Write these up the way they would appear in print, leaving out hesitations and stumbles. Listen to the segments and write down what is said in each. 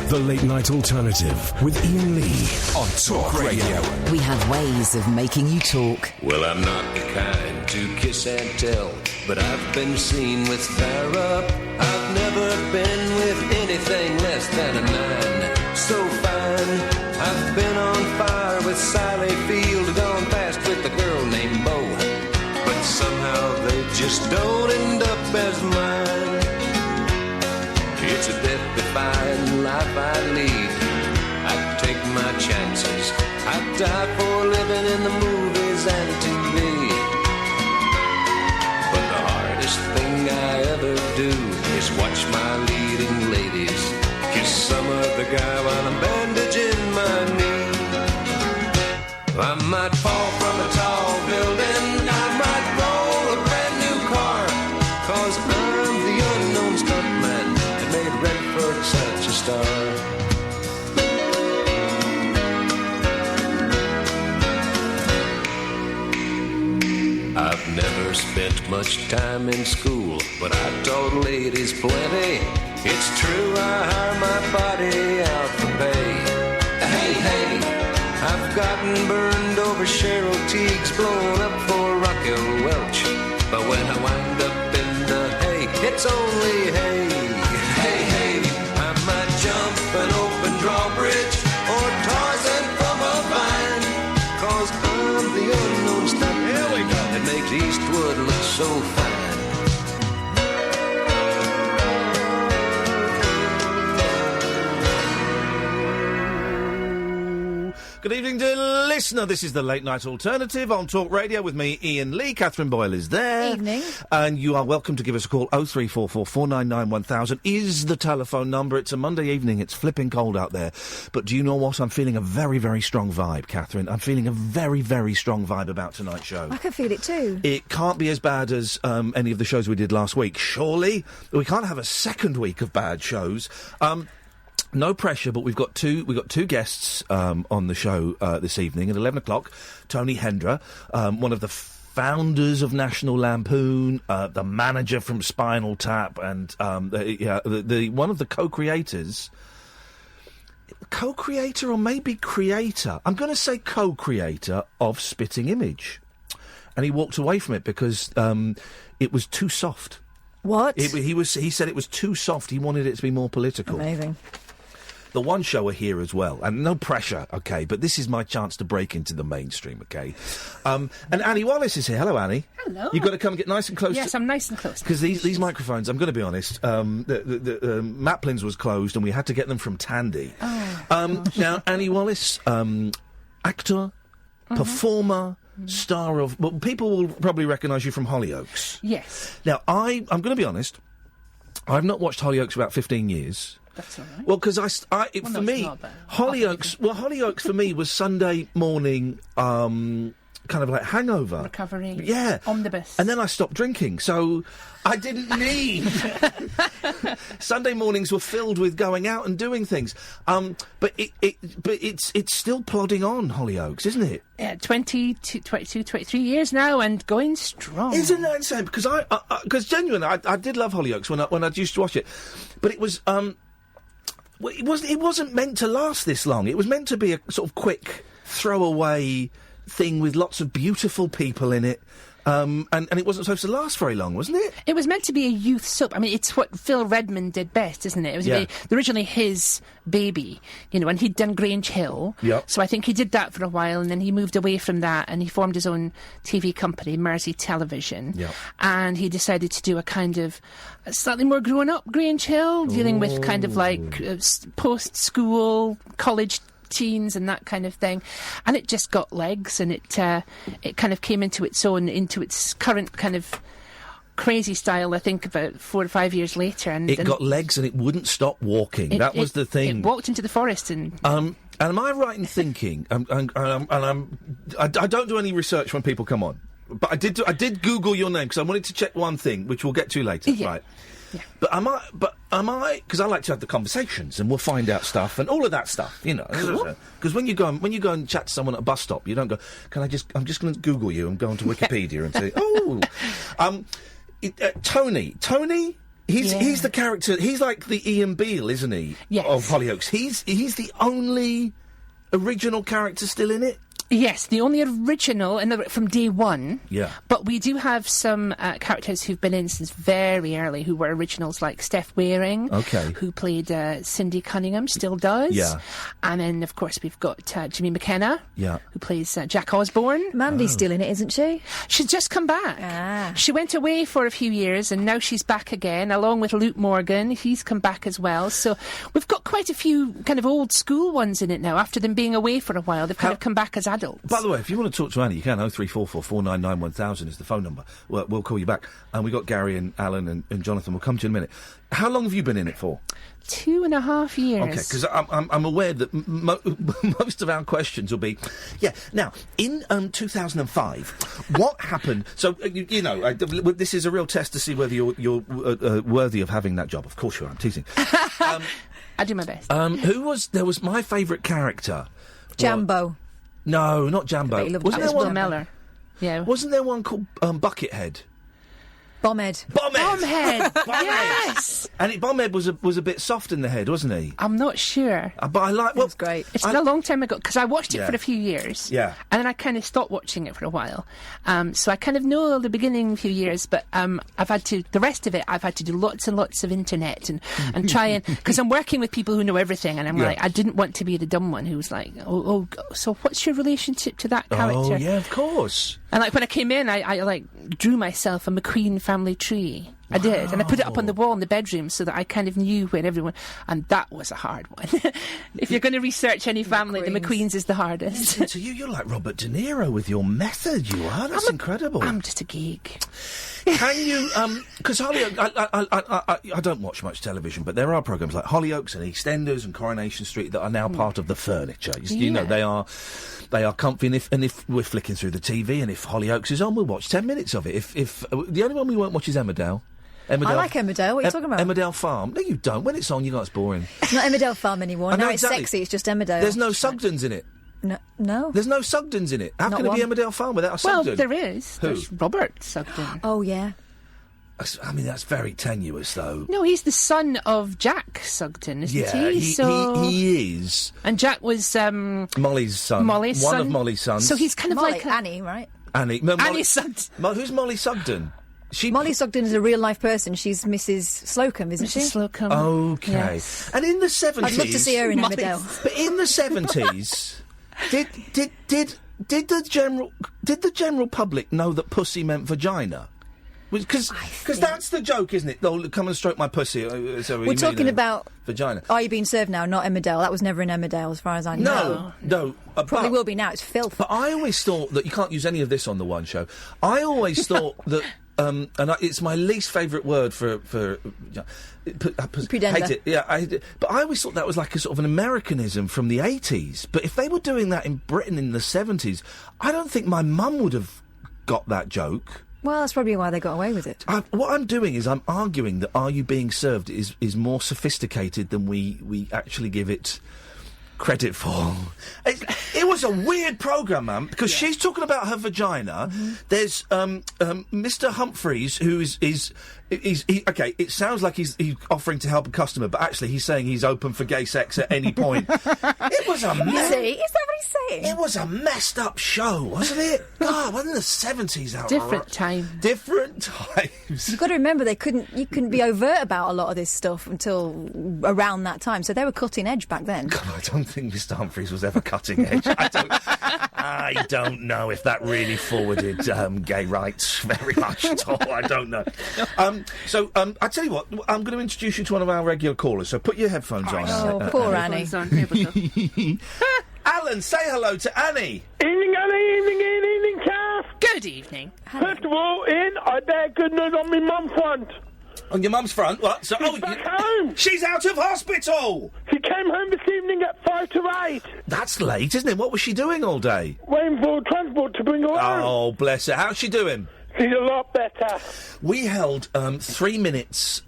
The Late Night Alternative with Iain Lee on Talk Radio. We have ways of making you talk. Well, I'm not the kind to kiss and tell, but I've been seen with Farrah. I've never been with anything less than a 9. So fine. I've been on fire with Sally Field, gone fast with a girl named Bo, but somehow they just don't end up as mine. It's a death-defying life I lead. I take my chances. I die for living in the movies and TV. But the hardest thing I ever do is watch my leading ladies kiss some other guy while I'm bandaging my knee. I might fall from a tall building, I might roll a brand new car, 'cause I'm the unknown stuntman that made Redford such a star. I've never spent much time in school, but I taught ladies plenty. It's true, I hire my body out for pay. Hey, hey, I've gotten burned over Cheryl Teague's, blown up for Raquel Welch. But when I wind up in the hay, it's only hay. Hey, hey, I might jump an open drawbridge or Tarzan from a vine, 'cause I'm the unknown stunt. Here we go. That makes Eastwood look so fine. Good evening, dear listener. This is the Late Night Alternative on Talk Radio with me, Iain Lee. Catherine Boyle is there. Evening. And you are welcome to give us a call. 0344 499 1000 is the telephone number. It's a Monday evening. It's flipping cold out there. But do you know what? I'm feeling a very, very strong vibe, Catherine. I'm feeling a very, very strong vibe about tonight's show. I can feel it too. It can't be as bad as any of the shows we did last week, surely. We can't have a second week of bad shows. No pressure, but we've got two guests on the show this evening at 11 o'clock. Tony Hendra, one of the founders of National Lampoon, the manager from Spinal Tap, and the one of the co-creators or maybe creator. I'm going to say co-creator of Spitting Image, and he walked away from it because it was too soft. What? He said it was too soft. He wanted it to be more political. Amazing. The One Show are here as well, and no pressure, okay, but this is my chance to break into the mainstream, okay? And Annie Wallace is here. Hello, Annie. Hello. You've got to come and get nice and close. Yes, I'm nice and close. Because these microphones, I'm going to be honest, Maplin's was closed, and we had to get them from Tandy. Oh, now, Annie Wallace, actor, performer, star of... Well, people will probably recognise you from Hollyoaks. Yes. Now, I'm going to be honest, I've not watched Hollyoaks for about 15 years. That's all right. Well, because for me, Hollyoaks for me was Sunday morning, kind of like hangover. Recovery. Yeah. Omnibus. And then I stopped drinking, so I didn't need... Sunday mornings were filled with going out and doing things. But it's still plodding on, Hollyoaks, isn't it? 22, 23 years now and going strong. Isn't that insane? Because genuinely, I did love Hollyoaks when I used to watch it. But it was... It wasn't meant to last this long. It was meant to be a sort of quick throwaway thing with lots of beautiful people in it. And it wasn't supposed to last very long, wasn't it? It was meant to be a youth soap. I mean, it's what Phil Redmond did best, isn't it? It was originally his baby, and he'd done Grange Hill. Yep. So I think he did that for a while, and then he moved away from that, and he formed his own TV company, Mersey Television. Yep. And he decided to do a kind of slightly more grown-up Grange Hill, dealing with kind of like post-school, college teens and that kind of thing, and it just got legs, and it kind of came into its own, into its current kind of crazy style, I think, about 4 or 5 years later. And it got legs and it wouldn't stop walking. That was the thing. It walked into the forest and... And am I right in thinking, I don't do any research when people come on, but I did Google your name because I wanted to check one thing, which we'll get to later, right? Yeah. But am I? Because I like to have the conversations, and we'll find out stuff and all of that stuff, Because when you go and chat to someone at a bus stop, you don't go, I'm just going to Google you and go onto Wikipedia and say, Tony He's the character. He's like the Ian Beale, isn't he? Yes. Of Hollyoaks. He's the only original character still in it. Yes, the only original from day one. Yeah. But we do have some characters who've been in since very early who were originals, like Steph Waring, who played Cindy Cunningham, still does. Yeah. And then, of course, we've got Jimmy McKenna, who plays Jack Osborne. Mandy's still in it, isn't she? She's just come back. She went away for a few years and now she's back again, along with Luke Morgan. He's come back as well. So we've got quite a few kind of old school ones in it now. After them being away for a while, they've kind of come back as adults. By the way, if you want to talk to Annie, you can. 0344 499 1000 is the phone number. We'll call you back. And we've got Gary and Alan and Jonathan. We'll come to you in a minute. How long have you been in it for? 2.5 years. Okay, because I'm aware that most of our questions will be... Yeah, now, in 2005, what happened... So, this is a real test to see whether you're worthy of having that job. Of course you are, I'm teasing. I do my best. There was my favourite character... Jambo. No, not Jambo. Wasn't there one? Meller. Yeah. Wasn't there one called Buckethead? Bombhead. Bombhead. Yes. And Bombhead was a bit soft in the head, wasn't he? I'm not sure. But I like. Well, that's great. It's been a long time ago because I watched it for a few years. Yeah. And then I kind of stopped watching it for a while. So I kind of know the beginning few years, but I've had to the rest of it. I've had to do lots and lots of internet and try and because I'm working with people who know everything, and I'm like, I didn't want to be the dumb one who was like, oh. So what's your relationship to that character? Oh yeah, of course. And like when I came in, I like drew myself a McQueen family tree. I did, and I put it up on the wall in the bedroom so that I kind of knew where everyone... And that was a hard one. If you're going to research any family, the McQueens is the hardest. So you're like Robert De Niro with your method, you are. That's incredible. I'm just a geek. Can you... Because Hollyoaks... I don't watch much television, but there are programmes like Hollyoaks and EastEnders and Coronation Street that are now part of the furniture. You know, they are comfy, and if we're flicking through the TV and if Hollyoaks is on, we'll watch 10 minutes of it. If the only one we won't watch is Emmerdale. I like Emmerdale. What are you talking about? Emmerdale Farm. No, you don't. When it's on, you go, it's boring. It's not Emmerdale Farm anymore. Now it's sexy. It's just Emmerdale. There's no Sugdens in it. No. There's no Sugdens in it. How can it be Emmerdale Farm without a Sugden? Well, there is. Who? There's Robert Sugden. Oh, yeah. I mean, that's very tenuous, though. No, he's the son of Jack Sugden, isn't he? Yeah, he is. And Jack was... Molly's son. One of Molly's sons. So he's kind of like... Annie, right? Annie. Annie Sugden. Who's Molly Sugden? Molly Sugden is a real-life person. She's Mrs. Slocum, isn't she? Mrs. Slocum. Okay. Yes. And in the 70s... I'd love to see her in Emmerdale. But in the 70s, did the general public know that pussy meant vagina? Because that's the joke, isn't it? Oh, come and stroke my pussy. We're talking about vagina. Are You Being Served Now? Not Emmerdale. That was never in Emmerdale, as far as I know. No. Probably will be now. It's filth. But I always thought that you can't use any of this on the One Show. I always thought that. It's my least favourite word for Pudenda. hate it. Yeah, I hate it. But I always thought that was like a sort of an Americanism from the 80s. But if they were doing that in Britain in the 70s, I don't think my mum would have got that joke. Well, that's probably why they got away with it. What I'm doing is I'm arguing that Are You Being Served is more sophisticated than we actually give it credit for. It was a weird programme, man, because she's talking about her vagina. Mm-hmm. There's Mr. Humphreys, who is okay, it sounds like he's offering to help a customer, but actually he's saying he's open for gay sex at any point. It was a mess. Is that what he's saying? It was a messed up show, wasn't it? God, wasn't the 70s out? Different times. You've got to remember you couldn't be overt about a lot of this stuff until around that time, so they were cutting edge back then. God, I don't think Mr. Humphreys was ever cutting edge. I don't know if that really forwarded gay rights very much at all. I don't know. I tell you what, I'm going to introduce you to one of our regular callers, so put your headphones on. Oh, poor Annie. Alan, say hello to Annie. Evening, Annie. Evening, Kath. Good evening. First of all, I bear good news on my mum's front. On your mum's front? What? So, She's back home. She's out of hospital. She came home this evening at 5 to 8. That's late, isn't it? What was she doing all day? Waiting for transport to bring her home. Oh, bless her. How's she doing? She's a lot better. We held 3 minutes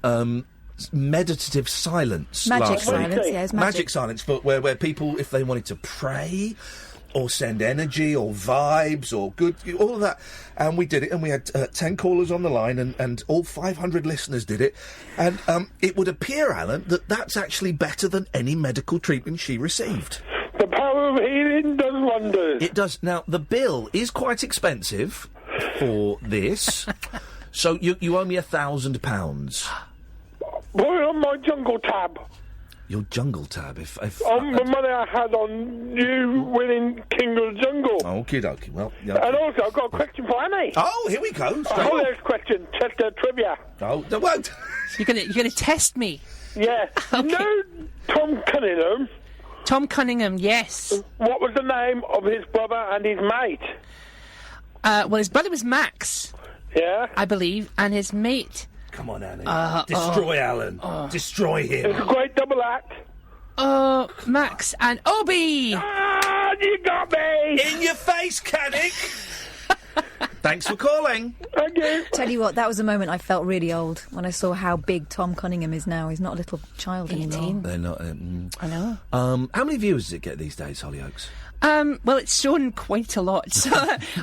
meditative silence Magic last silence, week. yeah, it's magic silence, but where people, if they wanted to pray or send energy or vibes or good, all of that. And we did it, and we had 10 callers on the line, and all 500 listeners did it. And it would appear, Alan, that that's actually better than any medical treatment she received. The power of healing does wonders. It does. Now, the bill is quite expensive for this, so you owe me £1,000. Put it on my jungle tab. Your jungle tab, if On the money I had on you winning King of the Jungle. Okie dokie. Well, yeah. And also, I've got a question for Annie. Oh, here we go. A whole next question. Chester trivia. Oh, no, won't. You're gonna test me. Yeah. Okay. No, Tom Cunningham. Tom Cunningham, yes. What was the name of his brother and his mate? Well, his brother was Max, Yeah. I believe, and his mate. Come on, Annie. Destroy Alan. Destroy him. It's a great double act. Max and Obi. Ah, you got me. In your face, Caddick. Thanks for calling. Thank you. Tell you what, that was a moment I felt really old when I saw how big Tom Cunningham is now. He's not a little child anymore. They're not. I know. How many viewers does it get these days, Hollyoaks? Well, it's shown quite a lot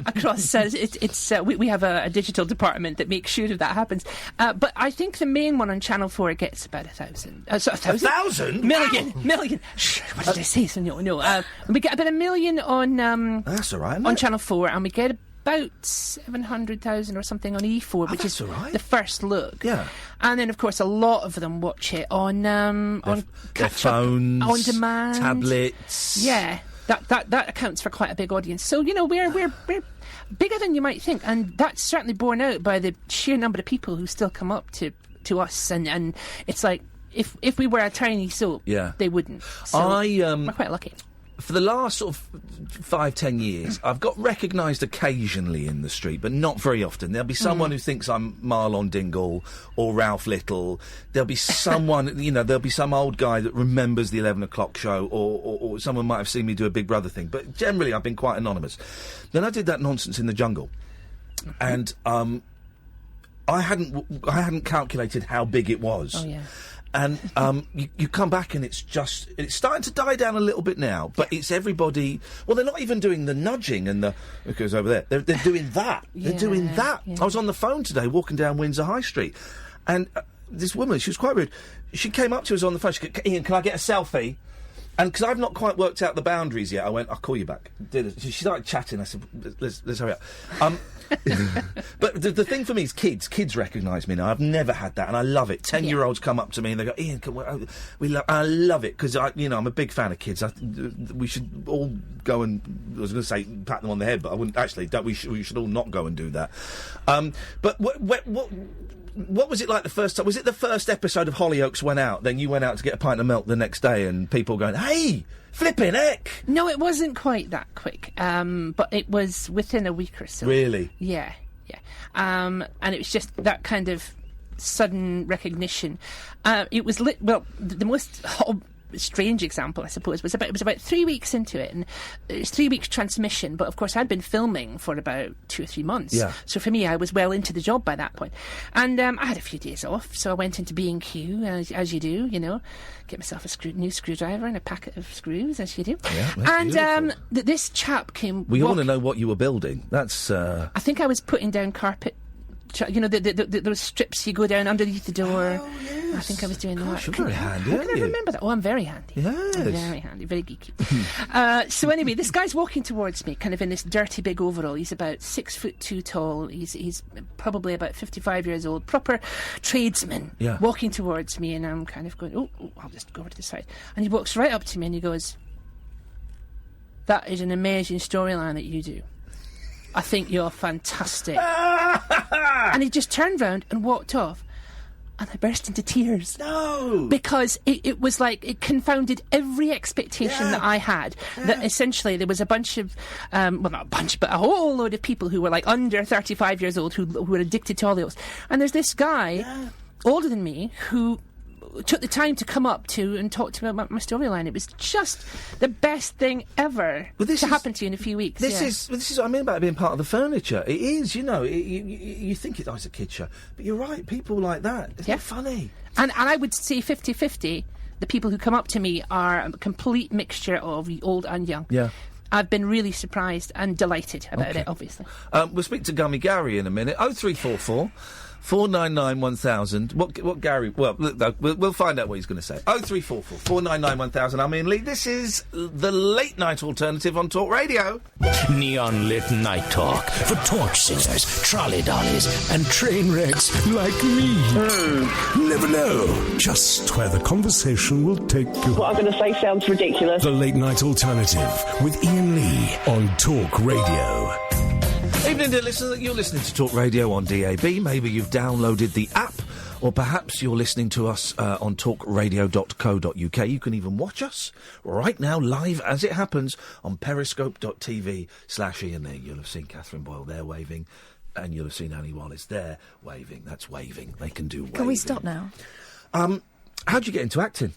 across. We have a digital department that makes sure that happens. But I think the main one on Channel 4 gets about 1,000. 1,000? Million. Shh, what did I say? So no. We get about 1 million on. That's all right. On Channel 4, and we get about 700,000 or something on E4, which is the first look. Yeah. And then, of course, a lot of them watch it on their phones, on demand, tablets. Yeah. That accounts for quite a big audience. So, we're bigger than you might think, and that's certainly borne out by the sheer number of people who still come up to us, and it's like, if we were a tiny soap, they wouldn't. So we're quite lucky. For the last sort of 5-10 years, I've got recognised occasionally in the street, but not very often. There'll be someone who thinks I'm Marlon Dingle or Ralph Little. There'll be someone, there'll be some old guy that remembers the 11 o'clock show, or someone might have seen me do a Big Brother thing. But generally, I've been quite anonymous. Then I did that nonsense in the jungle, and I hadn't calculated how big it was. Oh, yeah. And you come back and it's starting to die down a little bit now, but it's everybody. Well, they're not even doing the nudging and it goes over there. They're doing that. They're doing that. Yeah. I was on the phone today walking down Windsor High Street, and this woman, she was quite rude. She came up to us on the phone. She said, "Ian, can I get a selfie?" And because I've not quite worked out the boundaries yet, I went, "I'll call you back." She started chatting. I said, "Let's hurry up." But the thing for me is kids recognise me now. I've never had that, and I love it. 10-year-olds come up to me and they go, "Ian, I love it," because I'm a big fan of kids. We should all go and, I was going to say pat them on the head, but I wouldn't actually. We should all not go and do that. But what was it like the first time? Was it the first episode of Hollyoaks went out? Then you went out to get a pint of milk the next day, and people going, "Hey, flipping heck!" No, it wasn't quite that quick, but it was within a week or so. Really? Yeah. And it was just that kind of sudden recognition. It was the most strange example, I suppose, was about 3 weeks into it, and it was 3 weeks transmission, but of course I'd been filming for about 2 or 3 months. Yeah. So for me, I was well into the job by that point. And I had a few days off, so I went into B&Q, as you do, get myself a new screwdriver and a packet of screws, as you do. Yeah, and this chap came... We want to know what you were building. That's... I think I was putting down carpet. Those strips you go down underneath the door. Oh, yes. I think I was doing that. You're very handy, How can I remember that? Oh, I'm very handy. Yes. I'm very handy, very geeky. So anyway, this guy's walking towards me, kind of in this dirty big overall. He's about 6'2" tall. He's probably about 55 years old. Proper tradesman. Yeah. Walking towards me, and I'm kind of going, oh, I'll just go over to the side. And he walks right up to me and he goes, "That is an amazing storyline that you do. I think you're fantastic." And he just turned round and walked off. And I burst into tears. No! Because it was like, it confounded every expectation that I had. That essentially there was a bunch of, well, not a bunch, but a whole load of people who were like under 35 years old who were addicted to Hollyoaks. And there's this guy, older than me, who took the time to come up to and talk to me about my storyline. It was just the best thing ever to happen to you in a few weeks. This is what I mean about being part of the furniture. It is, you think it's a kid show, but you're right. People like that, isn't it funny? And I would say 50-50. The people who come up to me are a complete mixture of old and young. Yeah. I've been really surprised and delighted about it, obviously. We'll speak to Gummy Gary in a minute. 0344 499 1000. What Gary... Well, we'll find out what he's going to say. 0344 499 1000. I'm Ian Lee. This is the late night alternative on Talk Radio. Neon lit night talk for torch singers, trolley dollies, and train wrecks like me. Never know just where the conversation will take you. What I'm going to say sounds ridiculous. The late night alternative with Ian Lee on Talk Radio. Evening, dear listener. You're listening to Talk Radio on DAB. Maybe you've downloaded the app, or perhaps you're listening to us on talkradio.co.uk. You can even watch us right now, live as it happens, on periscope.tv/Ian Lee. You'll have seen Catherine Boyle there waving, and you'll have seen Annie Wallace there waving. That's waving. They can do waving. Can we stop now? How'd you get into acting?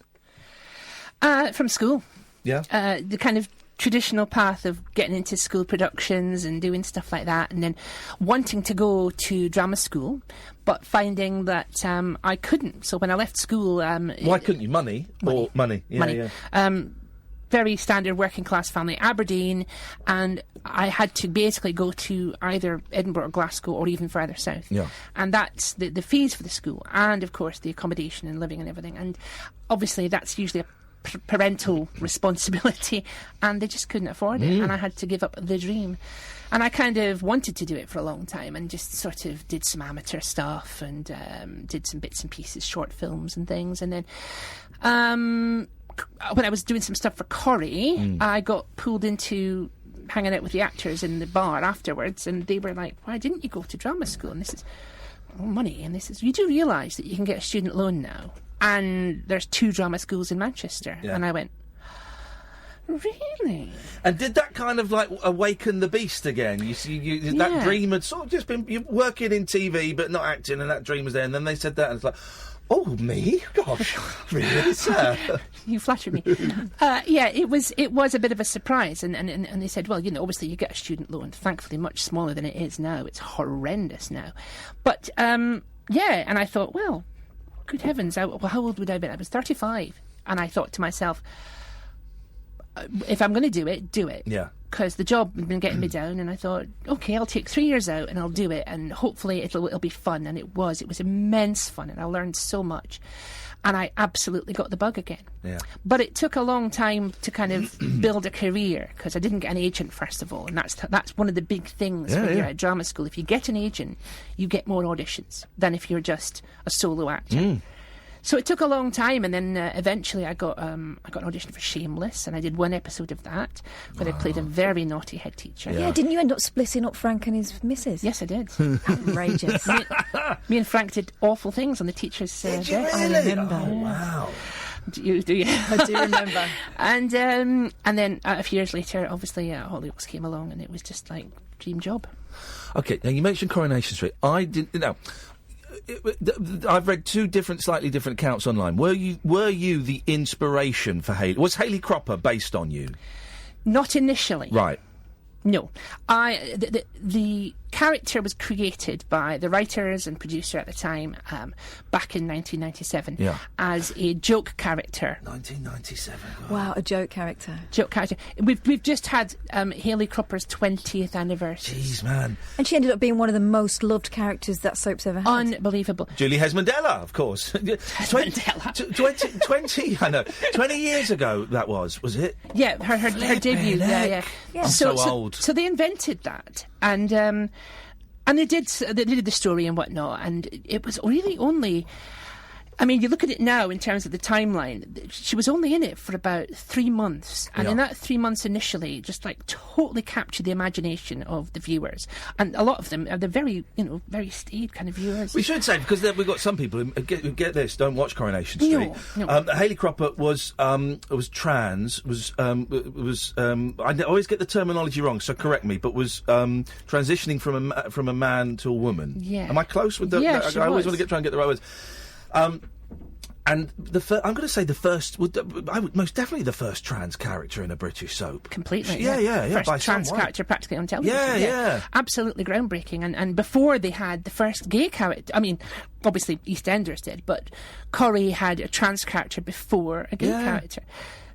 From school. Yeah? The kind of traditional path of getting into school productions and doing stuff like that, and then wanting to go to drama school, but finding that I couldn't. So when I left school... Why couldn't you? Money? Or money? Yeah, money. Yeah. Very standard working class family, Aberdeen, and I had to basically go to either Edinburgh or Glasgow or even further south. Yeah. And that's the fees for the school, and of course the accommodation and living and everything. And obviously that's usually a parental responsibility, and they just couldn't afford it, and I had to give up the dream. And I kind of wanted to do it for a long time, and just sort of did some amateur stuff and did some bits and pieces, short films and things. And then when I was doing some stuff for Corrie, I got pulled into hanging out with the actors in the bar afterwards, and they were like, why didn't you go to drama school? And this is money, and this is, you do realise that you can get a student loan now, and there's 2 drama schools in Manchester. Yeah. And I went, really? And did that kind of like awaken the beast again? You see, that dream had sort of just been you working in TV but not acting, and that dream was there. And then they said that, and it's like, oh, me? Gosh, really, sir? You flatter me. Yeah, it was a bit of a surprise, and they said, well, obviously you get a student loan. Thankfully, much smaller than it is now. It's horrendous now, but yeah. And I thought, well, good heavens, how old would I have been? I was 35, and I thought to myself, if I'm going to do it. Yeah. Because the job had been getting me down, and I thought, okay, I'll take 3 years out and I'll do it, and hopefully it'll be fun. And it was immense fun, and I learned so much, and I absolutely got the bug again. Yeah. But it took a long time to kind of build a career, because I didn't get an agent first of all, and that's one of the big things when you're at drama school. If you get an agent, you get more auditions than if you're just a solo actor. So it took a long time, and then eventually I got an audition for Shameless, and I did 1 episode of that, where I played a very naughty head teacher. Yeah, didn't you end up splitting up Frank and his missus? Yes, I did. Outrageous. Me and Frank did awful things on the teacher's Did you desk. really? I remember. Oh, wow. Do you? I do remember. And then a few years later, obviously, Hollyoaks came along, and it was just like dream job. Okay, now you mentioned Coronation Street. I didn't. No. I've read 2 slightly different accounts online. Were you the inspiration for Hayley? Was Hayley Cropper based on you? Not initially. Right. No. The character was created by the writers and producer at the time, back in 1997, as a joke character. 1997. Wow, a joke character. Joke character. We've just had Hayley Cropper's 20th anniversary. Jeez, man. And she ended up being one of the most loved characters that soap's ever had. Unbelievable. Julie Hesmondella, of course. 20, I know. 20 years ago, that was it? Yeah, her debut. Yeah. I'm so old. So they invented that, and they did the story and whatnot, and it was really only. I mean, you look at it now in terms of the timeline, she was only in it for about 3 months. And in that 3 months initially, just like totally captured the imagination of the viewers. And a lot of them are the very, very staid kind of viewers. We should say, because we've got some people who get this, don't watch Coronation Street. No. Hayley Cropper was trans, I always get the terminology wrong, so correct me, but was transitioning from a man to a woman. Yeah. Am I close with the... Yeah, I always want to try and get the right words. And I'm going to say most definitely the first trans character in a British soap. Completely. Yeah. First by trans someone. character practically on television. Yeah. Absolutely groundbreaking. And before they had the first gay character, I mean, obviously EastEnders did, but Corrie had a trans character before a gay character.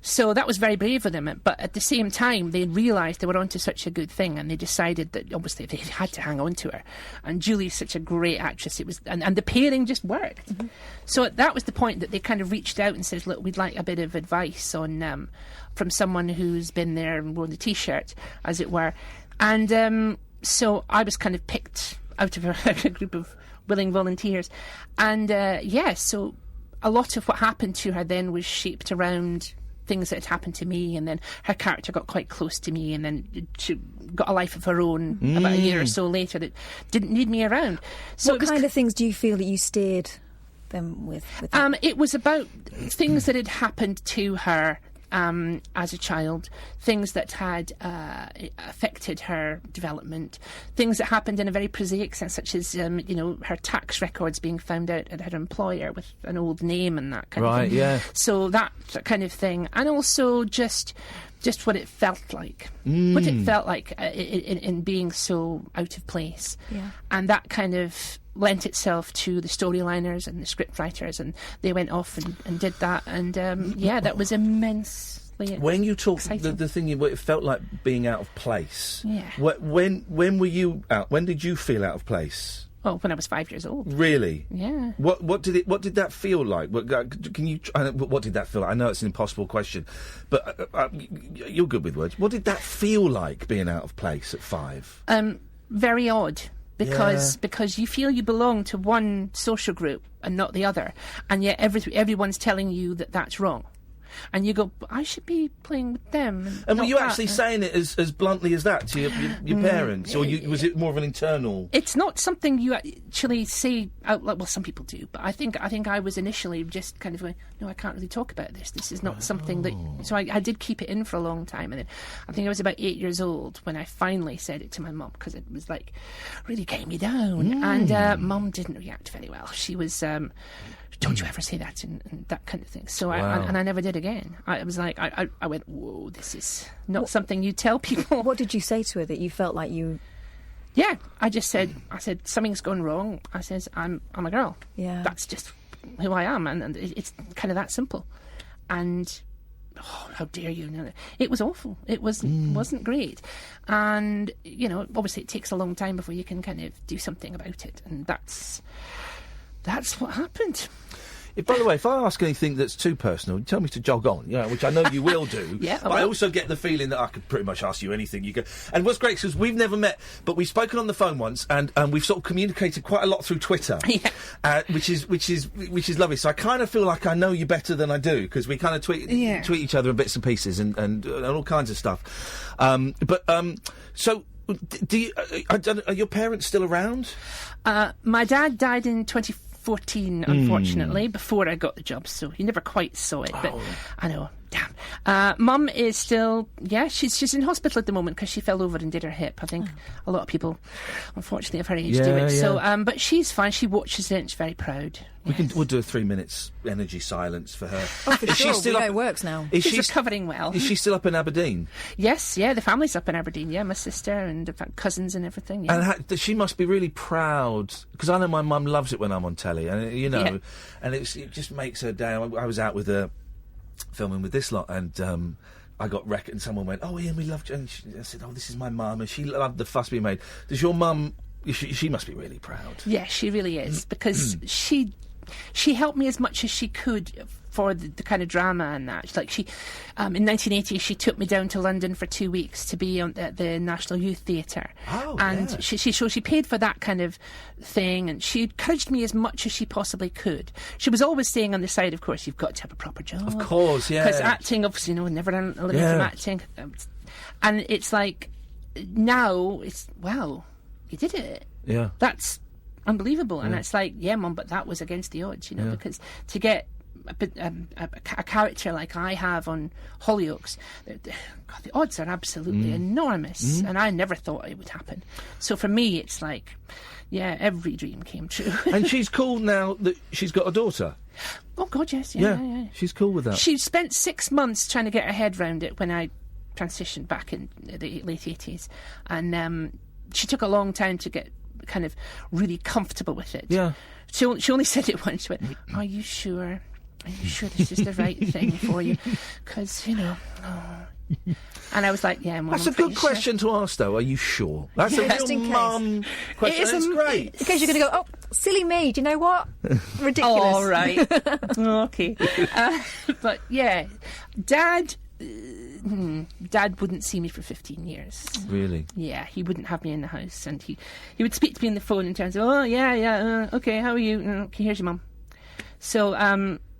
So that was very brave of them. But at the same time, they realised they were onto such a good thing, and they decided that obviously they had to hang on to her. And Julie's such a great actress. It was, and the pairing just worked. Mm-hmm. So that was the point that they kind of reached out and said, look, we'd like a bit of advice on from someone who's been there and worn the T-shirt, as it were. And so I was kind of picked out of a group of willing volunteers. And so a lot of what happened to her then was shaped around things that had happened to me, and then her character got quite close to me, and then she got a life of her own about a year or so later that didn't need me around. So what kind of things do you feel that you steered them with? It was about things that had happened to her as a child, things that had affected her development, things that happened in a very prosaic sense, such as her tax records being found out at her employer with an old name and that kind of thing. Right, yeah. So that kind of thing, and also just what it felt like, what it felt like in being so out of place, and that kind of lent itself to the storyliners and the scriptwriters, and they went off and did that, and that was immensely when you talk the thing, it felt like being out of place. Yeah. When were you out? When did you feel out of place? Well, when I was 5 years old. Really? Yeah. What did that feel like? What did that feel like? I know it's an impossible question, but you're good with words. What did that feel like, being out of place at 5? Very odd. Because you feel you belong to one social group and not the other, and yet everyone's telling you that that's wrong. And you go, I should be playing with them. And were you actually saying it as bluntly as that to your parents? Or was it more of an internal... It's not something you actually say out loud. Well, some people do. But I think I was initially just kind of going, no, I can't really talk about this. This is not something that... So I did keep it in for a long time. And then I think I was about 8 years old when I finally said it to my mum, because it was like really getting me down. And Mum didn't react very well. She was... don't you ever say that, and that kind of thing. So I never did again. I was like, I went, whoa, this is not something you tell people. What did you say to her that you felt like you... Yeah, I said, something's gone wrong. I says, I'm a girl. Yeah. That's just who I am, and it's kind of that simple. And, how dare you? It was awful. It wasn't great. And, obviously it takes a long time before you can kind of do something about it, and that's what happened. By the way, if I ask anything that's too personal, you tell me to jog on, which I know you will do. Yeah, but I also get the feeling that I could pretty much ask you anything. You go. And what's great is we've never met, but we've spoken on the phone once, and we've sort of communicated quite a lot through Twitter, which is lovely. So I kind of feel like I know you better than I do, because we kind of tweet each other in bits and pieces and all kinds of stuff. So. Are your parents still around? My dad died in 2014, unfortunately, before I got the job, so he never quite saw it. But I know, damn. Mum is still, she's in hospital at the moment because she fell over and did her hip. I think a lot of people, unfortunately, of her age do it. Yeah. So, but she's fine. She watches it and she's very proud. We'll do a 3 minutes energy silence for her. Oh, for sure. We know it works now. She's recovering well. Is she still up in Aberdeen? Yes, the family's up in Aberdeen. Yeah, my sister and cousins and everything. Yeah. And she must be really proud, because I know my mum loves it when I'm on telly, and and it just makes her day. I was out with her filming with this lot, and I got wrecked, and someone went, "Oh, Ian, we loved you." And I said, "Oh, this is my mum," and she loved the fuss being made. Does your mum? She must be really proud. Yeah, she really is, because she helped me as much as she could for the kind of drama and that. Like in 1980, she took me down to London for 2 weeks to be at the National Youth Theatre. Oh, and yeah. she paid for that kind of thing, and she encouraged me as much as she possibly could. She was always saying on the side, of course, you've got to have a proper job. Of course, yeah. Because acting, obviously, never done a living from acting. And it's like, now it's, wow, you did it. Yeah. That's unbelievable. And it's like, yeah, Mum, but that was against the odds, because to get a character like I have on Hollyoaks, the odds are absolutely enormous, and I never thought it would happen. So for me, it's like, every dream came true. And she's cool now that she's got a daughter? Oh, God, yes. Yeah. She's cool with that. She spent 6 months trying to get her head round it when I transitioned back in the late 80s. And she took a long time to get kind of really comfortable with it. Yeah. She only said it once. She went, "Are you sure?" are you sure this is the right thing for you? Because, you know... And I was like, yeah, Mum, That's a good question to ask, though. Are you sure? That's a Just real in case. mum question. That's great. In case you're going to go, oh, silly me, do you know what? Ridiculous. All right. Okay. But, yeah, Dad wouldn't see me for 15 years. Really? Yeah, he wouldn't have me in the house. And he would speak to me on the phone in terms of, oh, yeah, okay, how are you? Okay, here's your mum. So,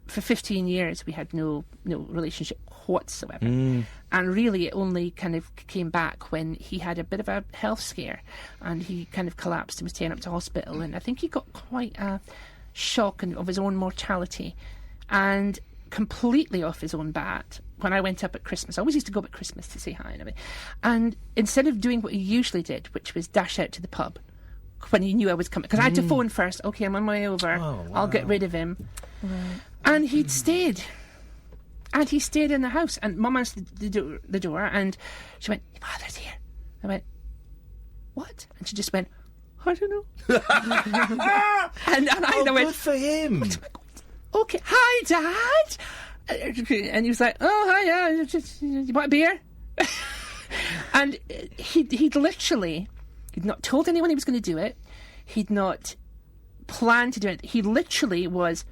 for 15 years, we had no relationship whatsoever. And really, it only kind of came back when he had a bit of a health scare, and he kind of collapsed and was taken up to hospital. And I think he got quite a shock of his own mortality, and completely off his own bat. When I went up at Christmas, I always used to go up at Christmas to say hi and everything. And instead of doing what he usually did, which was dash out to the pub when he knew I was coming, because I had to phone first. Okay, I'm on my way over. Oh, wow. I'll get rid of him. Right. And he'd stayed. And he stayed in the house. And Mum answered the door, and she went, your father's here. I went, what? And she just went, I don't know. and I went, good for him. Okay, hi, Dad. And he was like, oh, hi, yeah, you want a beer? And he'd not told anyone he was going to do it. He'd not planned to do it. He literally was,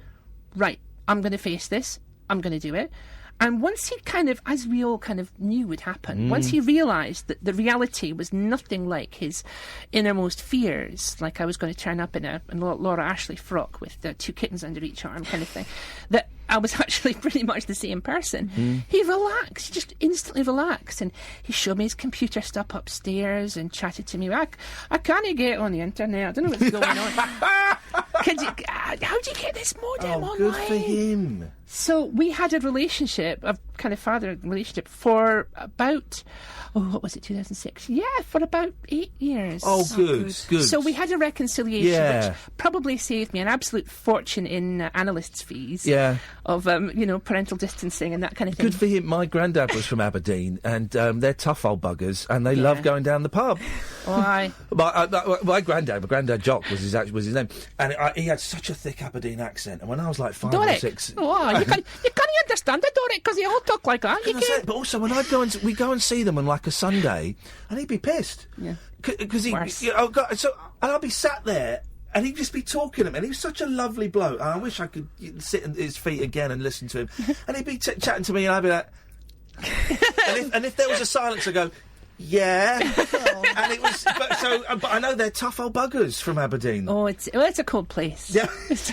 right, I'm going to face this. I'm going to do it. And once he kind of, as we all kind of knew would happen, once he realised that the reality was nothing like his innermost fears, like I was going to turn up in a Laura Ashley frock with the 2 kittens under each arm kind of thing, that I was actually pretty much the same person. He relaxed, he just instantly relaxed, and he showed me his computer stuff upstairs and chatted to me. I can't get on the internet, I don't know what's going on. How do you get this modem online? Good for him. So we had a relationship, a kind of father relationship, for about, what was it, 2006? Yeah, for about 8 years. Oh, good. So we had a reconciliation, Yeah. which probably saved me an absolute fortune in analysts' fees. Yeah. Of, parental distancing and that kind of thing. Good for him. My granddad was from Aberdeen, and they're tough old buggers, and they love going down the pub. Why? My granddad Jock was his name, and he had such a thick Aberdeen accent. And when I was like 5 or 6, you can't understand it, Doric, because they all talk like that. But also when we go and see them on like a Sunday, and he'd be pissed. Yeah. Because and I'd be sat there. And he'd just be talking to me, and he was such a lovely bloke. I wish I could sit at his feet again and listen to him. And he'd be chatting to me, and I'd be like... and if there was a silence, I'd go, yeah. And it was... But I know they're tough old buggers from Aberdeen. Oh, it's a cold place. Yeah. It's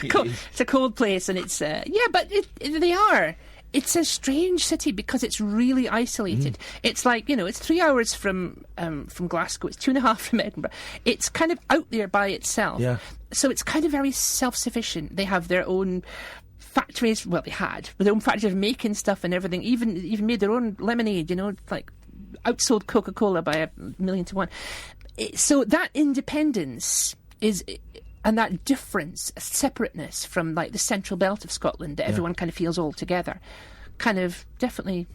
a cold place, and it's... but they are. It's a strange city because it's really isolated. It's like, it's 3 hours from Glasgow. It's 2.5 from Edinburgh. It's kind of out there by itself. Yeah. So it's kind of very self-sufficient. They have their own factories. Well, they had their own factories of making stuff and everything. Even made their own lemonade. Like outsold Coca-Cola by 1,000,000 to 1. So that independence is. And that difference, separateness from like the central belt of Scotland that everyone kind of feels all together, kind of definitely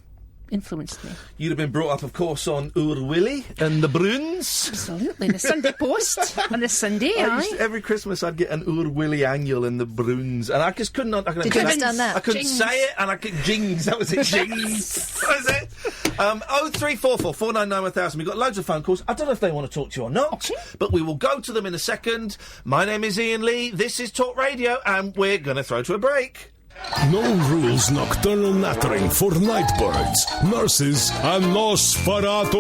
influenced me. You'd have been brought up, of course, on Oor Willie and the Bruins. Absolutely, the Sunday Post on a Sunday. Every Christmas I'd get an Oor Willie annual in the Bruins, and I just couldn't. Did you understand that? I couldn't say it, and I could jings. That was it, jings. That was it. 0344 499 1000. We've got loads of phone calls. I don't know if they want to talk to you or not, but we will go to them in a second. My name is Iain Lee. This is Talk Radio, and we're going to throw to a break. No rules nocturnal nattering for nightbirds, nurses, and Nosferatu.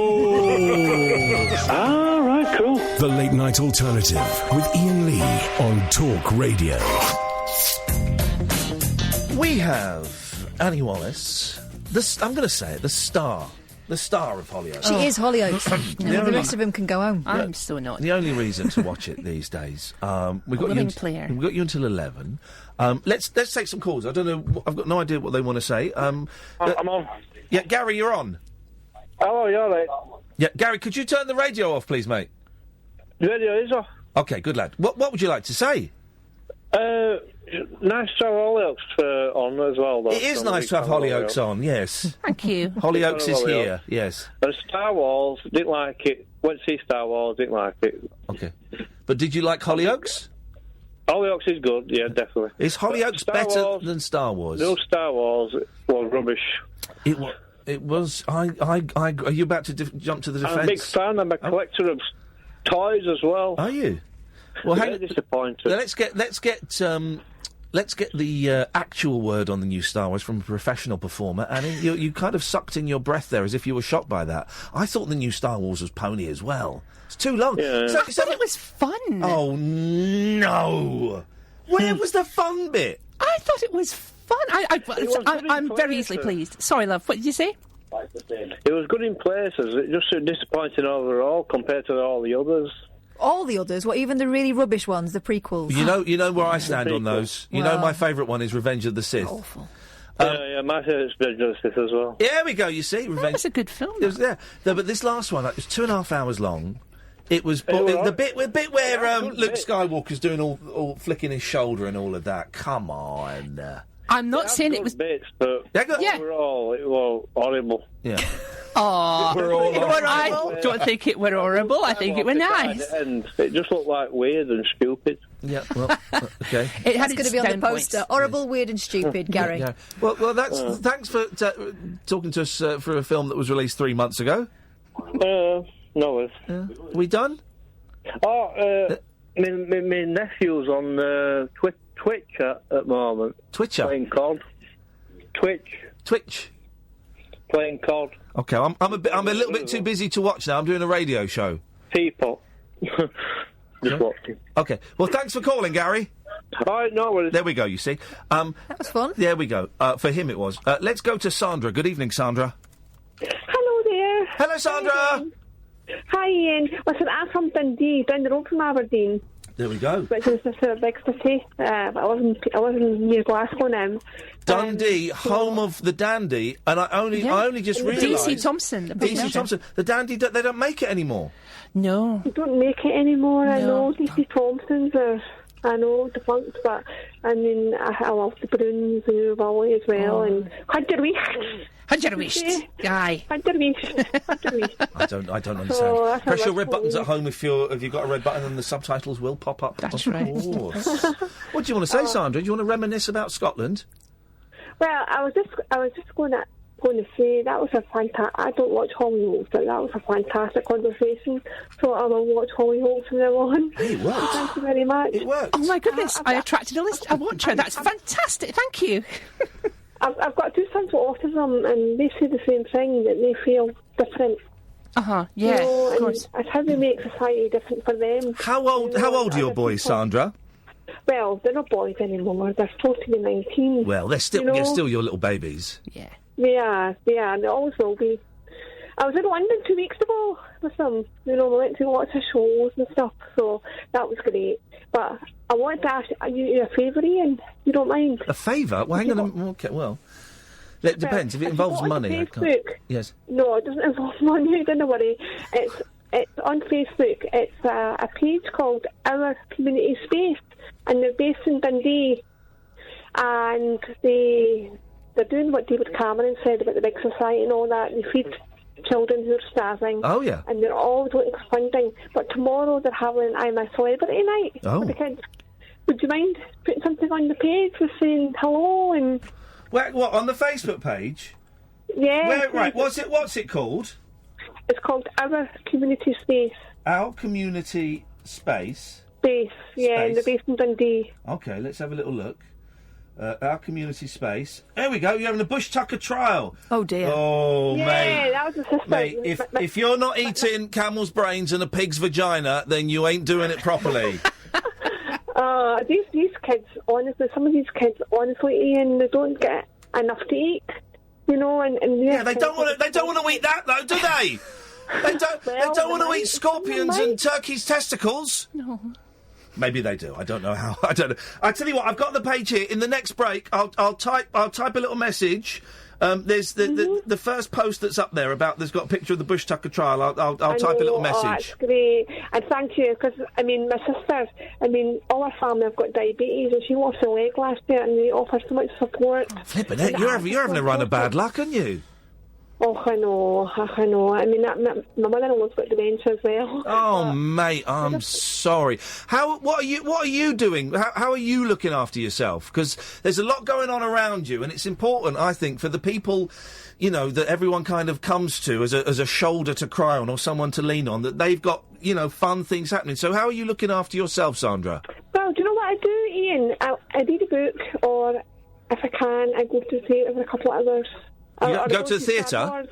Ah, right, cool. The Late Night Alternative with Iain Lee on Talk Radio. We have Annie Wallace. I'm going to say it, the star of Hollyoaks. She is Hollyoaks. The rest of them can go home. I'm so not. The only reason to watch it these days. We've got you until 11. Let's take some calls. I don't know. I've got no idea what they want to say. I'm on. Yeah, Gary, you're on. Oh, you're right. Yeah, Gary, could you turn the radio off, please, mate? The radio is off. Okay, good lad. What would you like to say? Nice to have Hollyoaks on as well, though. It is nice to have Hollyoaks on, yes. Thank you. Hollyoaks is here, yes. And Star Wars, didn't like it. Went to see Star Wars, didn't like it. Okay. But did you like Hollyoaks? Hollyoaks is good, yeah, definitely. Is Hollyoaks Star better Wars, than Star Wars? No, Star Wars was rubbish. It was. It was. Are you about to jump to the defence? I'm a big fan. I'm a collector of toys as well. Are you? Well, Very disappointed. Let's get the actual word on the new Star Wars from a professional performer. Annie, you kind of sucked in your breath there as if you were shocked by that. I thought the new Star Wars was pony as well. It's too long. Yeah. I thought it was fun. Oh no! Where was the fun bit? I thought it was fun. I'm very easily pleased. Sorry, love. What did you say? It was good in places. It just so disappointing overall compared to all the others. All the others? What, even the really rubbish ones, the prequels? You know where I stand on those. You know my favourite one is Revenge of the Sith. Awful. Yeah, my favourite's Revenge of the Sith as well. There we go. You see, Revenge. That was a good film. It was, yeah. No, but this last one, it was 2.5 hours long. It was the bit where Luke Skywalker's doing all flicking his shoulder and all of that. Come on. I'm not saying it was bits, but overall it was horrible. Yeah. Oh, I horrible. don't think it were horrible. I think it were nice. And it just looked like weird and stupid. Yeah. Well, okay. It has going to be on the poster. Horrible, weird, and stupid, Gary. Yeah. Well, that's thanks for talking to us for a film that was released 3 months ago. No, it's... We done? Oh, my nephew's on Twitch at the moment. Twitcher? Playing COD. Twitch? Playing COD. Okay, I'm a little bit too busy to watch now. I'm doing a radio show. Teapot. Just watching. Okay, well, thanks for calling, Gary. All right, no worries. There we go, you see. That was fun. There we go. For him it was. Let's go to Sandra. Good evening, Sandra. Hello there. Hello, Sandra. Hi, Ian. Listen, I'm from Dundee, down the road from Aberdeen. There we go. Which is just a big city. I live near Glasgow now. Dundee, home of the Dandy, and I only just realised... DC Thompson. DC Thompson. The Dandy, they don't make it anymore. No. They don't make it anymore. No. I know DC Thompson's are... I know, defunct, but I mean, I love the Bruins and Wally as well, and Hunterwish. Aye. Hunterwish. I don't understand. Press your red buttons at home if you've got a red button, and the subtitles will pop up. That's right. What do you want to say, Sandra? Do you want to reminisce about Scotland? Well, I was just going to say that was a fantastic. I don't watch Hollyoaks, but that was a fantastic conversation. So I will watch Hollyoaks from now on. Hey, it worked. Thank you very much. It worked. Oh my goodness! I attracted a watcher. That's fantastic. Thank you. I've got two sons with autism, and they say the same thing, that they feel different. Yeah, you know, of course. It's how they make society different for them. How old are your boys, Sandra? Well, they're not boys anymore. They're 14 and 19. Well, they're still your little babies. Yeah. They are, and they always will be. I was in London 2 weeks ago with them. You know, we went to lots of shows and stuff, so that was great. But I wanted to ask you a favour, Ian. You don't mind? A favour? Well, hang on. Okay, well, it depends. If it involves money, I can't. Yes. No, it doesn't involve money. Don't worry. It's on Facebook. It's a page called Our Community Space, and they're based in Dundee, and they're doing what David Cameron said about the big society and all that. They feed children who are starving. Oh, yeah. And they're always looking for funding. But tomorrow they're having I'm a Celebrity night for the kids. Would you mind putting something on the page with saying hello and... What, on the Facebook page? Yeah. Right, what's it called? It's called Our Community Space. Our Community Space? Space, yeah, and they're based in Dundee. OK, let's have a little look. Our Community Space. There we go. You're having a Bush Tucker trial. Oh dear. Oh, yeah, mate. That was a sister. Mate, if you're not eating camel's brains and a pig's vagina, then you ain't doing it properly. These kids, honestly, some of these kids, honestly, Ian, they don't get enough to eat. You know, and they don't want to eat that though, do they? They don't want to eat scorpions and turkeys' testicles. No. Maybe they do. I don't know how. I don't know. I tell you what. I've got the page here. In the next break, I'll type a little message. There's the first post that's up there about. There's got a picture of the Bush Tucker trial. I'll type a little message. Oh, that's great. And thank you, because I mean, my sister. I mean, all her family have got diabetes, and she lost her leg last year, and they offer so much support. Flipping it! You're having a run of bad luck, aren't you? Oh, I know. I mean, my mother-in-law's got dementia as well. Oh, mate, I'm sorry. What are you doing? How are you looking after yourself? Because there's a lot going on around you, and it's important, I think, for the people, you know, that everyone kind of comes to as a shoulder to cry on or someone to lean on, that they've got, you know, fun things happening. So how are you looking after yourself, Sandra? Well, do you know what I do, Ian? I read a book, or if I can, I go to the theatre for a couple of hours. You go to the theatre?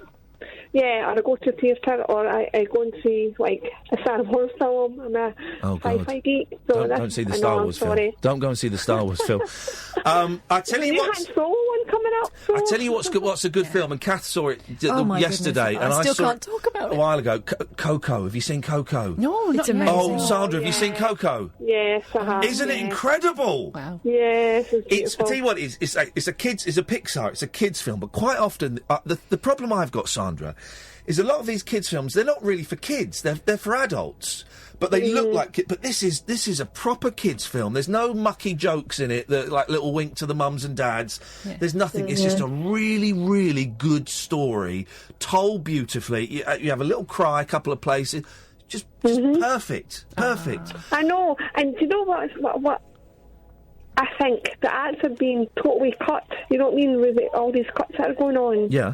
Yeah, or I go to the theatre, or I go and see, like, a Star Wars film. I'm a sci-fi geek. So don't see the Star Wars film. Don't go and see the Star Wars film. I tell you what. Han Solo one coming up. So. I tell you what's a good film, and Kath saw it yesterday, and I still saw can't talk about it a while ago. Coco. Have you seen Coco? No, it's amazing. Oh, Sandra, have you seen Coco? Yes, I have. Isn't it incredible? Wow. Yes, It's. I tell you what, it's a Pixar. It's a kids film, but quite often the problem I've got, Sandra, is a lot of these kids films, they're not really for kids. They're for adults. But they look like it. But this is a proper kids film. There's no mucky jokes in it, like little wink to the mums and dads. Yeah. There's nothing. It's just a really, really good story, told beautifully. You have a little cry, a couple of places. Just perfect. Perfect. I know. And do you know what I think? The ads are being totally cut. You know what I mean? With all these cuts that are going on. Yeah.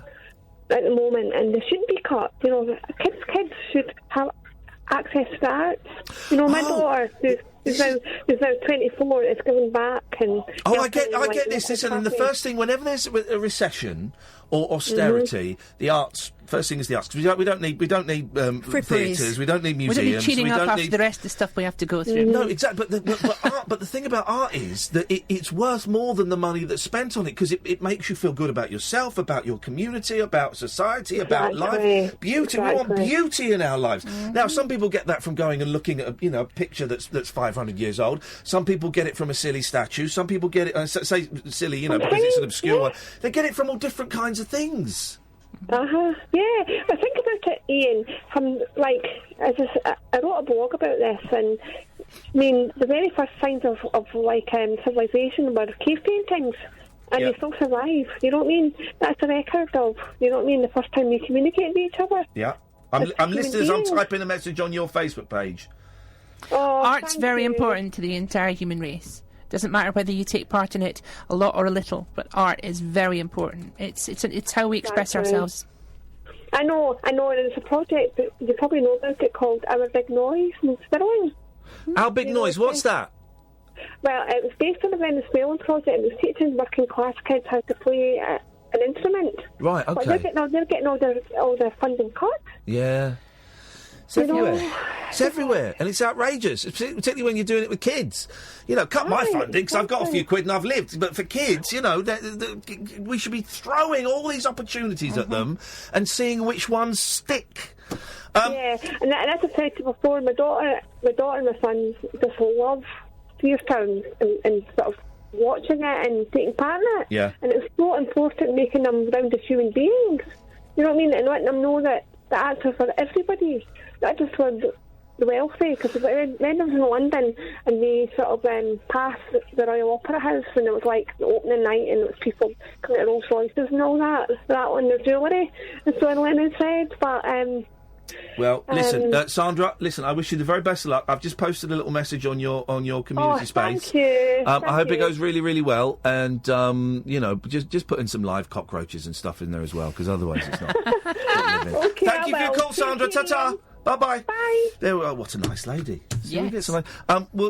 At the moment, and they shouldn't be cut. You know, kids should have access to the arts. You know, my daughter, who's now 24, is giving back. And I get this. Listen, and the first thing, whenever there's a recession or austerity, the arts. First thing is the arts, because we don't need theatres, we don't need museums. We don't need cheating up after the rest of the stuff we have to go through. No, exactly. But the thing about art is that it's worth more than the money that's spent on it, because it makes you feel good about yourself, about your community, about society, about life, beauty. We want beauty in our lives. Now, some people get that from going and looking at a picture that's 500 years old. Some people get it from a silly statue. Some people get it say silly, because it's an obscure one. They get it from all different kinds of things. Yeah, I think about it, Ian. I wrote a blog about this, and I mean, the very first signs of civilization were cave paintings, and they still survive. You know what I mean? That's a record of, you know what I mean, the first time you communicate with each other. Yeah, I'm listening as I'm typing a message on your Facebook page. Art's very important to the entire human race. Doesn't matter whether you take part in it a lot or a little, but art is very important. It's how we express ourselves. I know, and there's a project that you probably know about it called Our Big Noise in Stirling. Our Big Noise, what's that? Well, it was based on a Venezuelan project. It was teaching working class kids how to play an instrument. Right, okay. But they're getting all their funding cut. Yeah. It's everywhere. It's everywhere, and it's outrageous, particularly when you're doing it with kids. Cut my funding because I've got a few quid and I've lived. But for kids, we should be throwing all these opportunities at them and seeing which ones stick. Yeah, and as I said to you before, my daughter and my son just love theatre and sort of watching it and taking part in it. Yeah. And it's so important making them rounded human beings. You know what I mean? And letting them know that the arts are for everybody. Not just for the wealthy, because when I was in London and they sort of passed the Royal Opera House and it was like the opening night and it was people coming to Rolls Royces and all that on their jewellery, and so Lennon said, but... Well, listen, Sandra, I wish you the very best of luck. I've just posted a little message on your community space. Thank you. I hope it goes really, really well, and, just put in some live cockroaches and stuff in there as well, because otherwise it's not... Okay, Thank you for your call, Sandra. Ta-ta. Bye-bye. Bye. What a nice lady. Yes. We'll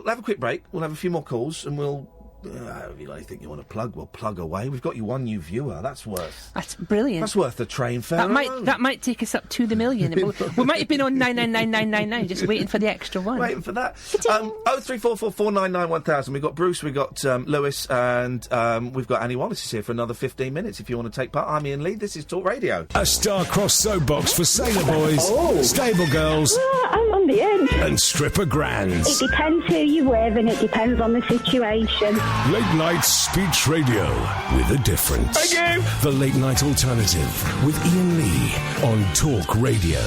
have a quick break. We'll have a few more calls, and we'll... if you think you want to plug, we'll plug away. We've got you one new viewer. That's brilliant. That's worth the train fare. That might take us up to the million. We might have been on 99999, just waiting for the extra one. Waiting for that. 03444991000. We've got Bruce, we've got Lewis, and we've got Annie Wallace is here for another 15 minutes. If you want to take part, I'm Ian Lee. This is Talk Radio. A star-crossed soapbox for sailor boys, stable girls, I'm on the edge, and stripper grands. It depends who you're with, and it depends on the situation. Late night speech radio with a difference. Thank you. The Late Night Alternative with Ian Lee on Talk Radio.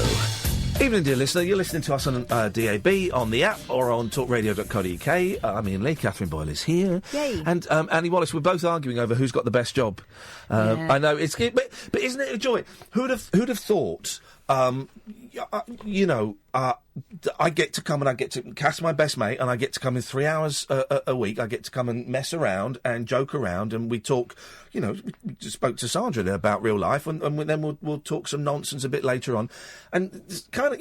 Evening, dear listener. You're listening to us on DAB, on the app, or on talkradio.co.uk. I'm Iain Lee. Catherine Boyle is here. Yay. And Annie Wallace, we're both arguing over who's got the best job. I know, but isn't it a joy? Who'd have thought, I get to come and I get to cast my best mate, and I get to come in 3 hours a week. I get to come and mess around and joke around, and we talk. We just spoke to Sandra there about real life, and then we'll talk some nonsense a bit later on. And kind of,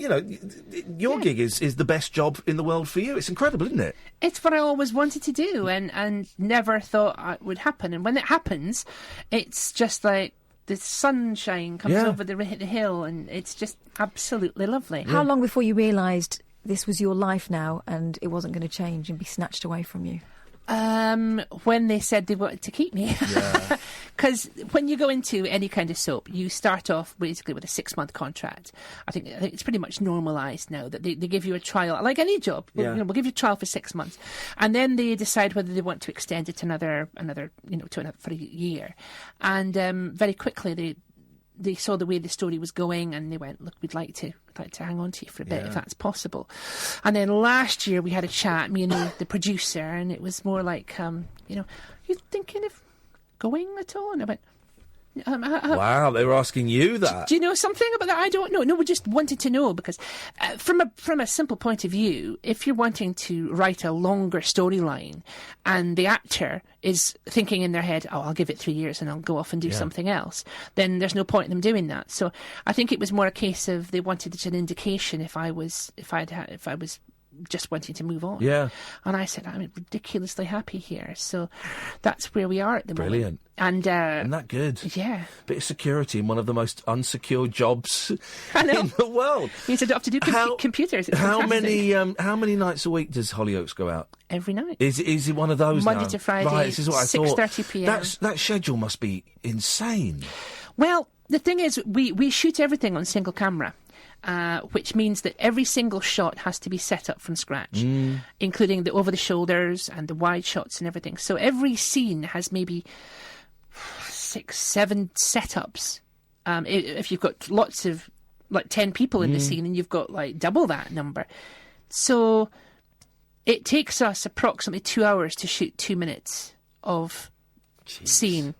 your gig is the best job in the world for you. It's incredible, isn't it? It's what I always wanted to do, and never thought it would happen. And when it happens, it's just like the sunshine comes over the hill, and it's just absolutely lovely. How long before you realised this was your life now and it wasn't going to change and be snatched away from you? When they said they wanted to keep me. Because when you go into any kind of soap, you start off basically with a 6-month contract. I think it's pretty much normalised now that they give you a trial, like any job. We'll give you a trial for 6 months. And then they decide whether they want to extend it to another for a year. And very quickly they saw the way the story was going, and they went, look, we'd like to hang on to you for a bit if that's possible. And then last year we had a chat, me and the producer, and it was more like, you thinking of going at all? And I went, wow, they were asking you that. Do you know something about that? I don't know. No, we just wanted to know because from a simple point of view, if you're wanting to write a longer storyline and the actor is thinking in their head, oh, I'll give it 3 years and I'll go off and do something else, then there's no point in them doing that. So I think it was more a case of they wanted an indication if I was just wanting to move on. Yeah. And I said, I'm ridiculously happy here. So that's where we are at the moment. Brilliant. And isn't that good? Yeah. Bit of security in one of the most unsecure jobs in the world. Means I don't have to do computers. It's how many nights a week does Hollyoaks go out? Every night. Is it one of those Monday now? to Friday, right, this is what I thought. 6:30 p.m. That schedule must be insane. Well, the thing is, we shoot everything on single camera. Which means that every single shot has to be set up from scratch, including the over-the-shoulders and the wide shots and everything. So every scene has maybe 6-7 setups. If you've got lots of, 10 people in the scene, and you've got, double that number. So it takes us approximately 2 hours to shoot 2 minutes of scene.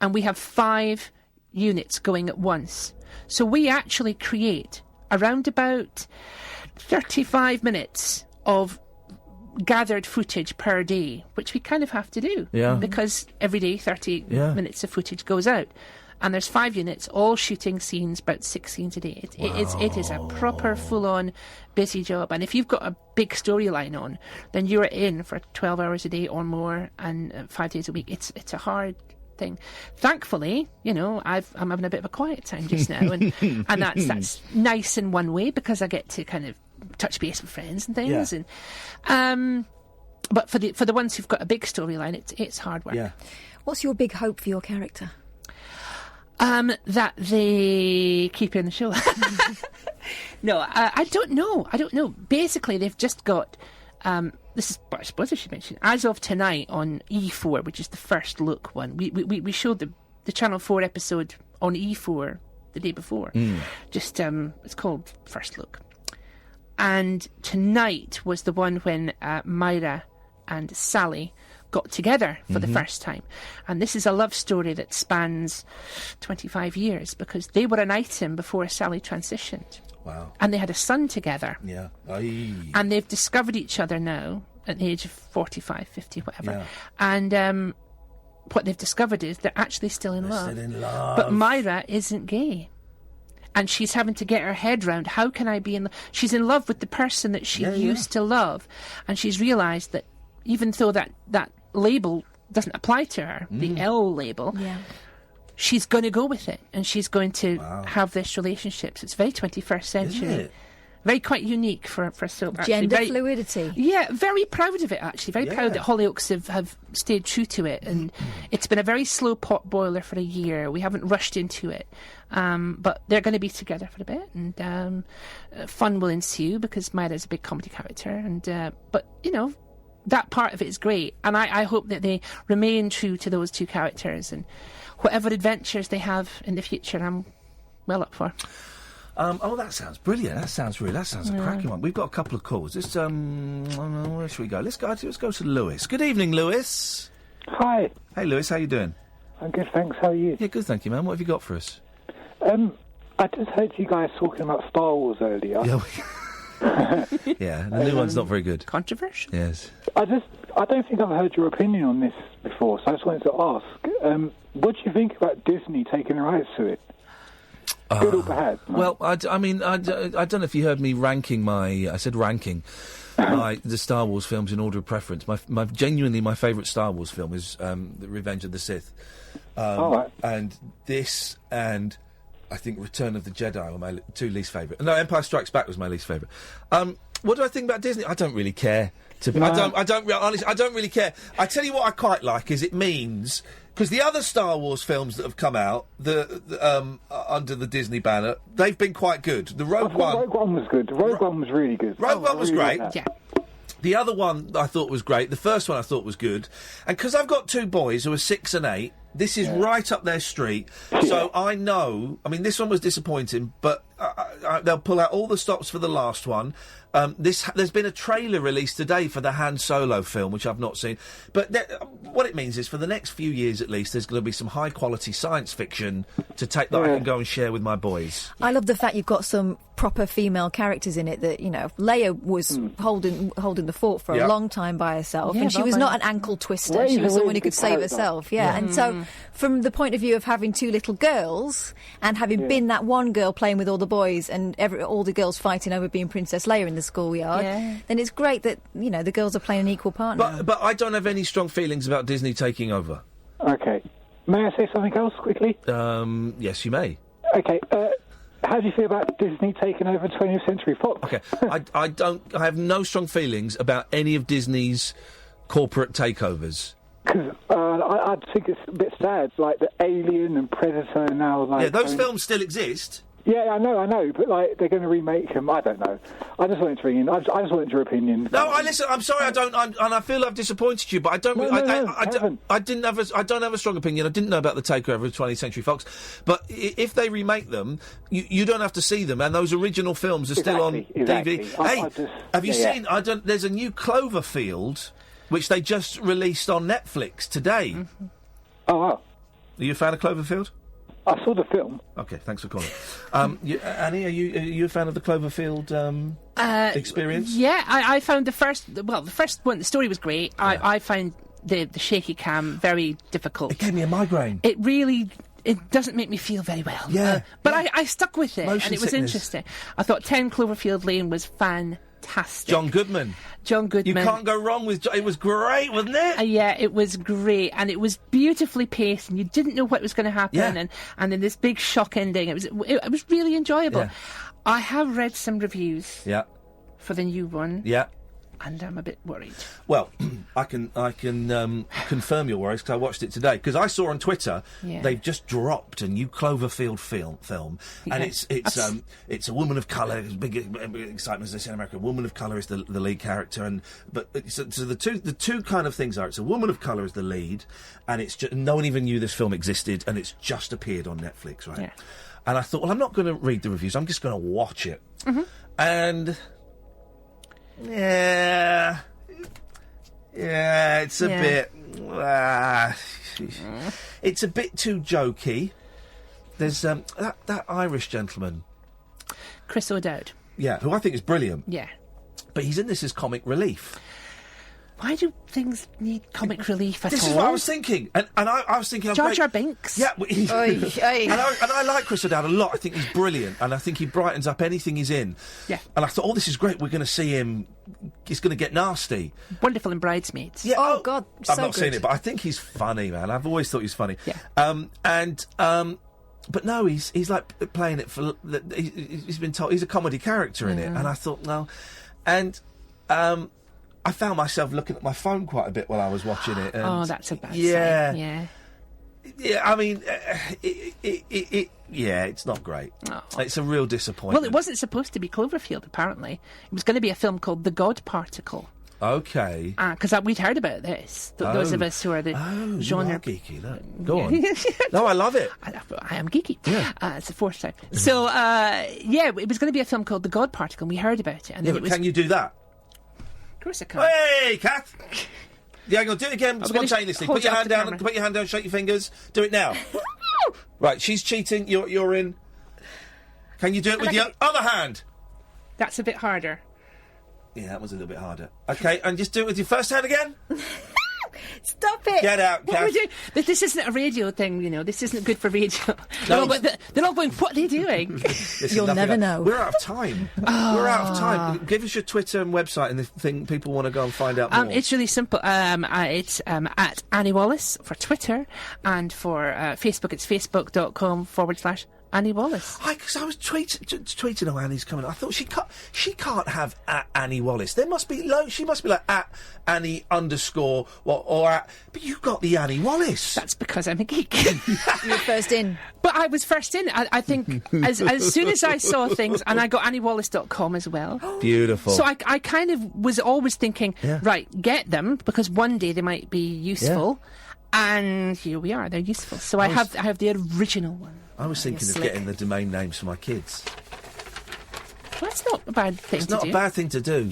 And we have 5 units going at once. So we actually create around about 35 minutes of gathered footage per day, which we kind of have to do. Yeah. Because every day 30 minutes of footage goes out. And there's 5 units, all shooting scenes, about 6 scenes a day. It is a proper, full-on, busy job. And if you've got a big storyline on, then you're in for 12 hours a day or more, and 5 days a week. It's a hard thing. Thankfully, I'm having a bit of a quiet time just now, and that's nice in one way because I get to kind of touch base with friends and things. Yeah. And but for the ones who've got a big storyline, it's hard work. Yeah. What's your big hope for your character? That they keep in the show. No, I don't know. Basically, they've just got. This is what I suppose I should mention. As of tonight on E4, which is the first look one, we showed the Channel 4 episode on E4 the day before. Just it's called First Look. And tonight was the one when Myra and Sally got together for the first time. And this is a love story that spans 25 years because they were an item before Sally transitioned. Wow. And they had a son together. Yeah. Aye. And they've discovered each other now at the age of 45, 50, whatever. Yeah. And what they've discovered is they're actually still in love. Still in love. But Myra isn't gay. And she's having to get her head round, how can I be in love? She's in love with the person that she used to love. And she's realised that even though that label doesn't apply to her, the L label... Yeah. She's going to go with it, and she's going to have this relationship. So it's very 21st century. Isn't it? Very quite unique for soap. Gender fluidity. Yeah, very proud of it, actually. Very proud that Hollyoaks have stayed true to it. And it's been a very slow pot boiler for a year. We haven't rushed into it. But they're going to be together for a bit, and fun will ensue because Myra's a big comedy character. And but, that part of it is great. And I hope that they remain true to those two characters, and whatever adventures they have in the future, I'm well up for. That sounds brilliant. That sounds a cracking one. We've got a couple of calls. Where should we go? Let's go to Lewis. Good evening, Lewis. Hi. Hey, Lewis. How you doing? I'm good, thanks. How are you? Yeah, good, thank you, man. What have you got for us? I just heard you guys talking about Star Wars earlier. Yeah, the new one's not very good. Controversial? Yes. I don't think I've heard your opinion on this before, so I just wanted to ask, what do you think about Disney taking the rights to it? Good or bad? Well, I don't know if you heard me ranking the Star Wars films in order of preference. My genuinely my favourite Star Wars film is The Revenge of the Sith. Right. And this and I think Return of the Jedi were my two least favourite. No, Empire Strikes Back was my least favourite. What do I think about Disney? I don't really care. Honestly, I don't really care. I tell you what I quite like is it means... Because the other Star Wars films that have come out under the Disney banner, they've been quite good. The Rogue One... Rogue One was good. Rogue One was really good. Rogue One was great. Yeah. The other one I thought was great. The first one I thought was good. And because I've got two boys who are 6 and 8, this is right up their street. So I know... I mean, this one was disappointing, but they'll pull out all the stops for the last one. There's been a trailer released today for the Han Solo film, which I've not seen. But what it means is for the next few years at least, there's going to be some high-quality science fiction to take that I can go and share with my boys. I love the fact you've got some proper female characters in it that, you know, Leia was holding the fort for a long time by herself, and she was not an ankle twister. She was someone who could save herself. And so from the point of view of having two little girls and having been that one girl playing with all the boys and all the girls fighting over being Princess Leia in the schoolyard, then it's great that, you know, the girls are playing an equal part now. But I don't have any strong feelings about Disney taking over. Okay. May I say something else quickly? Yes, you may. Okay. How do you feel about Disney taking over 20th Century Fox? Okay. I have no strong feelings about any of Disney's corporate takeovers. Because I think it's a bit sad, like the Alien and Predator now. Like, those films still exist. Yeah, I know, but like they're going to remake them. I don't know. I just wanted to ring in. I just wanted your opinion. No, listen. I'm sorry. I feel I've disappointed you, but I don't. I don't have a strong opinion. I didn't know about the takeover of 20th Century Fox, but if they remake them, you don't have to see them, and those original films are still on DVD. Have you seen? There's a new Cloverfield, which they just released on Netflix today. Mm-hmm. Oh wow! Are you a fan of Cloverfield? I saw the film. Okay, thanks for calling. Annie, are you a fan of the Cloverfield experience? Yeah, I found the first one, the story was great. Yeah. I found the shaky cam very difficult. It gave me a migraine. It doesn't make me feel very well. Yeah. But I stuck with it, Motion and it was sickness. interesting. I thought 10 Cloverfield Lane was fantastic. John Goodman. You can't go wrong with... It was great, wasn't it? Yeah, it was great, and it was beautifully paced, and you didn't know what was going to happen, and then this big shock ending. It was really enjoyable. Yeah. I have read some reviews for the new one. Yeah. And I'm a bit worried. Well, I can confirm your worries because I watched it today. Because I saw on Twitter they've just dropped a new Cloverfield film, and it's a woman of colour. It's big excitement as they say in America. A woman of colour is the lead character, so the two kind of things are: it's a woman of colour as the lead, and it's just, no one even knew this film existed, and it's just appeared on Netflix, right? Yeah. And I thought, well, I'm not going to read the reviews. I'm just going to watch it, and. Yeah, it's a bit... it's a bit too jokey. There's that Irish gentleman... Chris O'Dowd. Yeah, who I think is brilliant. Yeah. But he's in this as comic relief. Why do things need comic relief at all? This is what I was thinking. And I was thinking... Jar Jar Binks. Yeah. And I like Chris O'Dowd a lot. I think he's brilliant. And I think he brightens up anything he's in. Yeah. And I thought, this is great. We're going to see him... He's going to get nasty. Wonderful in Bridesmaids. Yeah. Oh, God. I've not seen it, but I think he's funny, man. I've always thought he's funny. Yeah. But no, he's like playing it for... He's been told... He's a comedy character in it. And I thought, no... And... I found myself looking at my phone quite a bit while I was watching it. And that's a bad sign. Yeah, I mean, it's not great. Oh. It's a real disappointment. Well, it wasn't supposed to be Cloverfield, apparently. It was going to be a film called The God Particle. Okay. Because we'd heard about this. Those of us who are the genre... You are geeky, look. Go on. No, I love it. I am geeky. Yeah. It's the fourth time. So, it was going to be a film called The God Particle, and we heard about it. And but can you do that? Of course I can. Hey, Kath! Yeah, I'm going to do it again spontaneously. Put your hand down, shake your fingers. Do it now. Right, she's cheating, you're in. Can you do it with your other hand? That's a bit harder. Yeah, that was a little bit harder. Okay, and just do it with your first hand again. Stop it! Get out, Kath. What are we doing? This isn't a radio thing, This isn't good for radio. They're all going, what are they doing? Listen, you'll never know. We're out of time. We're out of time. Give us your Twitter and website and the thing people want to go and find out more. It's really simple. It's at Annie Wallace for Twitter, and for Facebook, it's facebook.com/Annie Wallace. Because I was tweeting, oh, Annie's coming. I thought she can't have at Annie Wallace. There must be she must be like at Annie _ or at. But you got the Annie Wallace. That's because I'm a geek. You were first in. But I was first in. I think as soon as I saw things, and I got AnnieWallace.com as well. Beautiful. So I kind of was always thinking, right, get them because one day they might be useful. Yeah. And here we are. They're useful. So I have the original one. I was thinking of getting the domain names for my kids. Well, that's not a bad thing to do. It's not a bad thing to do.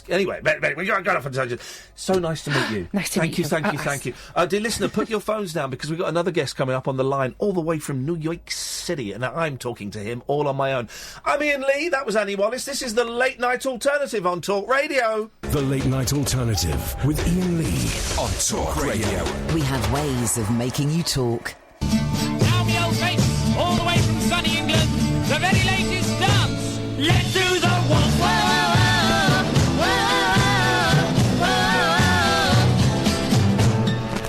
Anyway, we got off on a tangent. So nice to meet you. Nice to meet you. Thank you. Dear listener, put your phones down because we've got another guest coming up on the line all the way from New York City, and I'm talking to him all on my own. I'm Iain Lee, that was Annie Wallace. This is the Late Night Alternative on Talk Radio. The Late Night Alternative with Iain Lee on Talk Radio. We have ways of making you talk. Now me old mate, all the way from sunny England, the very latest dance. Let's do the waltz.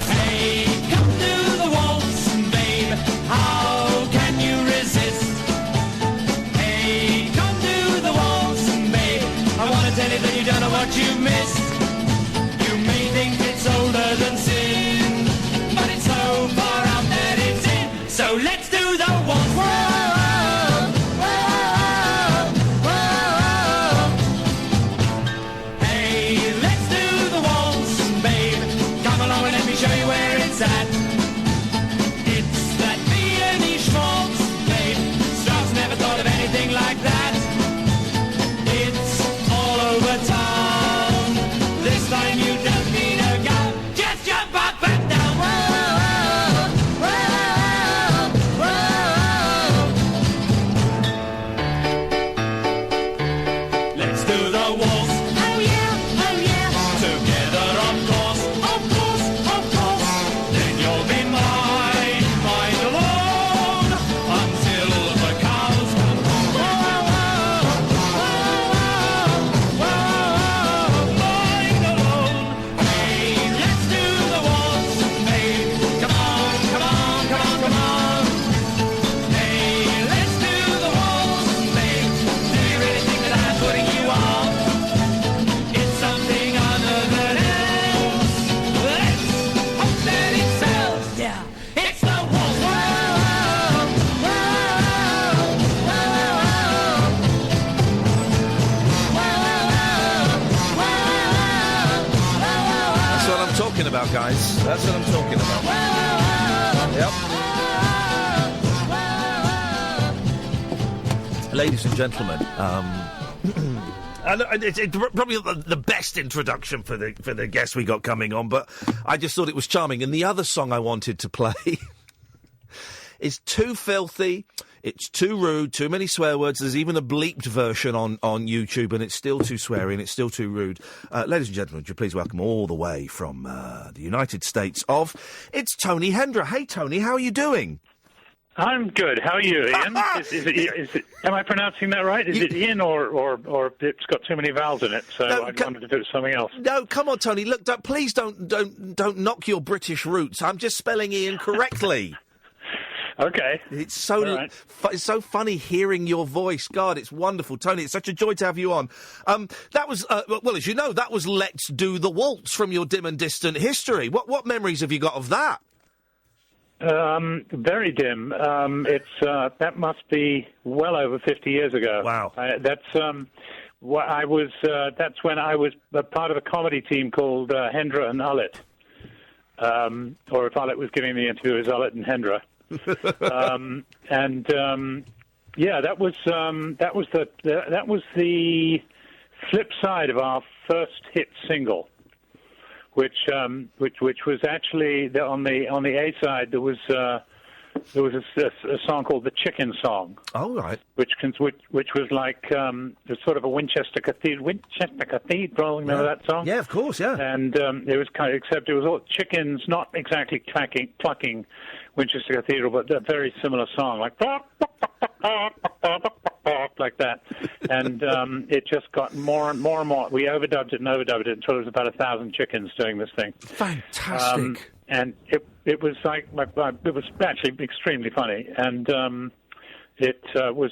Hey, come do the waltz, babe. How can you resist? Hey, come do the waltz, babe. I want to tell you that you don't know what you've missed. You may think it's older than sin, but it's so far out that it's in. So let's do the waltz. Hey, let's do the waltz, babe. Come along and let me show you where it's at. It's that Viennese schmaltz, babe. Strauss never thought of anything like that. It's all over town. This time you don't need a gun. Just jump up and down. Let's do the waltz. Oh yeah, oh yeah. Together, of course, of course, of course. Then you'll be mine, mine alone, until the cows come home. Mine alone. Hey, let's do the waltz, babe. Come on, come on, come on, come on. Hey, let's do the waltz, babe. Do you really think that I'm putting you off? It's something other than else. Let's hope that it sells. Yeah, it's the waltz. That's what I'm talking about, guys. That's what I'm talking about. Yep. Ladies and gentlemen, it's probably the best introduction for the guest we got coming on, but I just thought it was charming. And the other song I wanted to play is too filthy, it's too rude, too many swear words. There's even a bleeped version on YouTube, and it's still too sweary and it's still too rude. Ladies and gentlemen, would you please welcome all the way from the United States it's Tony Hendra. Hey, Tony, how are you doing? I'm good. How are you, Ian? Am I pronouncing that right? Is it Ian or it's got too many vowels in it? So I wondered if it was something else. No, come on, Tony. Look, please don't knock your British roots. I'm just spelling Ian correctly. Okay. It's so it's so funny hearing your voice. God, it's wonderful, Tony. It's such a joy to have you on. That was well, as you know, that was "Let's Do the Waltz" from your dim and distant history. What memories have you got of that? Very dim. That must be well over 50 years ago. Wow. That's when I was a part of a comedy team called Hendra and Ullet. Or if Ullet was giving the interview, it was Ullet and Hendra. That was the flip side of our first hit single, which was actually on the A side. There was a song called the Chicken Song. Oh, right. Which was like sort of a Winchester Cathedral. Remember that song? Yeah, of course. Yeah. And it was except it was all chickens, not exactly plucking Winchester Cathedral, but a very similar song, like like that. And it just got more and more. We overdubbed it until it was about 1,000 chickens doing this thing. Fantastic. And it was like it was actually extremely funny, and it was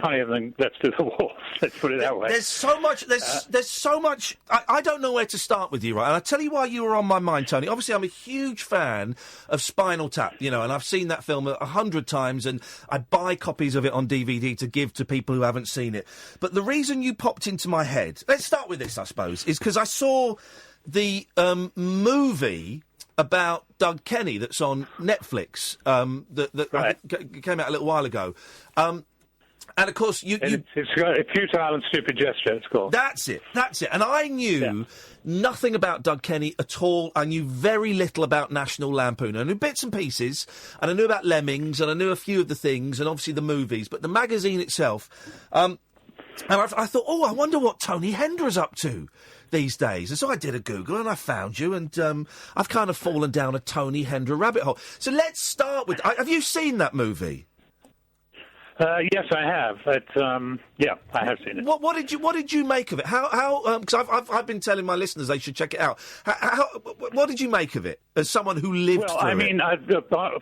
funnier than Let's Do the Waltz. Let's put it that way. There's so much. There's so much. I don't know where to start with you, right? And I tell you why you were on my mind, Tony. Obviously, I'm a huge fan of Spinal Tap, and I've seen that film 100 times, and I buy copies of it on DVD to give to people who haven't seen it. But the reason you popped into my head, let's start with this, I suppose, is because I saw the movie about Doug Kenny that's on Netflix that came out a little while ago. And, of course, it's a futile and stupid gesture, it's called. That's it. And I knew nothing about Doug Kenny at all. I knew very little about National Lampoon. I knew bits and pieces, and I knew about Lemmings, and I knew a few of the things, and obviously the movies. But the magazine itself... and I thought, I wonder what Tony Hendra's up to these days. And so I did a Google and I found you, and I've kind of fallen down a Tony Hendra rabbit hole. So let's start with... have you seen that movie? Yes, I have. I have seen it. What did you make of it? Because I've been telling my listeners they should check it out. What did you make of it as someone who lived through it? Well, I mean,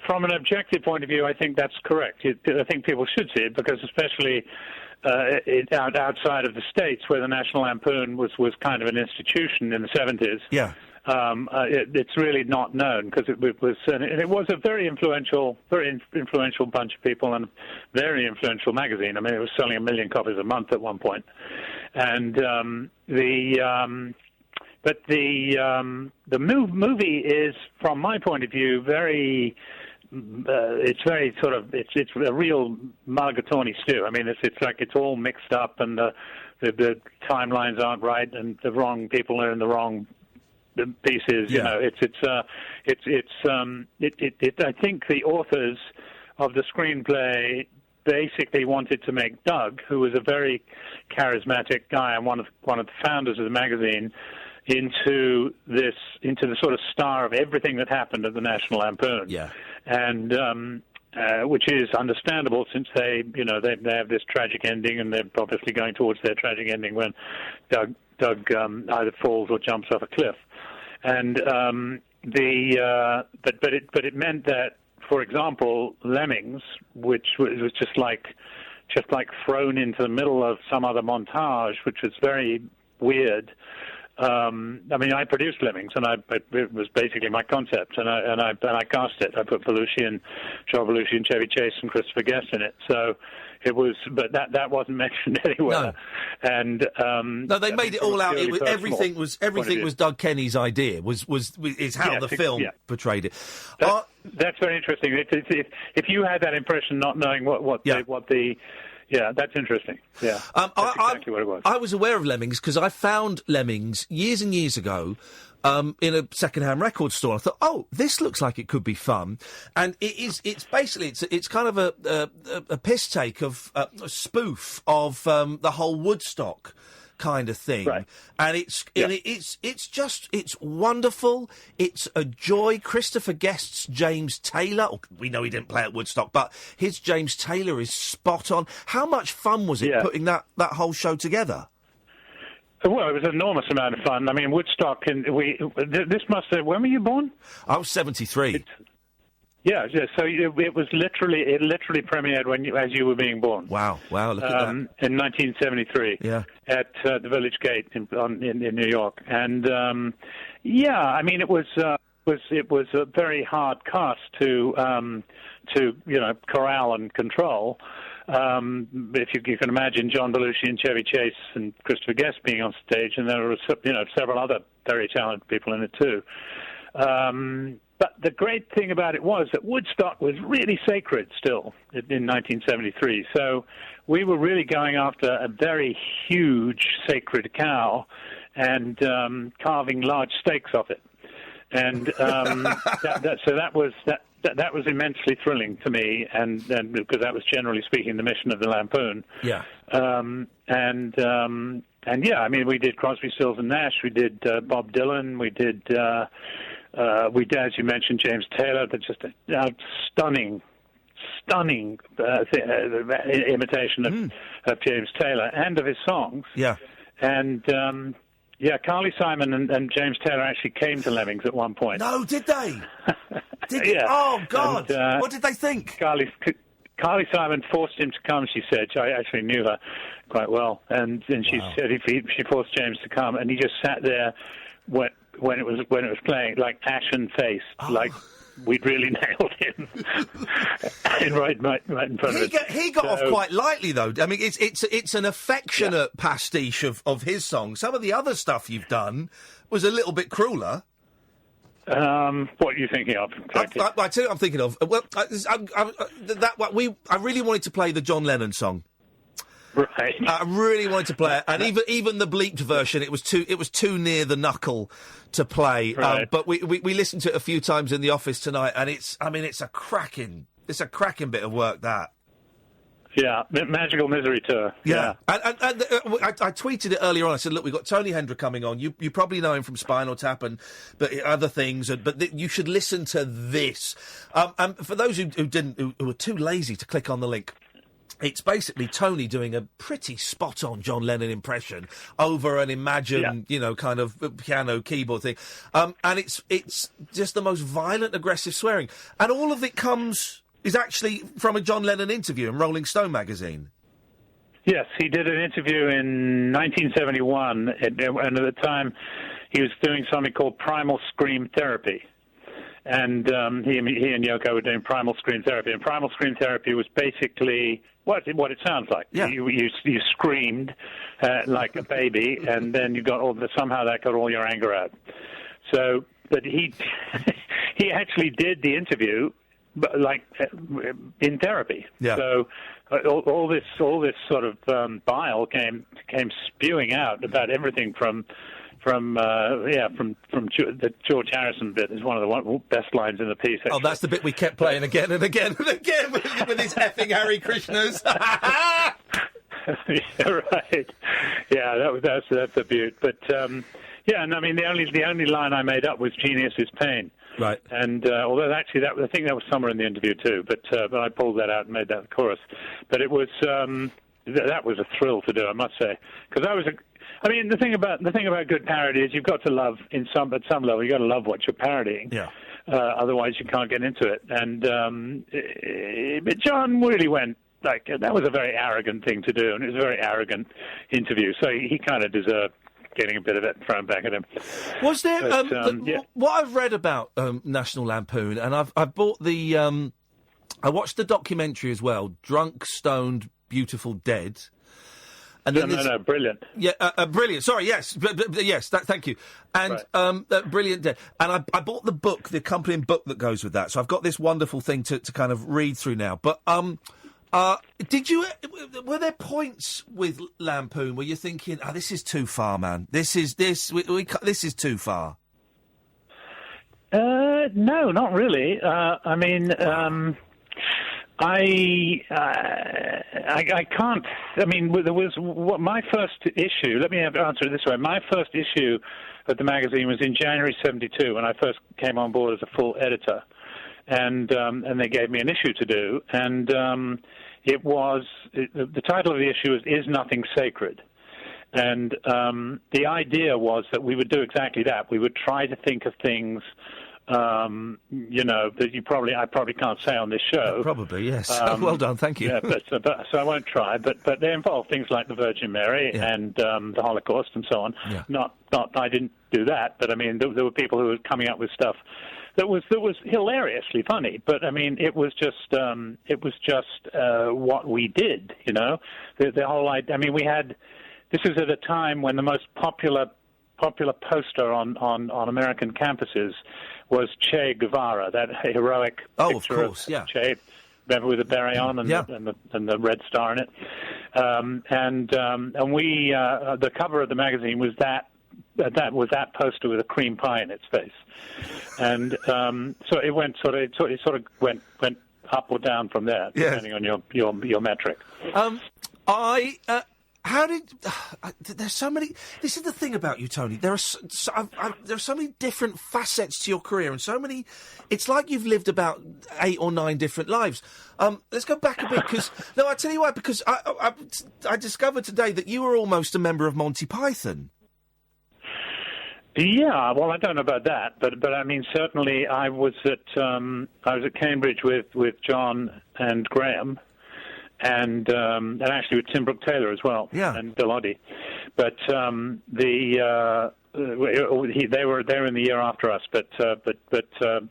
from an objective point of view, I think that's correct. I think people should see it because, especially outside of the States, where the National Lampoon was kind of an institution in the 70s. Yeah. It's really not known because it was a very influential bunch of people and very influential magazine. I mean, it was selling 1 million copies a month at one point, and the movie is, from my point of view, it's very sort of it's a real mulligatawny stew. I mean, it's like it's all mixed up, and the timelines aren't right, and the wrong people are in the wrong pieces. I think the authors of the screenplay basically wanted to make Doug, who was a very charismatic guy and one of the founders of the magazine, into the sort of star of everything that happened at the National Lampoon. Yeah. And which is understandable since they have this tragic ending, and they're obviously going towards their tragic ending when Doug either falls or jumps off a cliff. And but it meant that, for example, Lemmings, which was just like thrown into the middle of some other montage, which was very weird. I mean, I produced Lemmings, and it was basically my concept, and I cast it. I put John Belushi, and Chevy Chase, and Christopher Guest in it. So it was, but that wasn't mentioned anywhere. No. And no, they made it all out. Everything was Doug Kenny's idea. Is how the film portrayed it. That's very interesting. If you had that impression, not knowing what the yeah, that's interesting. Yeah, that's exactly what it was. I was aware of Lemmings because I found Lemmings years and years ago in a second-hand record store. I thought, this looks like it could be fun, and it's basically kind of a piss take of a spoof of the whole Woodstock kind of thing, right. And it's wonderful. It's a joy. Christopher Guest's James Taylor, we know he didn't play at Woodstock, but his James Taylor is spot on. How much fun was it putting that whole show together? Well, it was an enormous amount of fun. I mean, Woodstock, and this must have, when were you born? I was 73. Yeah, so it literally premiered as you were being born. Wow, look at that. In 1973. Yeah. At the Village Gate in New York. And, I mean, it was was a very hard cast to corral and control. If you can imagine John Belushi and Chevy Chase and Christopher Guest being on stage, and there were several other very talented people in it too. But the great thing about it was that Woodstock was really sacred still in 1973. So we were really going after a very huge sacred cow and carving large steaks off it. And that was immensely thrilling to me, and because that was generally speaking the mission of the Lampoon. Yeah. And yeah, I mean, we did Crosby, Stills and Nash. We did Bob Dylan. We did, as you mentioned, James Taylor. That's just a stunning imitation of James Taylor and of his songs. Yeah. And Carly Simon and James Taylor actually came to Lemmings at one point. No, did they? Did they? Yeah. Oh God! And, what did they think? Carly Simon forced him to come. She said, I actually knew her quite well, and she said she forced James to come, and he just sat there when it was playing, like ashen faced, like we'd really nailed him, and right in front of us. He got off quite lightly, though. I mean, it's an affectionate pastiche of his songs. Some of the other stuff you've done was a little bit crueler. What are you thinking of? Exactly? I tell you what I'm thinking of. Well, I really wanted to play the John Lennon song. Right. I really wanted to play it, and even the bleeped version, it was too near the knuckle to play. Right. But we listened to it a few times in the office tonight, and it's a cracking bit of work, that. Yeah, Magical Misery Tour. Yeah. And I tweeted it earlier on. I said, look, we've got Tony Hendra coming on. You probably know him from Spinal Tap and other things, but you should listen to this. And for those who were too lazy to click on the link, it's basically Tony doing a pretty spot-on John Lennon impression over an Imagine, kind of piano keyboard thing. And it's just the most violent, aggressive swearing. And all of it is actually from a John Lennon interview in Rolling Stone magazine. Yes, he did an interview in 1971, and at the time he was doing something called Primal Scream Therapy. And he and Yoko were doing Primal Scream Therapy. And Primal Scream Therapy was basically what it sounds like. Yeah. You screamed like a baby, and then somehow that got all your anger out. So, but he actually did the interview, like in therapy. Yeah. So all this sort of bile came spewing out about everything from the George Harrison bit is one of the best lines in the piece. Actually. Oh, that's the bit we kept playing again and again and again with his effing Hare Krishnas. Yeah, right. Yeah, that's a beaut. But and I mean the only line I made up was "Genius is pain." Right. And although actually I think that was somewhere in the interview too, but I pulled that out and made that the chorus. But it was that was a thrill to do, I must say, because the thing about good parody is you've got to love at some level. You've got to love what you're parodying. Yeah. Otherwise, you can't get into it. And but John really went that was a very arrogant thing to do, and it was a very arrogant interview. So he kind of deserved getting a bit of it thrown back at him. Was there what I've read about National Lampoon, and I've bought the I watched the documentary as well, Drunk, Stoned, Beautiful, Dead. And no, brilliant. Yeah, brilliant. Sorry, yes, yes. Thank you. And Brilliant Dead. And I bought the book, the accompanying book that goes with that. So I've got this wonderful thing to kind of read through now. But were there points with Lampoon where you're thinking, this is too far, man. This is too far. No, not really. I mean. I can't. I mean, there was my first issue. Let me answer it this way. My first issue of the magazine was in January '72 when I first came on board as a full editor, and they gave me an issue to do, and the title of the issue is Nothing Sacred, and the idea was that we would do exactly that. We would try to think of things that I probably can't say on this show. Probably, yes. Well done, thank you. Yeah, so I won't try. But they involve things like the Virgin Mary and the Holocaust and so on. Yeah. Not I didn't do that, but I mean there were people who were coming up with stuff that was hilariously funny. But I mean it was just what we did. The whole idea. I mean we had. This is at a time when the most popular poster on American campuses was Che Guevara, that heroic picture of Che, remember, with the beret on and the red star in it. And we the cover of the magazine was that poster with a cream pie in its face, and so it went went up or down from there, depending on your metric. How did there's so many? This is the thing about you, Tony. There are so many different facets to your career, and so many. It's like you've lived about 8 or 9 different lives. Let's go back a bit because I tell you why. Because I discovered today that you were almost a member of Monty Python. Yeah, well, I don't know about that, but I mean certainly I was at Cambridge with John and Graham. And actually with Tim Brooke Taylor as well, and Bill Oddie, but they were there in the year after us. But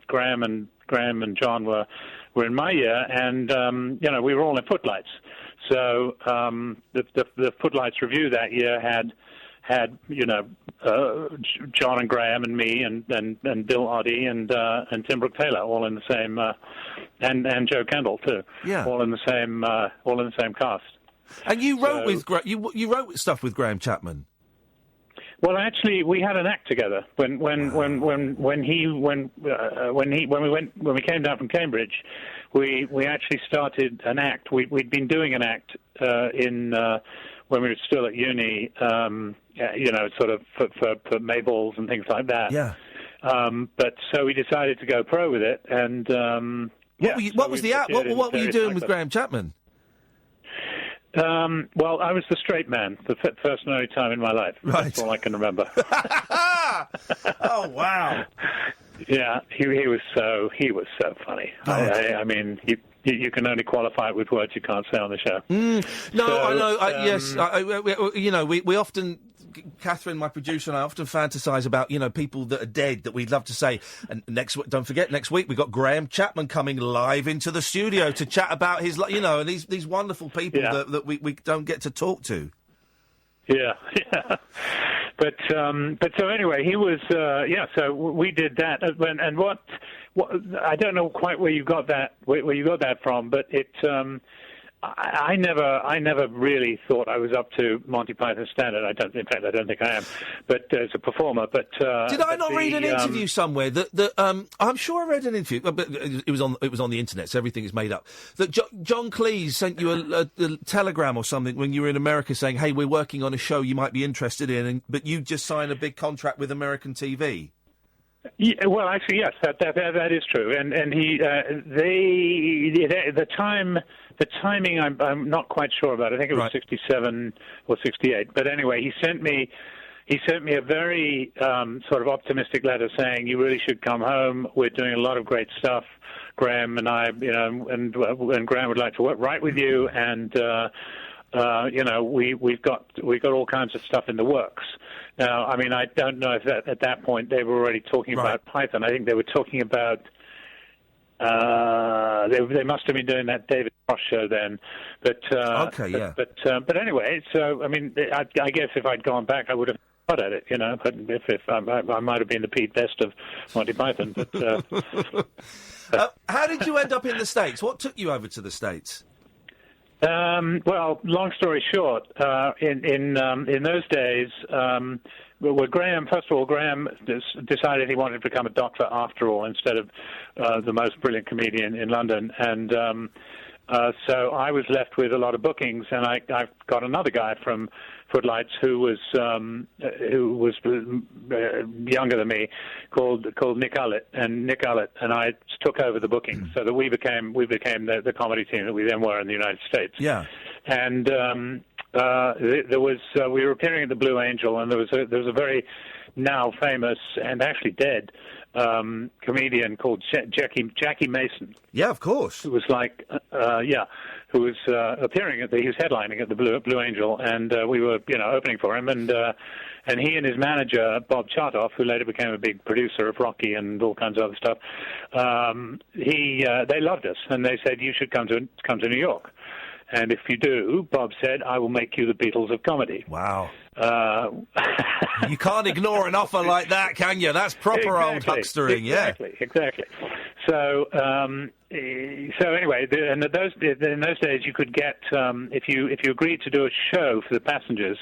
Graham and John were in my year, and we were all in Footlights. So the Footlights review that year had John and Graham and me and Bill Oddie and Tim Brooke Taylor all in the same and Joe Kendall too, all in the same cast. And you wrote you wrote stuff with Graham Chapman. Well, actually, we had an act together when we came down from Cambridge. We actually started an act. We'd been doing an act when we were still at uni, sort of for Mayballs and things like that. Yeah. But so we decided to go pro with it, and what was the act? What were you doing with Graham Chapman? Well, I was the straight man, the first and only time in my life. Right. That's all I can remember. Oh wow! Yeah, he was so funny. Oh. I mean, you can only qualify it with words you can't say on the show. I know. Yes, we often. Catherine, my producer, and I often fantasise about, people that are dead that we'd love to say. And don't forget, next week we've got Graham Chapman coming live into the studio to chat about his, and these wonderful people that we don't get to talk to. Yeah. But so anyway, he was, so we did that. And what I don't know quite where you got that from, but it, I never really thought I was up to Monty Python standard. I don't think I am, but as a performer. But did I not read an interview somewhere that I'm sure I read an interview, but it was on the internet, so everything is made up. That John Cleese sent you a telegram or something when you were in America saying, "Hey, we're working on a show you might be interested in," but you just signed a big contract with American TV. Yeah, well, actually, yes, that is true, and the timing I'm not quite sure about. I think it was 67 or 68, but anyway, he sent me a very sort of optimistic letter saying, "You really should come home. We're doing a lot of great stuff, Graham and I, and Graham would like to write with you, and we've got all kinds of stuff in the works." Now, I mean, I don't know if at that point they were already talking about Python. I think they were talking about. They must have been doing that David Frost show then, but but anyway. So I mean, I guess if I'd gone back, I would have got at it, But if I might have been the Pete Best of Monty Python. But how did you end up in the States? What took you over to the States? Well, long story short, in those days, Graham decided he wanted to become a doctor after all, instead of the most brilliant comedian in London, and so I was left with a lot of bookings, and I got another guy from Footlights who was younger than me, called Nick Ullett, and I took over the bookings, so that we became the comedy team that we then were in the United States. Yeah, and there was we were appearing at the Blue Angel, and there was a very now famous and actually dead comedian called Jackie Mason. Yeah, of course. Who was who was appearing he was headlining at the Blue Angel, and we were, opening for him, and he and his manager Bob Chartoff, who later became a big producer of Rocky and all kinds of other stuff, they loved us, and they said, you should come to New York. And if you do, Bob said, I will make you the Beatles of comedy. Wow. You can't ignore an offer like that, can you? That's proper old huckstering, Exactly. So anyway, in those days, you could get if you agreed to do a show for the passengers,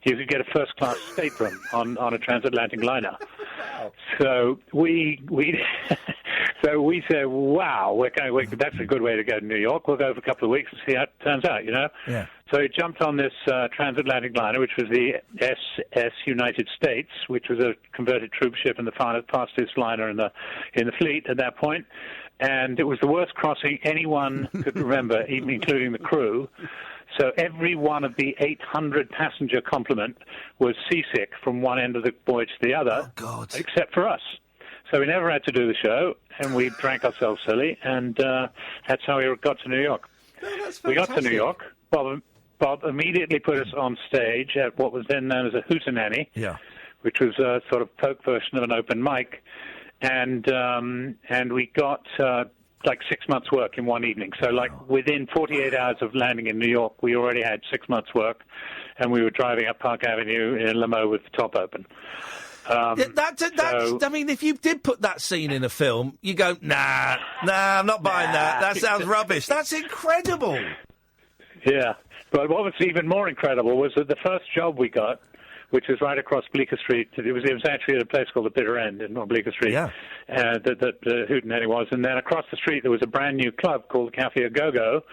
you could get a first class stateroom on a transatlantic liner. So we said, wow, that's a good way to go to New York. We'll go for a couple of weeks and see how it turns out, Yeah. So he jumped on this transatlantic liner, which was the SS United States, which was a converted troop ship and the fastest liner in the fleet at that point. And it was the worst crossing anyone could remember, even including the crew. So every one of the 800-passenger complement was seasick from one end of the voyage to the other, except for us. So we never had to do the show, and we drank ourselves silly, and that's how we got to New York. We got to New York. Bob immediately put us on stage at what was then known as a hootenanny, which was a sort of folk version of an open mic, and we got like 6 months' work in one evening. So within 48 hours of landing in New York, we already had 6 months' work, and we were driving up Park Avenue in limo with the top open. I mean, if you did put that scene in a film, you go, nah, I'm not buying that. That sounds rubbish. That's incredible. Yeah, but what was even more incredible was that the first job we got, which was right across Bleecker Street, it was actually at a place called the Bitter End on Bleecker Street, that Hootenanny was, and then across the street there was a brand new club called Cafe A Go-Go,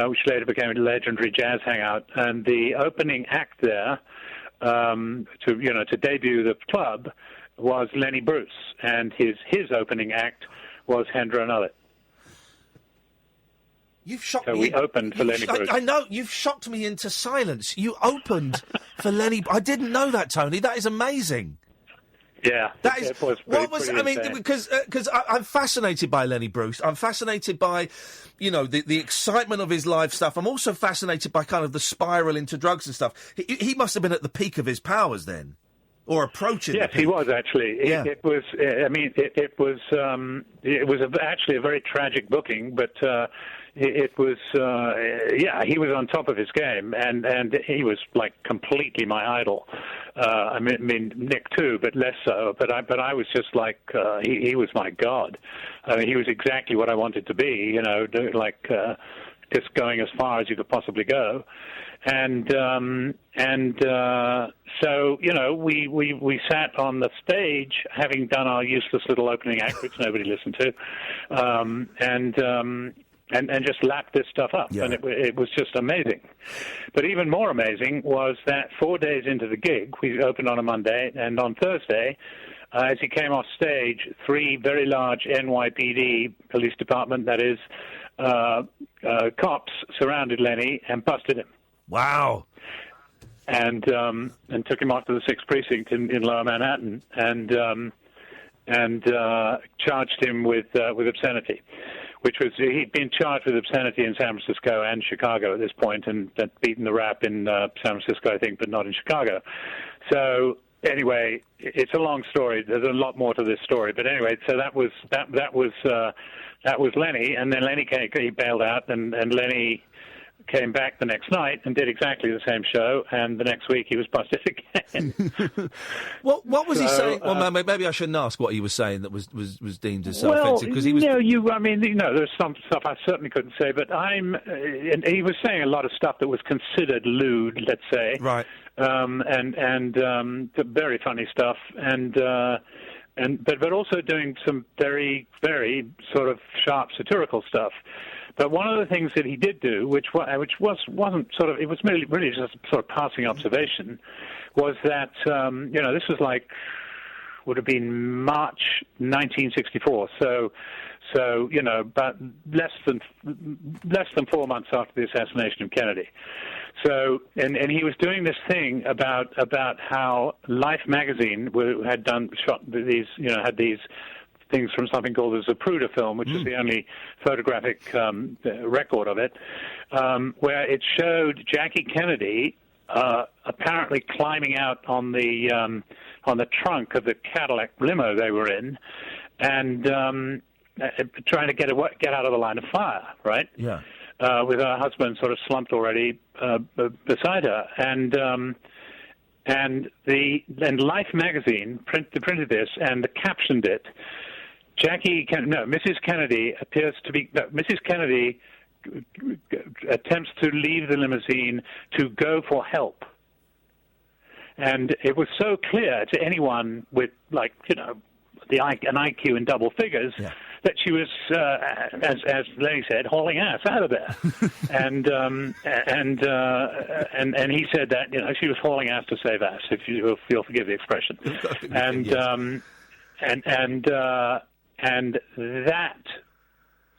which later became a legendary jazz hangout, and the opening act there, to debut the club, was Lenny Bruce, and his opening act was Hendra and Ullet. You've shocked me. So we opened for Lenny Bruce. I know, you've shocked me into silence. You opened for Lenny. I didn't know that, Tony. That is amazing. Yeah, it was because I'm fascinated by Lenny Bruce. I'm fascinated by, the excitement of his live stuff. I'm also fascinated by kind of the spiral into drugs and stuff. He must have been at the peak of his powers then, or approaching. Yes, he was actually. It was. It was actually a very tragic booking, but. It was, he was on top of his game, and he was like completely my idol. I mean, Nick too, but less so. But I was just like, he was my god. I mean, he was exactly what I wanted to be. Just going as far as you could possibly go. So we sat on the stage, having done our useless little opening act, which nobody listened to, and just lapped this stuff up, and it was just amazing. But even more amazing was that 4 days into the gig, we opened on a Monday, and on Thursday, as he came off stage, 3 very large NYPD police department, that is, cops surrounded Lenny and busted him. Wow. And took him off to the 6th Precinct in Lower Manhattan, and charged him with obscenity. Which was, he'd been charged with obscenity in San Francisco and Chicago at this point, and beaten the rap in San Francisco, I think, but not in Chicago. So anyway, it's a long story. There's a lot more to this story, but anyway, so that was Lenny, and then Lenny he bailed out, and Lenny came back the next night and did exactly the same show, and the next week he was busted again. What was he saying? Well, maybe I shouldn't ask what he was saying that was deemed as offensive, because he was. There's some stuff I certainly couldn't say, but and he was saying a lot of stuff that was considered lewd, let's say, right? And very funny stuff, but also doing some very, very sort of sharp satirical stuff. But one of the things that he did do, which wasn't sort of, it was really just a sort of passing observation, was that this was would have been March 1964. So but less than 4 months after the assassination of Kennedy. So and he was doing this thing about how Life magazine had these things from something called the Zapruder film, which is the only photographic record of it, where it showed Jackie Kennedy apparently climbing out on the trunk of the Cadillac limo they were in, and trying to get out of the line of fire, right? Yeah. With her husband sort of slumped already beside her, and Life magazine printed this and captioned it. Mrs. Kennedy Mrs. Kennedy attempts to leave the limousine to go for help. And it was so clear to anyone with, like, you know, an IQ in double figures that she was, as Lenny said, hauling ass out of there. and he said that, you know, she was hauling ass to save ass, if you'll forgive the expression. And that,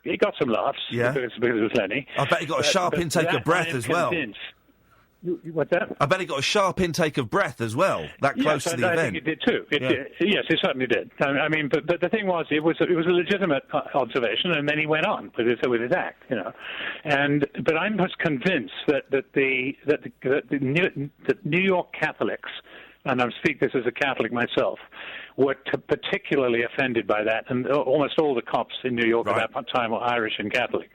he got some laughs because it was Lenny. I bet he got a sharp intake of breath as well. What's that? I bet he got a sharp intake of breath as well, that close to the event. I think it did too. Yes, it certainly did. I mean, but the thing was, it was a legitimate observation, and then he went on with his act, you know. But I'm just convinced that the New York Catholics, and I speak this as a Catholic myself, were particularly offended by that, and almost all the cops in New York at that time were Irish and Catholic,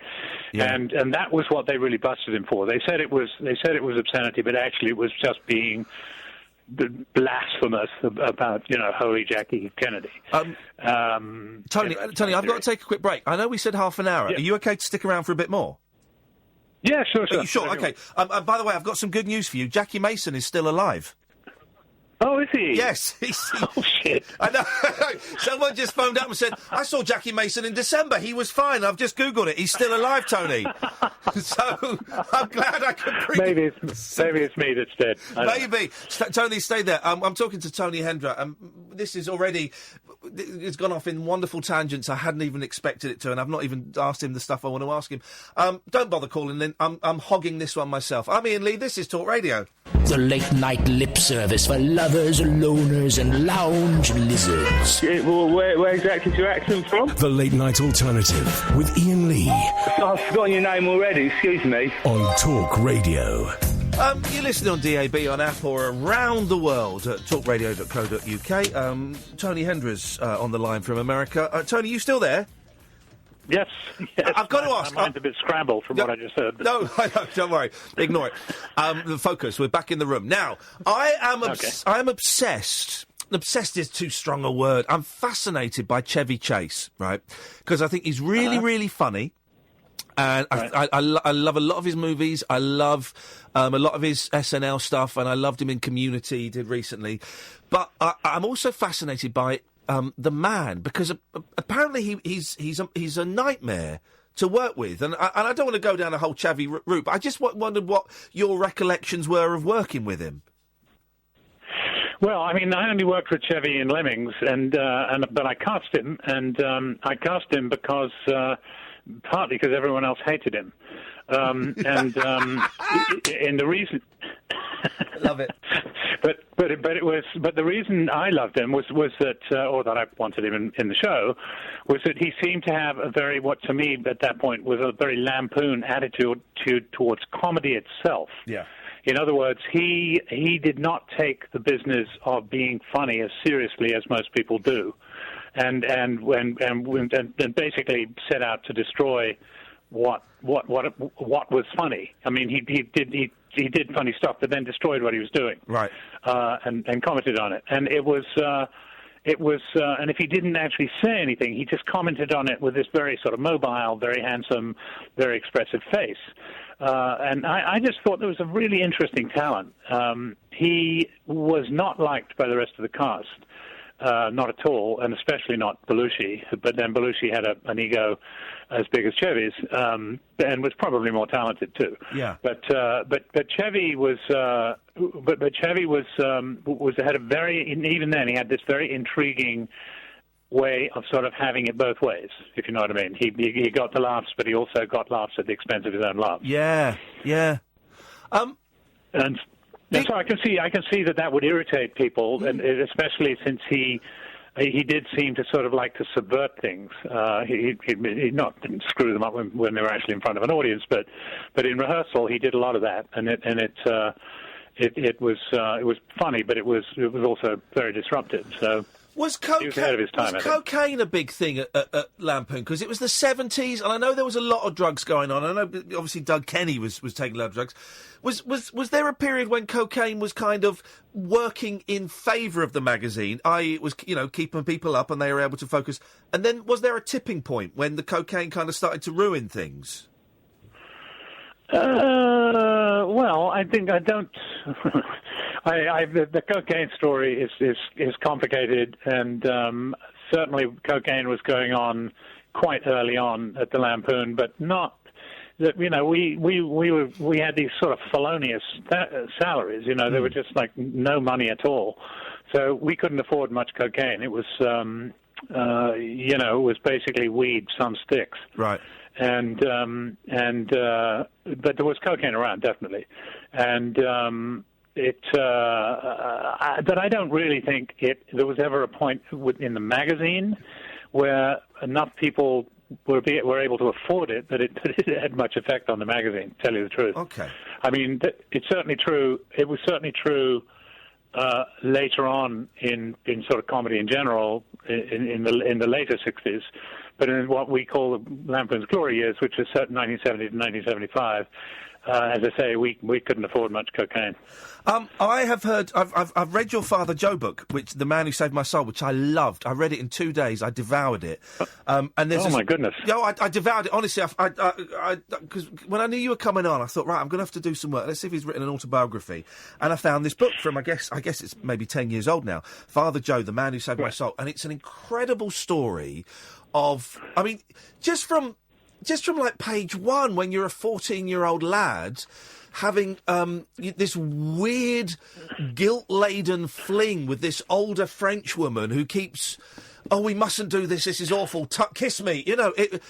and that was what they really busted him for. They said it was obscenity, but actually it was just being blasphemous about, you know, holy Jackie Kennedy. Tony, I've got to take a quick break. I know we said half an hour. Are you okay to stick around for a bit more? Yeah, sure. Are you sure? Okay. By the way, I've got some good news for you. Jackie Mason is still alive. Oh, is he? Yes. Oh, shit. I know. Someone just phoned up and said, I saw Jackie Mason in December. He was fine. I've just Googled it. He's still alive, Tony. So I'm glad I could bring Maybe it's me that's dead. Maybe. Tony, stay there. I'm talking to Tony Hendra. This is already... It's gone off in wonderful tangents. I hadn't even expected it to, and I've not even asked him the stuff I want to ask him. Don't bother calling in. I'm hogging this one myself. I'm Iain Lee. This is Talk Radio. The late-night lip service for lovers, loners and lounge lizards. Well, where exactly is your accent from? The late-night alternative with Iain Lee. I've forgotten your name already, excuse me. On Talk Radio. You're listening on DAB, on app, or around the world at talkradio.co.uk. Tony Hendra's on the line from America. Tony, you still there? Yes. I've got to ask. My mind's a bit scrambled from what I just heard. No, don't worry. Ignore it. The focus. We're back in the room. Now, I am obsessed. Obsessed is too strong a word. I'm fascinated by Chevy Chase, right? Because I think he's really, really funny. And I love a lot of his movies. I love a lot of his SNL stuff, and I loved him in Community he did recently. But I'm also fascinated by the man, because apparently he's a nightmare to work with. And I don't want to go down a whole Chevy route, but I just wondered what your recollections were of working with him. Well, I mean, I only worked with Chevy in Lemmings, but I cast him, and I cast him because... partly because everyone else hated him, and the reason. Love it. But the reason I loved him was that, or that I wanted him in the show, was that he seemed to have a very, what to me at that point was a very lampoon attitude towards comedy itself. Yeah. In other words, he did not take the business of being funny as seriously as most people do. And basically set out to destroy what was funny. I mean, he did funny stuff, but then destroyed what he was doing. Right. And commented on it. And it was and if he didn't actually say anything, he just commented on it with this very sort of mobile, very handsome, very expressive face. And I just thought there was a really interesting talent. He was not liked by the rest of the cast. Not at all, and especially not Belushi. But then Belushi had an ego as big as Chevy's, and was probably more talented too. Yeah. But Chevy was had a very, even then he had this very intriguing way of sort of having it both ways, if you know what I mean. He got the laughs, but he also got laughs at the expense of his own laughs. Yeah. And so I can see that would irritate people, and especially since he he did seem to sort of like to subvert things. He didn't screw them up when they were actually in front of an audience, but in rehearsal he did a lot of that, and it was funny, but it was also very disruptive. So. Was he was ahead of his time, cocaine a big thing at Lampoon? Because it was the 70s, and I know there was a lot of drugs going on. I know, obviously, Doug Kenny was taking a lot of drugs. Was there a period when cocaine was kind of working in favour of the magazine, i.e. it was, keeping people up and they were able to focus? And then was there a tipping point when the cocaine kind of started to ruin things? Well, I think I don't. The cocaine story is complicated, and certainly cocaine was going on quite early on at the Lampoon, but not that. We had these sort of felonious salaries. They were just like no money at all, so we couldn't afford much cocaine. It was, it was basically weed, some sticks, right. But there was cocaine around, definitely, and but I don't really think there was ever a point in the magazine where enough people were able to afford it that it had much effect on the magazine. To tell you the truth. Okay. I mean, it's certainly true. It was certainly true later on in sort of comedy in general in the later 60s. But in what we call the Lampoon's glory years, which is 1970 to 1975, as I say, we couldn't afford much cocaine. I have heard. I've read your Father Joe book, which The Man Who Saved My Soul, which I loved. I read it in 2 days. I devoured it. And there's my goodness! I devoured it. Honestly, because when I knew you were coming on, I thought, right, I'm going to have to do some work. Let's see if he's written an autobiography. And I found this book from I guess it's maybe 10 years old now. Father Joe, The Man Who Saved My Soul, and it's an incredible story of. I mean, just from like page one, when you're a 14-year-old lad having this weird, guilt-laden fling with this older French woman who keeps, we mustn't do this. This is awful. Kiss me. The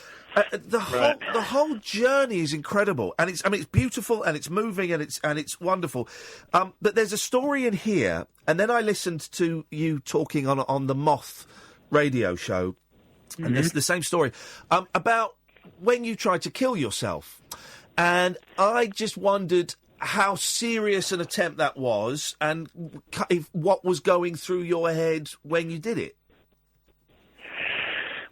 whole journey is incredible, and it's beautiful, and it's moving, and it's wonderful. But there's a story in here, and then I listened to you talking on the Moth radio show, and it's the same story about when you tried to kill yourself. And I just wondered how serious an attempt that was, and what was going through your head when you did it.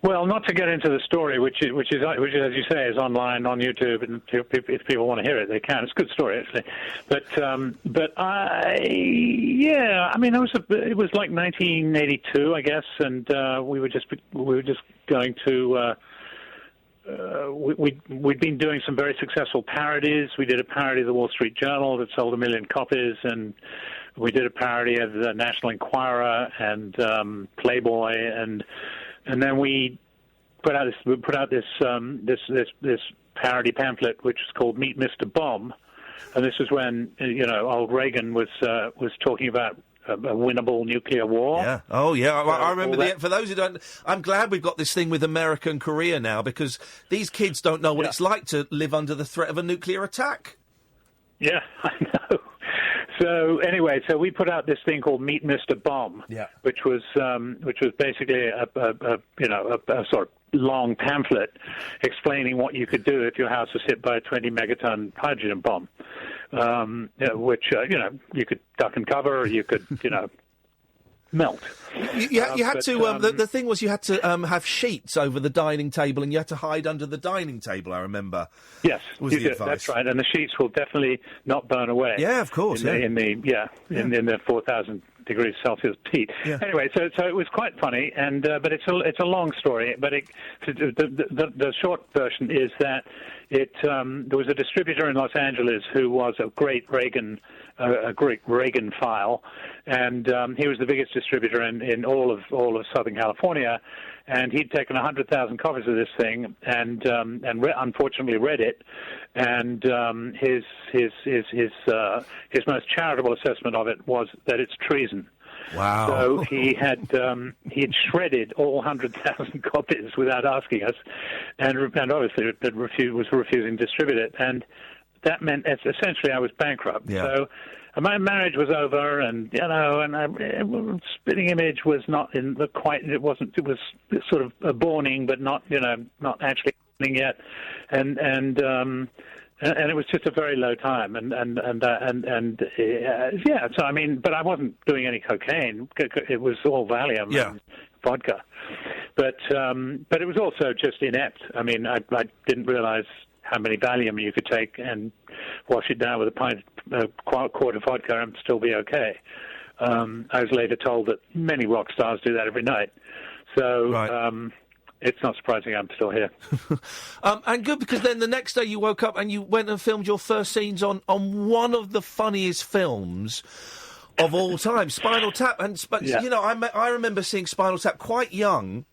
Well, not to get into the story, which is as you say, is online on YouTube, and if people want to hear it, they can. It's a good story, actually. But it was like 1982, I guess, and we were just going to. We'd been doing some very successful parodies. We did a parody of the Wall Street Journal that sold 1 million copies, and we did a parody of the National Enquirer and Playboy, and then we put out this parody pamphlet which is called Meet Mr. Bomb, and this is when old Reagan was talking about a winnable nuclear war. Yeah. Oh, yeah. I remember for those who don't, I'm glad we've got this thing with America and Korea now, because these kids don't know what it's like to live under the threat of a nuclear attack. Yeah, I know. So anyway, we put out this thing called Meet Mr. Bomb, which was basically a sort of long pamphlet explaining what you could do if your house was hit by a 20 megaton hydrogen bomb, which you could duck and cover, or you could melt. You had to. The thing was, you had to have sheets over the dining table, and you had to hide under the dining table. I remember. Yes, was the advice. That's right, and the sheets will definitely not burn away. Yeah, of course. In the 4,000 degrees Celsius heat. Yeah. Anyway, so it was quite funny, and but it's a long story. But the short version is that there was a distributor in Los Angeles who was a great Reagan file, and he was the biggest distributor in all of Southern California, and he'd taken 100,000 copies of this thing, and unfortunately read it, and his most charitable assessment of it was that it's treason. Wow! So he'd shredded all 100,000 copies without asking us, and obviously was refusing to distribute it, and that meant essentially I was bankrupt. Yeah. So my marriage was over, and Spitting Image was not in the quite. It wasn't. It was sort of burning, but not not actually happening yet, and it was just a very low time, and yeah. So I mean, but I wasn't doing any cocaine. It was all Valium and vodka, but it was also just inept. I mean, I didn't realize how many Valium you could take and wash it down with a quart of vodka and still be okay. I was later told that many rock stars do that every night. So it's not surprising I'm still here. And good, because then the next day you woke up and you went and filmed your first scenes on one of the funniest films of all time, Spinal Tap. I remember seeing Spinal Tap quite young.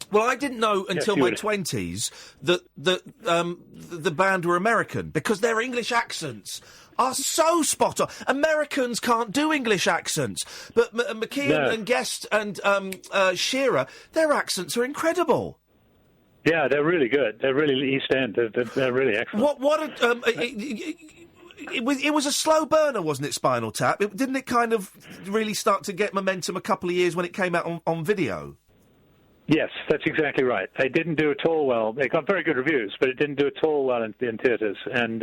Well, I didn't know until my 20s that the band were American, because their English accents are so spot on. Americans can't do English accents, but McKean and Guest and Shearer, their accents are incredible. Yeah, they're really good. They're really East End. They're really excellent. It was a slow burner, wasn't it, Spinal Tap? Didn't it kind of really start to get momentum a couple of years when it came out on video? Yes, that's exactly right. They didn't do at all well. They got very good reviews, but it didn't do at all well in theatres. And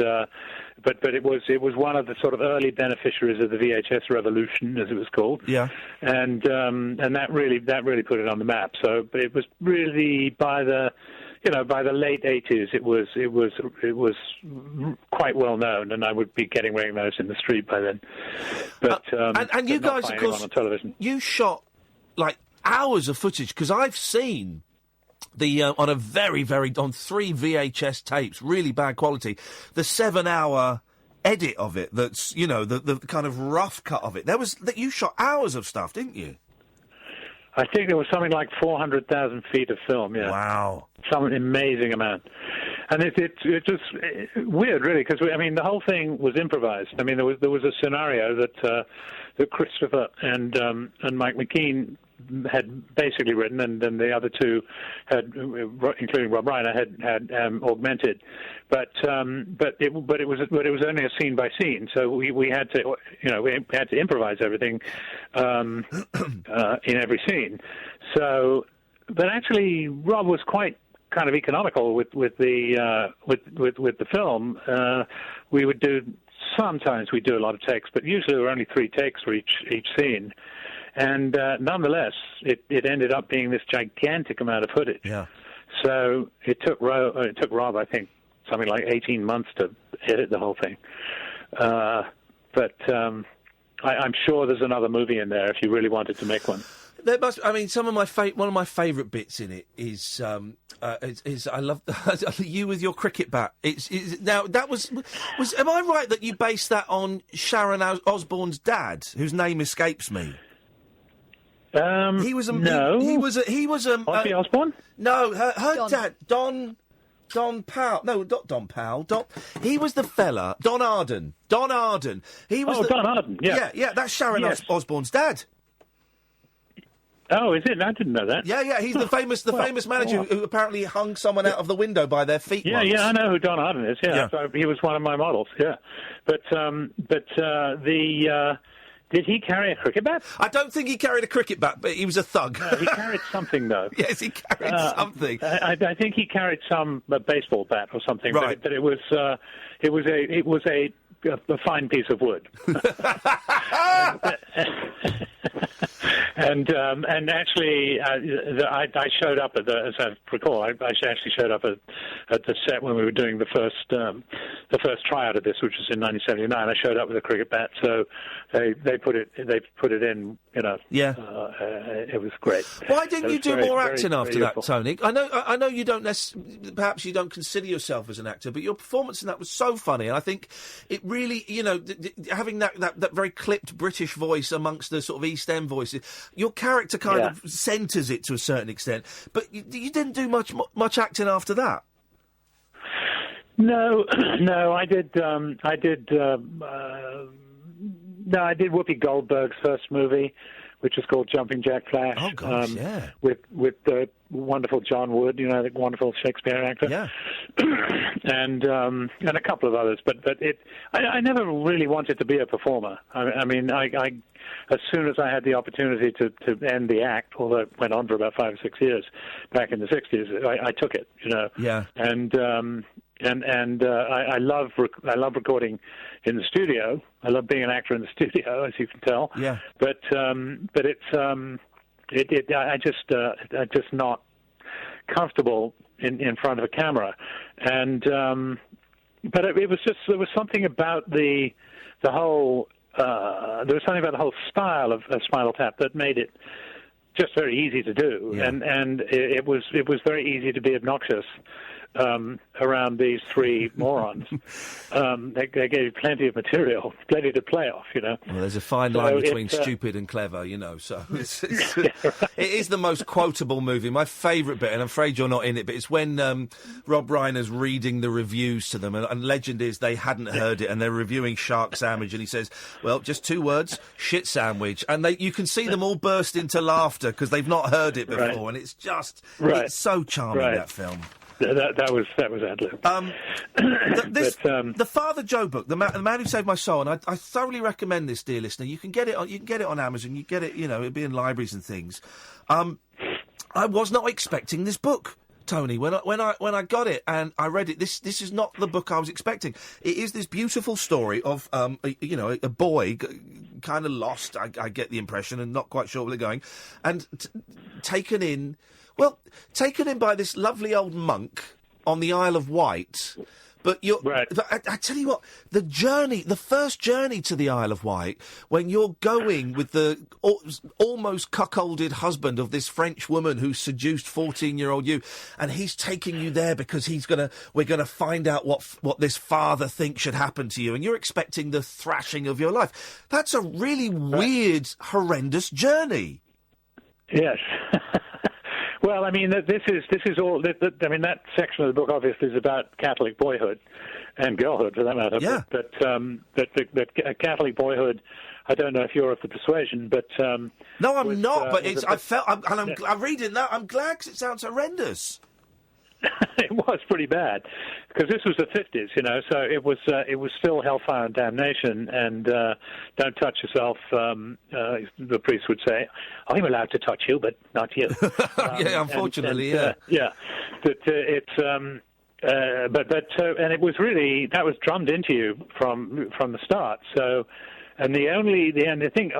but it was one of the sort of early beneficiaries of the VHS revolution, as it was called. Yeah. And that really put it on the map. So, but it was really by the late 80s, it was quite well known, and I would be getting recognized in the street by then. But and you guys, of course, on television. You shot like hours of footage, because I've seen the on 3 VHS tapes, really bad quality, the 7-hour edit of it. That's the kind of rough cut of it. You shot hours of stuff, didn't you? I think there was something like 400,000 feet of film. Yeah. Wow. Some amazing amount. And it just weird, really, because the whole thing was improvised. I mean, there was a scenario that Christopher and Mike McKean had basically written, and then the other two had, including Rob Reiner, had augmented. But it was only a scene by scene, so we had to improvise everything in every scene. So, but actually, Rob was quite kind of economical with the film. Sometimes we do a lot of takes, but usually there were only 3 takes for each scene. And nonetheless, it ended up being this gigantic amount of footage. Yeah. So it took Rob, I think, something like 18 months to edit the whole thing. But I'm sure there's another movie in there if you really wanted to make one. There must. I mean, one of my favourite bits in it is I love you with your cricket bat. Now that was. Am I right that you based that on Sharon Osbourne's dad, whose name escapes me? He was Ozzy Osbourne? No, her dad, Don Powell. No, not Don Powell. He was the fella, Don Arden. Don Arden. He was Don Arden. Yeah. Yeah. That's Sharon Osbourne's dad. Oh, is it? I didn't know that. Yeah. He's the famous manager who apparently hung someone out of the window by their feet. Yeah, once. I know who Don Arden is. Yeah. So he was one of my models. Yeah, but did he carry a cricket bat? I don't think he carried a cricket bat, but he was a thug. No, he carried something, though. Yes, he carried something. I think he carried some baseball bat or something. Right. But it was a fine piece of wood. And actually, I showed up as I recall, I actually showed up at the set when we were doing the first tryout of this, which was in 1979. I showed up with a cricket bat, so they put it in. Yeah. It was great. Why didn't you do more acting after that, Tony? I know you don't perhaps you don't consider yourself as an actor, but your performance in that was so funny, and I think it really, having that very clipped British voice amongst the sort of East End voices, your character kind of centres it to a certain extent. But you didn't do much acting after that. No, I did. I did Whoopi Goldberg's first movie, which is called Jumping Jack Flash. Oh, gosh, yeah. With the wonderful John Wood, the wonderful Shakespeare actor. Yeah. and a couple of others. But I never really wanted to be a performer. I mean, I as soon as I had the opportunity to end the act, although it went on for about 5 or 6 years back in the 60s, I took it, Yeah. And I love recording in the studio. I love being an actor in the studio, as you can tell. Yeah. But it's I'm just not comfortable in front of a camera, and but it was just there was something about the whole style of Spinal Tap that made it just very easy to do, Yeah. and it was very easy to be obnoxious around these three morons. They gave plenty of material, plenty to play off, Well, there's a fine line between stupid and clever, so it is the most quotable movie. My favourite bit, and I'm afraid you're not in it, but it's when Rob Reiner's reading the reviews to them, and legend is they hadn't heard it, and they're reviewing Shark Sandwich, and he says, well, just 2 words, shit sandwich, and you can see them all burst into laughter because they've not heard it before, Right. and it's just, Right. it's so charming, Right. that film. That was ad-lib. The Father Joe book, the man who saved my soul, and I thoroughly recommend this, dear listener. You can get it on Amazon. You get it, it'll be in libraries and things. I was not expecting this book, Tony. When I got it and I read it, this is not the book I was expecting. It is this beautiful story of a boy kind of lost. I get the impression, and not quite sure where they're going, and taken in by this lovely old monk on the Isle of Wight. But I tell you what, the first journey to the Isle of Wight, when you're going with the almost cuckolded husband of this French woman who seduced 14-year-old you, and he's taking you there because we're gonna find out what this father thinks should happen to you, and you're expecting the thrashing of your life. That's a really weird, horrendous journey. Yes. Well, I mean, this is all. I mean, that section of the book obviously is about Catholic boyhood and girlhood, for that matter. Yeah. But Catholic boyhood, I don't know if you're of the persuasion, but no, I'm not. But I'm reading that. I'm glad, because it sounds horrendous. It was pretty bad, because this was the 50s, so it was still hellfire and damnation, and don't touch yourself, the priest would say. I'm allowed to touch you, but not you. Yeah, unfortunately, yeah. But it's and it was really, that was drummed into you from the start. So, and the only thing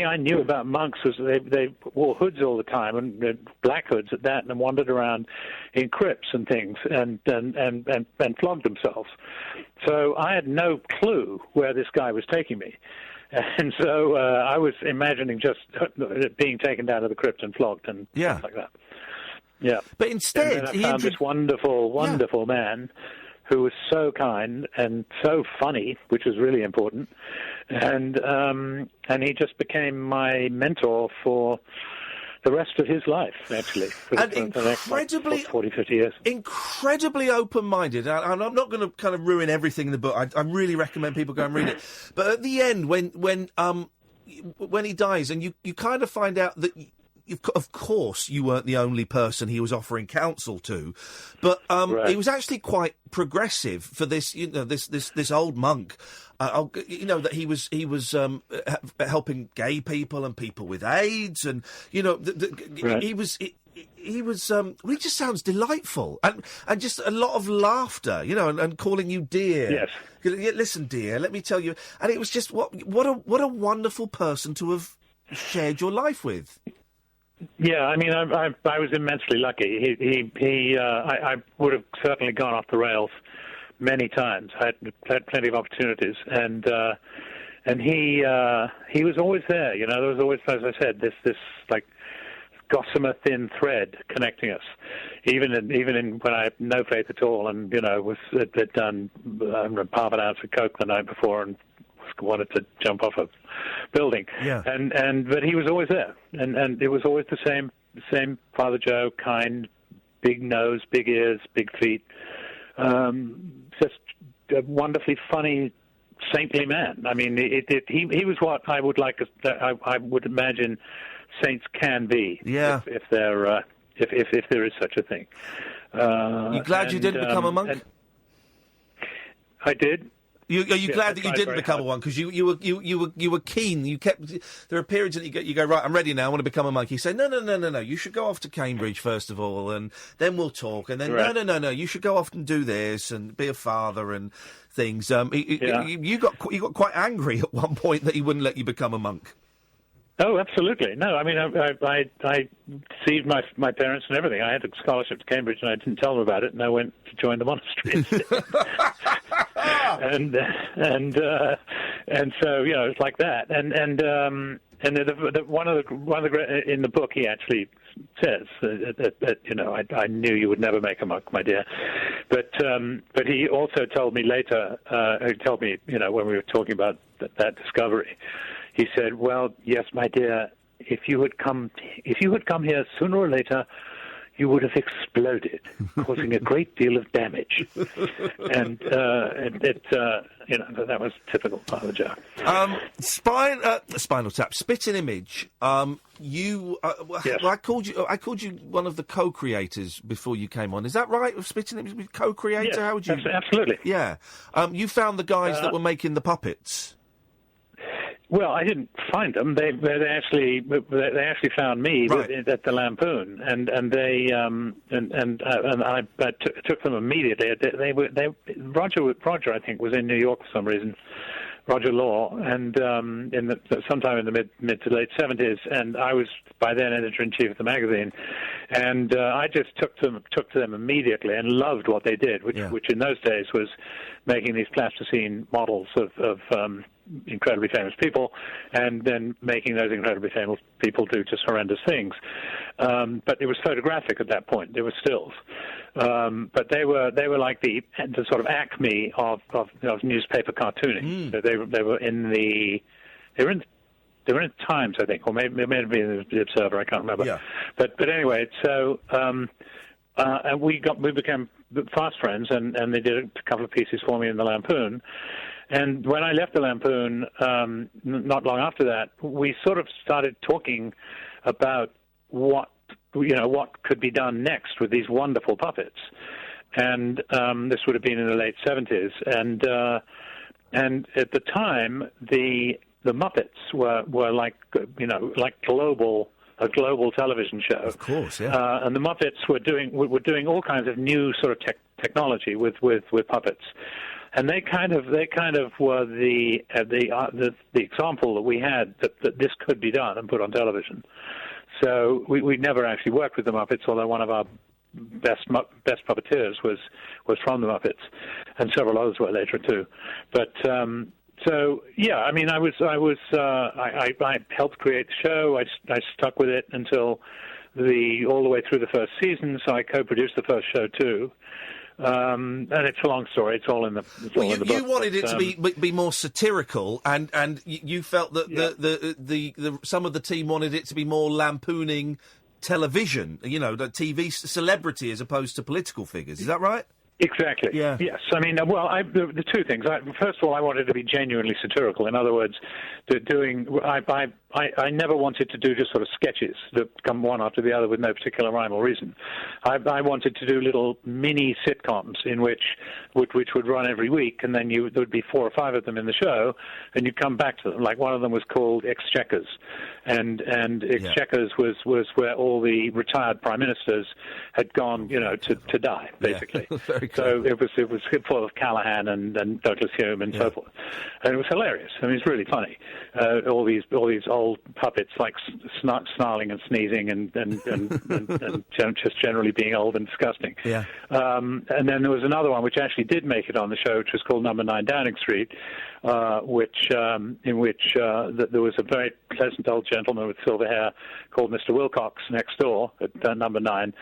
I knew about monks was they wore hoods all the time, and black hoods at that, and wandered around in crypts and things, and flogged themselves. So I had no clue where this guy was taking me, and so I was imagining just being taken down to the crypt and flogged and stuff like that. Yeah, but instead and then I found this wonderful man who was so kind and so funny, which was really important, and he just became my mentor for the rest of his life, actually, for the next 40, 50 years. Incredibly open-minded. I'm not going to kind of ruin everything in the book. I really recommend people go and read it. But at the end, when he dies, and you kind of find out that, of course, you weren't the only person he was offering counsel to, but he was actually quite progressive for this, this old monk. That he was helping gay people and people with AIDS, and he just sounds delightful, and just a lot of laughter, and calling you dear. Yes. Listen, dear, let me tell you, and it was just what a wonderful person to have shared your life with. Yeah, I mean, I was immensely lucky. I would have certainly gone off the rails many times. I had plenty of opportunities, and he was always there. There was always, as I said, this like gossamer thin thread connecting us. Even when I had no faith at all, and had done half an ounce of coke the night before and wanted to jump off a building. Yeah. But he was always there, and it was always the same Father Joe, kind, big nose, big ears, big feet. Just a wonderfully funny saintly man. I mean, he was what I would like. I would imagine saints can be. Yeah. If there is such a thing. You glad you didn't become a monk? I did. Are you glad that you didn't become hard. one? Because you were keen. You kept. There are periods that you go, right, I'm ready now. I want to become a monk. You say, no. You should go off to Cambridge first of all, and then we'll talk. And then Right. no. You should go off and do this and be a father and things. You got quite angry at one point that he wouldn't let you become a monk. Oh, absolutely. No, I mean, I deceived my parents and everything. I had a scholarship to Cambridge, and I didn't tell them about it, and I went to join the monastery. and so it's like that. And one of the in the book he actually says that I knew you would never make a monk, my dear. But he also told me later. He told me when we were talking about that discovery. He said, "Well, yes, my dear. If you had come here sooner or later, you would have exploded, causing a great deal of damage." And that was typical Father Joe. Spinal Tap, Spitting Image. Yes. I called you one of the co-creators before you came on. Is that right? Of Spitting Image, co-creator? Yes, how would you? absolutely. Yeah. You found the guys that were making the puppets. Well, I didn't find them. They actually found me at the Lampoon, and I took them immediately. Roger I think was in New York for some reason. Roger Law, and sometime in the mid to late 70s, and I was by then editor-in-chief of the magazine, and I just took to them immediately and loved what they did, which in those days was making these plasticine models of incredibly famous people, and then making those incredibly famous people do just horrendous things. But it was photographic at that point; they were stills. But they were like the sort of acme of newspaper cartooning. So they were in Times, I think, or maybe it may have been the Observer. I can't remember. Yeah. But anyway, so and we became fast friends, and they did a couple of pieces for me in the Lampoon. And when I left the Lampoon, not long after that, we sort of started talking about what could be done next with these wonderful puppets. And this would have been in the late 70s. And at the time, the Muppets were like a global television show. Of course, yeah. And the Muppets were doing all kinds of new sort of technology with puppets. And they kind of were the example that we had that this could be done and put on television. So we never actually worked with the Muppets, although one of our best puppeteers was from the Muppets, and several others were later too. But so yeah, I mean, I helped create the show. I stuck with it until all the way through the first season. So I co-produced the first show too. And it's a long story. It's all in the book. You wanted it to be more satirical, and you felt that the some of the team wanted it to be more lampooning television. The TV celebrity as opposed to political figures. Is that right? Exactly. Yeah. Yes. I mean, the two things. First of all, I wanted to be genuinely satirical. In other words, I never wanted to do just sort of sketches that come one after the other with no particular rhyme or reason. I wanted to do little mini sitcoms which would run every week, and then there would be 4 or 5 of them in the show, and you'd come back to them. Like one of them was called Exchequers, and Exchequers was where all the retired prime ministers had gone, to die, basically. Yeah. So it was full of Callahan and Douglas Hume and so forth, and it was hilarious. I mean, it's really funny. All these old puppets like snarling and sneezing and just generally being old and disgusting. Yeah. And then there was another one which actually did make it on the show, which was called Number 9 Downing Street, in which there was a very pleasant old gentleman with silver hair called Mr. Wilcox next door at Number 9.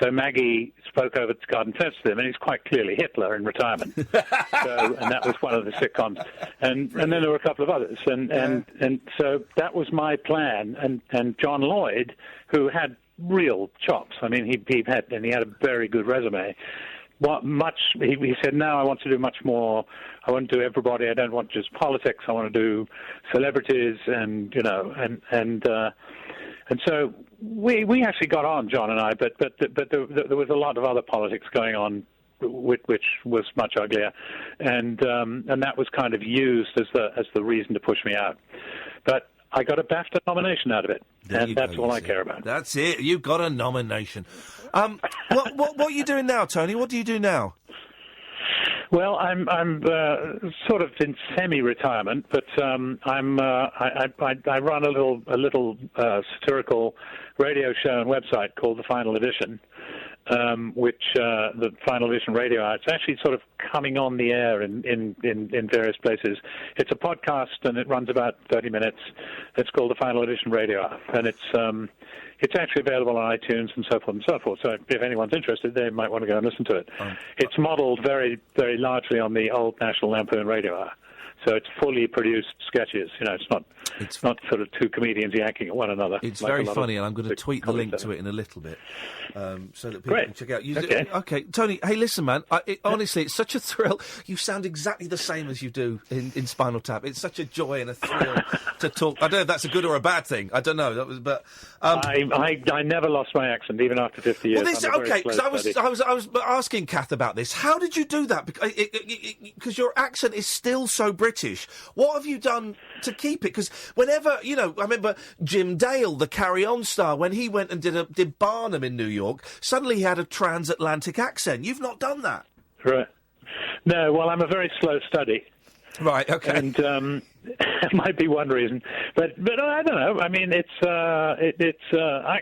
So Maggie spoke over the garden fence to him, and he's quite clearly Hitler in retirement. And that was one of the sitcoms. And then there were a couple of others. And so that was my plan. And John Lloyd, who had real chops, I mean, he had a very good resume, He said, no, I want to do much more. I want to do everybody. I don't want just politics. I want to do celebrities, and so we actually got on, John and I, but there was a lot of other politics going on, which was much uglier, and that was kind of used as the reason to push me out. But I got a BAFTA nomination out of it, and that's all I care about. That's it. You got a nomination. What are you doing now, Tony? What do you do now? Well, I'm sort of in semi-retirement, but I run a little satirical radio show and website called The Final Edition, which the Final Edition Radio Hour. It's actually sort of coming on the air in various places. It's a podcast, and it runs about 30 minutes. It's called The Final Edition Radio Hour, and it's actually available on iTunes and so forth and so forth. So if anyone's interested, they might want to go and listen to it. It's modelled very, very largely on the old National Lampoon Radio Hour. So it's fully produced sketches. It's not sort of two comedians yanking at one another. It's very funny, and I'm going to tweet the link to it in a little bit, so that people can check out. Okay, Tony. Hey, listen, man. Honestly, it's such a thrill. You sound exactly the same as you do in Spinal Tap. It's such a joy and a thrill to talk. I don't know if that's a good or a bad thing. I don't know. But I never lost my accent, even after 50 years. Well, because I was asking Kath about this. How did you do that? Because your accent is still so British. What have you done to keep it? Because whenever, I remember Jim Dale, the Carry On star, when he went and did Barnum in New York, suddenly he had a transatlantic accent. You've not done that. Right. No, well, I'm a very slow study. Right, okay. And it might be one reason. But I don't know. I mean, I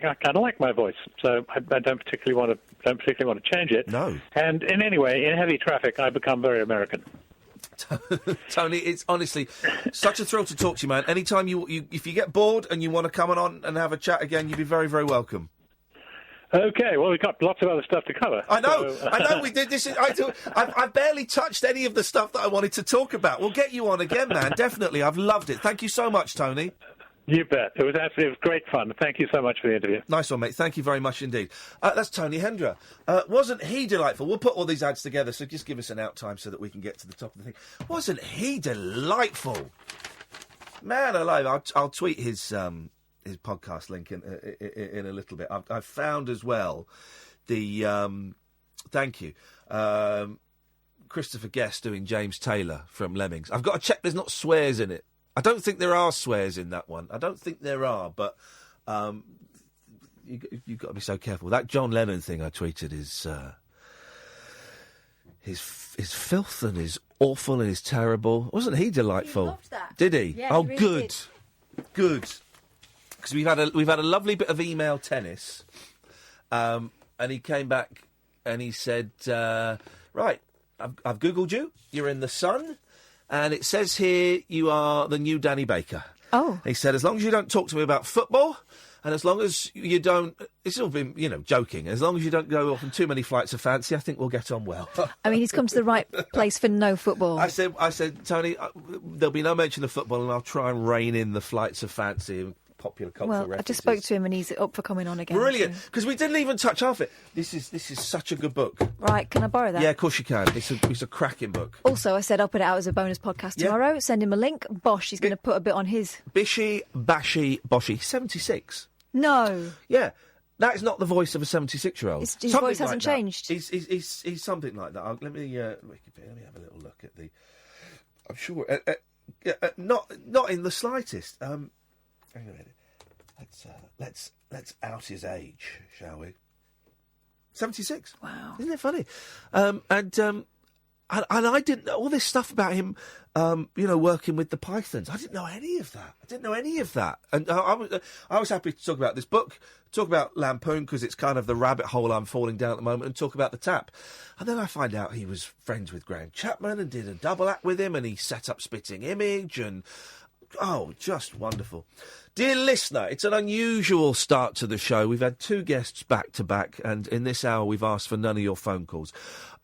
kind of like my voice, so I don't particularly want to change it. No. And in any way, in heavy traffic, I become very American. Tony, it's honestly such a thrill to talk to you, man. Anytime if you get bored and you want to come on and have a chat again, you'd be very, very welcome. Okay, well, we've got lots of other stuff to cover. I know, we did this. I've barely touched any of the stuff that I wanted to talk about. We'll get you on again, man, definitely. I've loved it. Thank you so much, Tony. You bet. It was great fun. Thank you so much for the interview. Nice one, mate. Thank you very much indeed. That's Tony Hendra. Wasn't he delightful? We'll put all these ads together, so just give us an out time so that we can get to the top of the thing. Wasn't he delightful? Man alive. I'll tweet his podcast link in a little bit. I've found as well the... thank you. Christopher Guest doing James Taylor from Lemmings. I've got to check there's not swears in it. I don't think there are swears in that one. I don't think there are, but you've got to be so careful. That John Lennon thing I tweeted is filth and is awful and is terrible. Wasn't he delightful? He loved that. Did he? Yeah, oh, he really good, did. Good. Because we've had a lovely bit of email tennis, and he came back and he said, "Right, I've Googled you. You're in The Sun." And it says here you are the new Danny Baker. Oh. He said, as long as you don't talk to me about football, and as long as you don't... It's all been, joking. As long as you don't go off on too many flights of fancy, I think we'll get on well. I mean, he's come to the right place for no football. I said, Tony, there'll be no mention of football, and I'll try and rein in the flights of fancy and popular cultural references. I just spoke to him and he's up for coming on again. Brilliant, because we didn't even touch half it. This is such a good book. Right, can I borrow that? Yeah, of course you can. It's a cracking book. Also, I said I'll put it out as a bonus podcast tomorrow. Yeah. Send him a link. Bosh, he's going to put a bit on his. Bishy, Bashy, Boshy. 76. No. Yeah. That is not the voice of a 76-year-old. His voice hasn't changed. He's something like that. Let me have a little look at the... I'm sure... not in the slightest. Hang on a minute. Let's out his age, shall we? 76. Wow. Isn't it funny? And I didn't know all this stuff about him, working with the Pythons. I didn't know any of that. And I was happy to talk about this book, talk about Lampoon, because it's kind of the rabbit hole I'm falling down at the moment, and talk about the Tap. And then I find out he was friends with Graham Chapman and did a double act with him, and he set up Spitting Image, and... Oh, just wonderful. Dear listener, it's an unusual start to the show. We've had two guests back to back, and in this hour we've asked for none of your phone calls.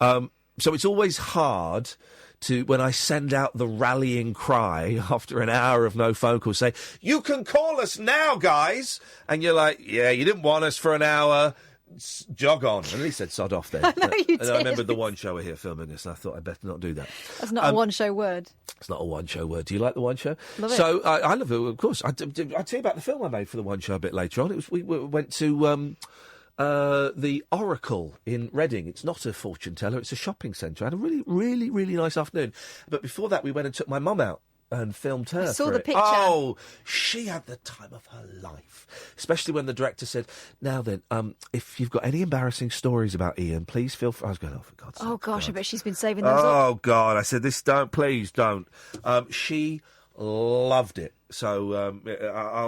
So it's always hard to, when I send out the rallying cry after an hour of no phone calls, say, you can call us now, guys. And you're like, yeah, you didn't want us for an hour. Jog on. And he said sod off then. I know you and did. I remembered the one show were here filming this, and I thought I'd better not do that. That's not a one-show word. It's not a one-show word. Do you like the one show? Love it. So I love it, of course. I'll tell you about the film I made for the one show a bit later on. We went to the Oracle in Reading. It's not a fortune teller, it's a shopping centre. I had a really, really, really nice afternoon. But before that, we went and took my mum out and filmed her. I saw for the it. picture. Oh, she had the time of her life. Especially when the director said, now then, if you've got any embarrassing stories about Iain, please feel free. I was going, oh, for God's sake. Oh, gosh, I bet she's been saving those up. Oh, God. I said, please don't. She loved it. So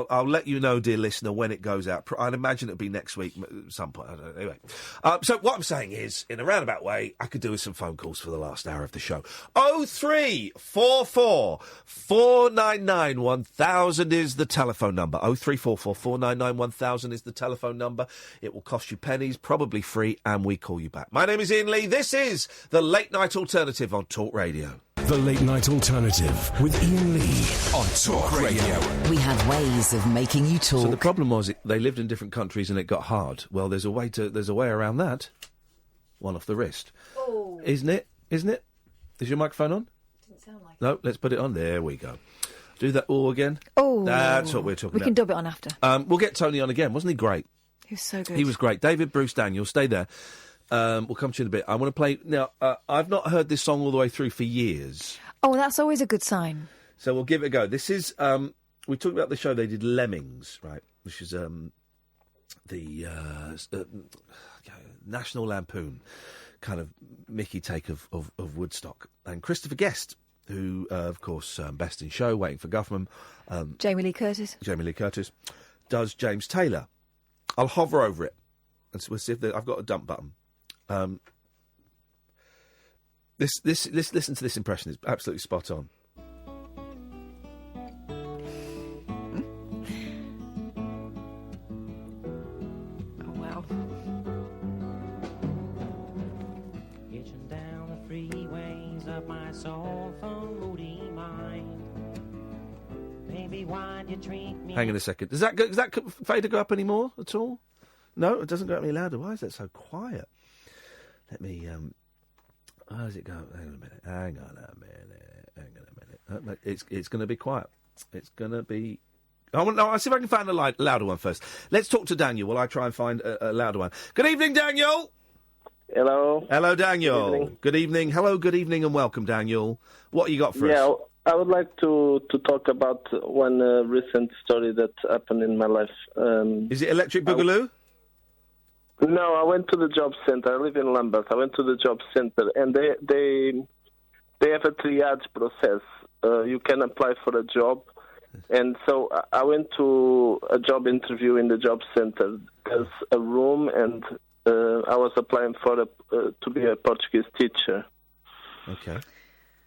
I'll let you know, dear listener, when it goes out. I'd imagine it'll be next week at some point. I don't know. Anyway, so what I'm saying is, in a roundabout way, I could do with some phone calls for the last hour of the show. 0344 499 1000 is the telephone number. 0344 499 1000 is the telephone number. It will cost you pennies, probably free, and we call you back. My name is Iain Lee. This is the Late Night Alternative on Talk Radio. The Late Night Alternative with Iain Lee on Talk Radio. We have ways of making you talk. So the problem was they lived in different countries and it got hard. Well, there's a way around that. One off the wrist. Oh. Isn't it? Is your microphone on? Didn't sound like No, let's put it on. There we go. Do that all again. Oh. That's what we're talking about. We can dub it on after. We'll get Tony on again. Wasn't he great? He was so good. He was great. David Bruce Daniel, stay there. We'll come to you in a bit. I want to play... Now, I've not heard this song all the way through for years. Oh, that's always a good sign. So we'll give it a go. This is... we talked about the show they did, Lemmings, right? Which is the National Lampoon kind of Mickey take of Woodstock. And Christopher Guest, who, of course, Best in Show, Waiting for Government. Jamie Lee Curtis, does James Taylor. I'll hover over it. And so we'll see if I've got a dump button. Listen to this impression. It's absolutely spot on. Oh, wow. Hitching down the freeways of my soulful moody mind. Baby, why'd you treat me? Hang on a second. Does that fader go up anymore at all? No, it doesn't go any louder. Why is that so quiet? Let me, how does it go? Hang on a minute. It's going to be quiet. It's going to be... Oh, no, I'll see if I can find a louder one first. Let's talk to Daniel while I try and find a louder one. Good evening, Daniel! Hello. Hello, Daniel. Good evening. Hello, good evening, and welcome, Daniel. What you got for us? I would like to talk about one recent story that happened in my life. Is it Electric Boogaloo? No, I went to the job center. I live in Lambeth. I went to the job center, and they have a triage process. You can apply for a job, and so I went to a job interview in the job center. There's a room, and I was applying for to be a Portuguese teacher. Okay.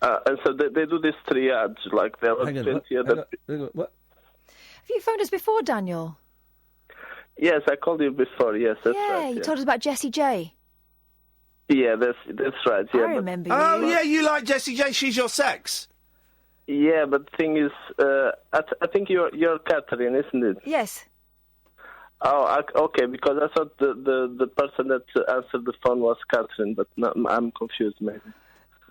And so they do this triage, like there were 20 other... What? Have you phoned us before, Daniel? Yes, I called you before. Yes, that's right. Yeah, you told us about Jessie J. Yeah, that's right. Yeah, I remember you. Oh, yeah, you like Jessie J. She's your sex. Yeah, but the thing is, I think you're Katherine, isn't it? Yes. Oh, okay. Because I thought the person that answered the phone was Katherine, but no, I'm confused, maybe.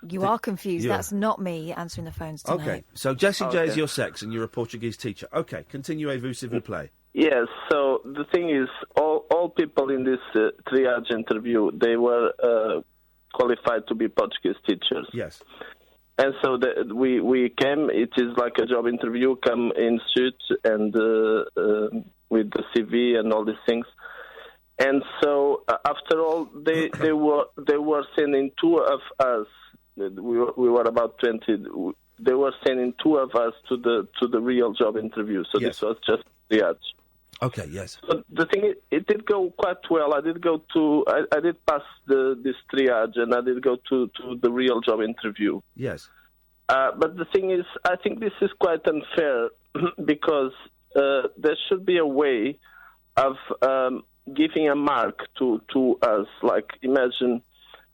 You are confused. That's not me answering the phones tonight. Okay, so Jessie J is your sex, and you're a Portuguese teacher. Okay, continue, s'il vous plaît. Yes, so the thing is, all people in this triage interview, they were qualified to be Portuguese teachers. Yes. And so we came, it is like a job interview, come in suit and with the CV and all these things. And so after all, they were sending two of us, we were about 20, they were sending two of us to the real job interview. So yes. This was just triage. Okay, yes. But the thing is, it did go quite well. I did pass this triage, and I did go to the real job interview. Yes. But the thing is, I think this is quite unfair because there should be a way of giving a mark to us. Like, imagine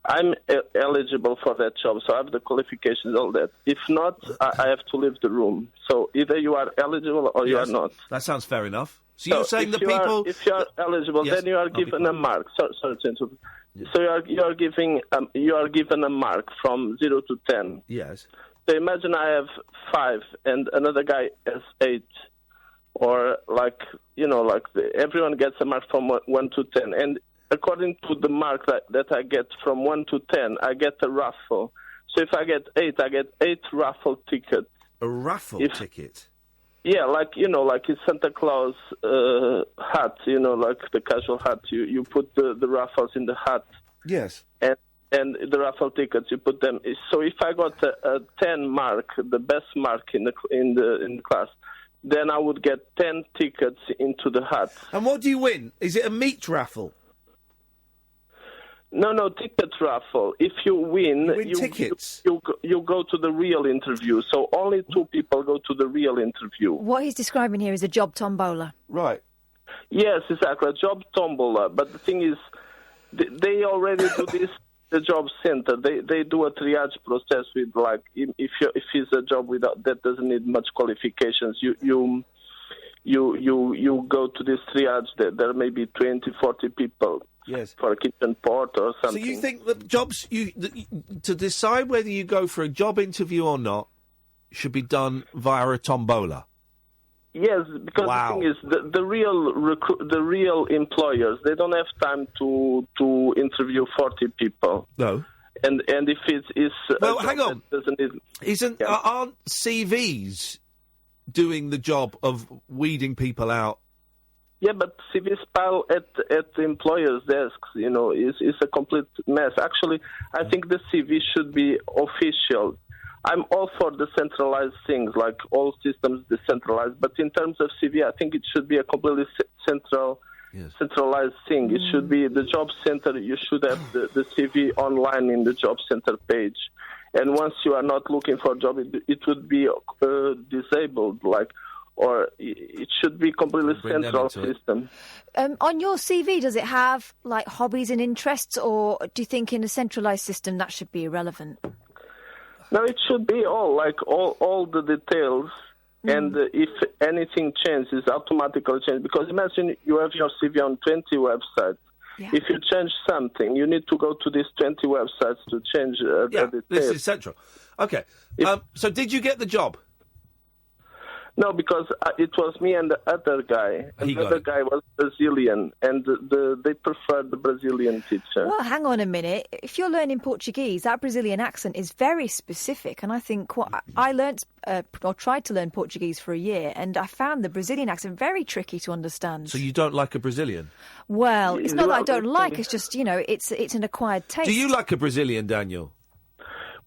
I'm eligible for that job, so I have the qualifications, all that. If not, I have to leave the room. So either you are eligible or you are not. That sounds fair enough. So you're saying if the people... if you are eligible, Yes, then you are given a mark. Sorry to interrupt. So you are given a mark from 0 to 10. Yes. So imagine I have 5 and another guy has 8, or everyone gets a mark from 1 to 10, and according to the mark that I get from 1 to 10, I get a raffle. So if I get 8, I get 8 raffle tickets. A raffle ticket? Yeah, like in Santa Claus hat, like the casual hat. You put the raffles in the hat. Yes. And the raffle tickets, you put them. So if I got a 10 mark, the best mark in the class, then I would get 10 tickets into the hat. And what do you win? Is it a meat raffle? No, ticket raffle. If you win, tickets. You go to the real interview. So only 2 people go to the real interview. What he's describing here is a job tombola. Right. Yes, exactly, a job tombola. But the thing is, they already do this. The job center, they do a triage process with, like, if it's a job that doesn't need much qualifications, you go to this triage. There may be 20, 40 people. Yes. For a kitchen port or something. So you think that jobs, to decide whether you go for a job interview or not, should be done via a tombola? Yes, because the thing is, the real employers, they don't have time to interview 40 people. No. And if it's well, hang on. Doesn't aren't CVs doing the job of weeding people out? Yeah, but CVs pile at the employers' desks, is a complete mess. Actually, I think the CV should be official. I'm all for decentralized things, like all systems decentralized. But in terms of CV, I think it should be a completely centralized thing. It should be the job center. You should have the CV online in the job center page. And once you are not looking for a job, it would be disabled, or it should be completely central system. On your CV, does it have, like, hobbies and interests, or do you think in a centralised system that should be irrelevant? No, it should be all the details, and if anything changes, automatically change. Because imagine you have your CV on 20 websites. Yeah. If you change something, you need to go to these 20 websites to change the details. This is central. Okay. So did you get the job? No, because it was me and the other guy. And the other guy was Brazilian, and they preferred the Brazilian teacher. Well, hang on a minute. If you're learning Portuguese, that Brazilian accent is very specific. And I think I learnt or tried to learn Portuguese for a year, and I found the Brazilian accent very tricky to understand. So you don't like a Brazilian? Well, it's not that I don't like. It's just, it's an acquired taste. Do you like a Brazilian, Daniel?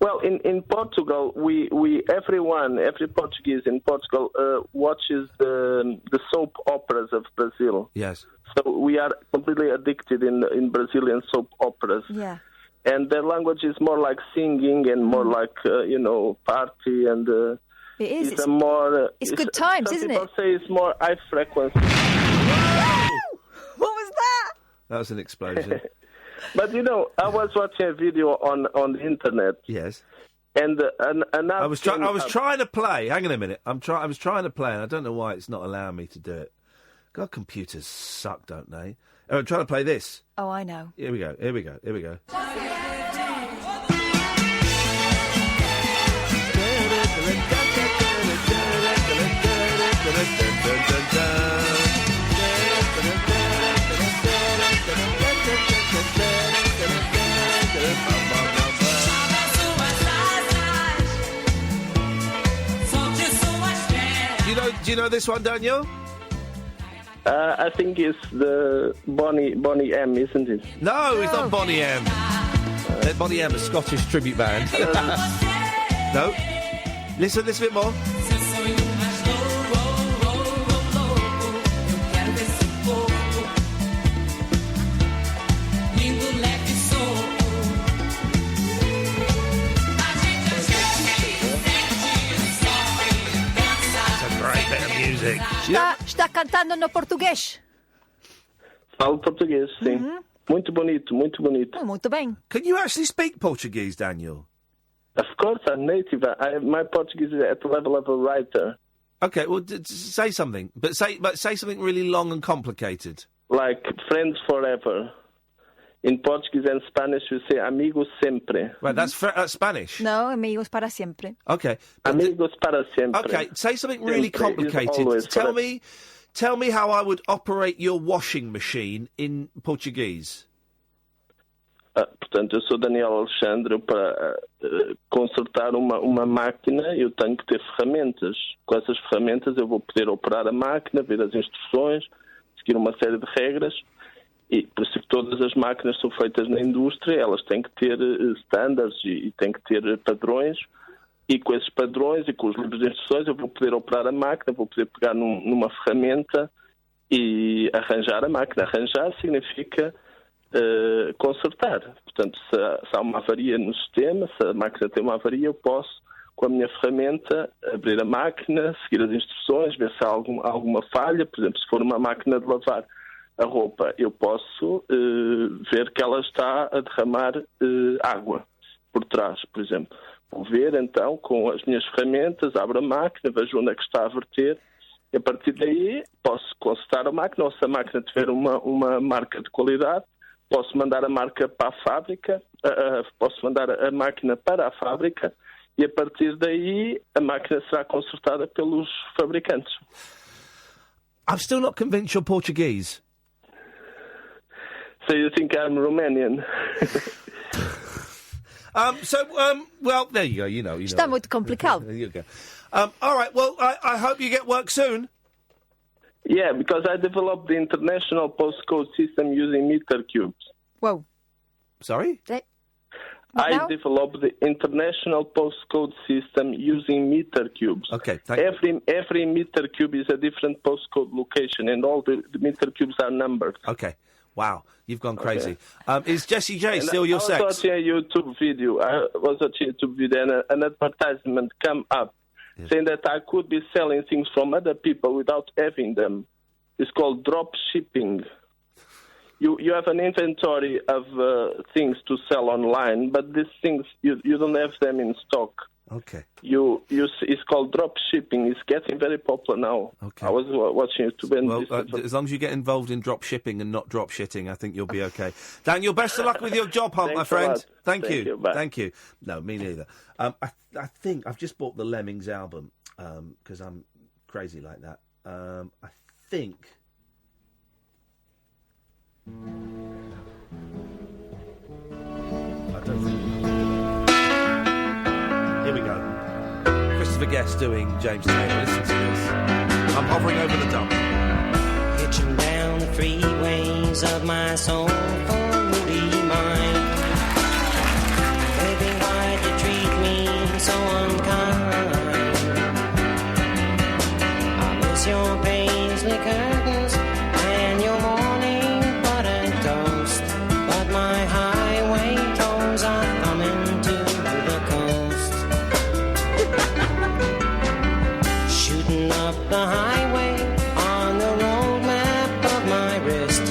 Well, in Portugal, every Portuguese in Portugal watches the soap operas of Brazil. Yes. So we are completely addicted in Brazilian soap operas. Yeah. And their language is more like singing and more like, party and... it is. It's good times, isn't it? Some people say it's more high frequency. What was that? That was an explosion. But I was watching a video on the internet. Yes. And I was trying to play. Hang on a minute. I was trying to play, and I don't know why it's not allowing me to do it. God, computers suck, don't they? I'm trying to play this. Oh, I know. Here we go. Do you know this one, Daniel? I think it's the Bonnie M, isn't it? No, it's not Bonnie M. Bonnie M, a Scottish tribute band. No. Listen a bit more. Music. Está cantando no português? Falo português, sim. Muito bonito, muito bonito. Oh, muito bem. Can you actually speak Portuguese, Daniel? Of course, I'm native. My Portuguese is at the level of a writer. Okay, well, say something, but say something really long and complicated. Like friends forever. In Portuguese and Spanish, you say amigos siempre. Right, that's Spanish. No, amigos para siempre. Okay, amigos para siempre. Okay, say something really complicated. Tell me how I would operate your washing machine in Portuguese. Portanto, eu sou Daniel Alexandre. Para consertar uma máquina, eu tenho que ter ferramentas. Com essas ferramentas, eu vou poder operar a máquina, ver as instruções, seguir uma série de regras. E por isso que todas as máquinas são feitas na indústria, elas têm que ter standards e têm que ter padrões. E com esses padrões e com os livros de instruções, eu vou poder operar a máquina, vou poder pegar numa ferramenta e arranjar a máquina. Arranjar significa consertar. Portanto, se há uma avaria no sistema, se a máquina tem uma avaria, eu posso, com a minha ferramenta, abrir a máquina, seguir as instruções, ver se há alguma falha. Por exemplo, se for uma máquina de lavar a roupa, eu posso ver que ela está a derramar água por trás, por exemplo. Vou ver, então, com as minhas ferramentas, abro a máquina, vejo onde é que está a verter, e a partir daí posso consertar a máquina, ou se a máquina tiver uma marca de qualidade, posso mandar a marca para a fábrica, posso mandar a máquina para a fábrica, e a partir daí a máquina será consertada pelos fabricantes. I'm still not convinced you're Portuguese. So you think I'm Romanian? Well, there you go. You know. Está muito complicado. There you go. All right. Well, I hope you get work soon. Yeah, because I developed the international postcode system using meter cubes. Whoa. Sorry? I developed the international postcode system using meter cubes. Okay. Every meter cube is a different postcode location, and all the meter cubes are numbered. Okay. Wow, you've gone crazy. Okay. Is Jessie J still your sex? I was watching a YouTube video. And an advertisement came up saying that I could be selling things from other people without having them. It's called drop shipping. You have an inventory of things to sell online, but these things, you don't have them in stock. Okay. It's called drop shipping. It's getting very popular now. Okay. I was watching YouTube. And as long as you get involved in drop shipping and not drop shitting, I think you'll be okay. Daniel, best of luck with your job hunt, my friend. Thank you. Thank you. No, me neither. I think I've just bought the Lemmings album because I'm crazy like that. I think. I don't think. Here we go. Christopher Guest doing James Taylor. Listen to this. I'm hovering over the dump. Hitching down the freeways of my soul for moody mind. Baby, why'd you treat me so unkind? I miss your paisley curtains and your morning buttered toast, but my highway tones are coming to the coast. Shooting up the highway on the road map of my wrist.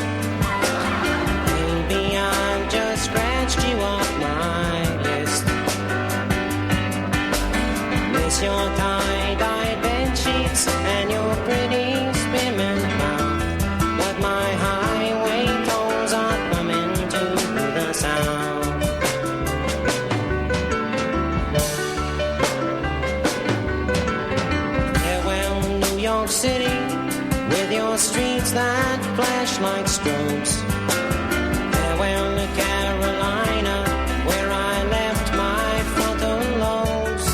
Maybe I've just scratched you off my list. Miss your tie-dyed bed sheets and your pretty spearmint mouth, but my highway tones are coming to the sound. Farewell, New York City, with your streets that flash like strobes. Farewell to Carolina, where I left my frontal lobes.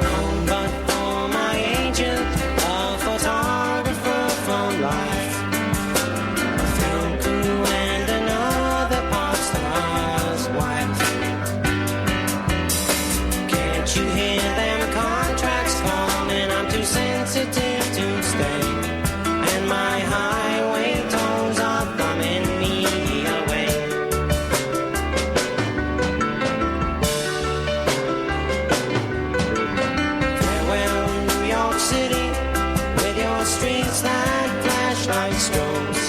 No, but for my agent, a photographer from life, a film crew and another pop star's wife. Can't you hear them contracts calling? I'm too sensitive to stay, and my highway tones are bumming me away. Farewell, New York City, with your streets that flash like strobes.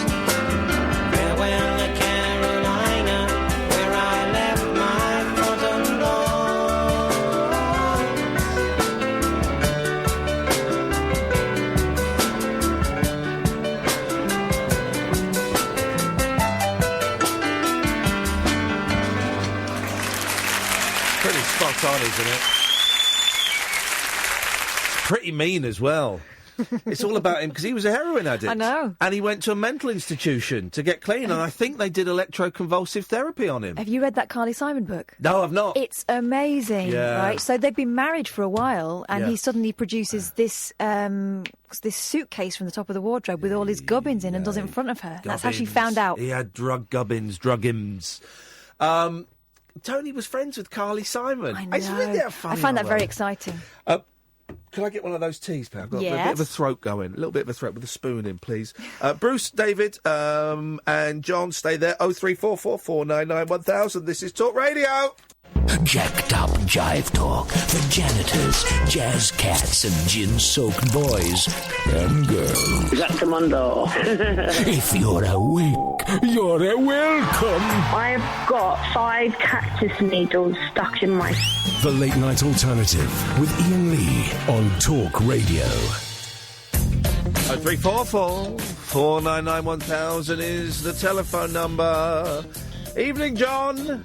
Farewell to Carolina, Pretty spot on, isn't it? Pretty mean as well. It's all about him because he was a heroin addict. I know. And he went to a mental institution to get clean, and I think they did electroconvulsive therapy on him. Have you read that Carly Simon book? No, I've not. It's amazing, right? So they've been married for a while, and he suddenly produces this suitcase from the top of the wardrobe with all his gubbins in and does it in front of her. That's how she found out. He had drug-ims. Tony was friends with Carly Simon. I know. It's really funny. I find that very exciting. Can I get one of those teas, Pam? I've got a Yes. bit of a throat going. A little bit of a throat with a spoon in, please. Bruce, David, and John, stay there. 0344 499 1000. This is Talk Radio. Jacked up jive talk for janitors, jazz cats, and gin-soaked boys and girls. Is that Commando? If you're awake, you're welcome. I've got 5 cactus needles stuck in my... The Late Night Alternative with Ian Lee on Talk Radio. 0344 499 1000 is the telephone number. Evening, John.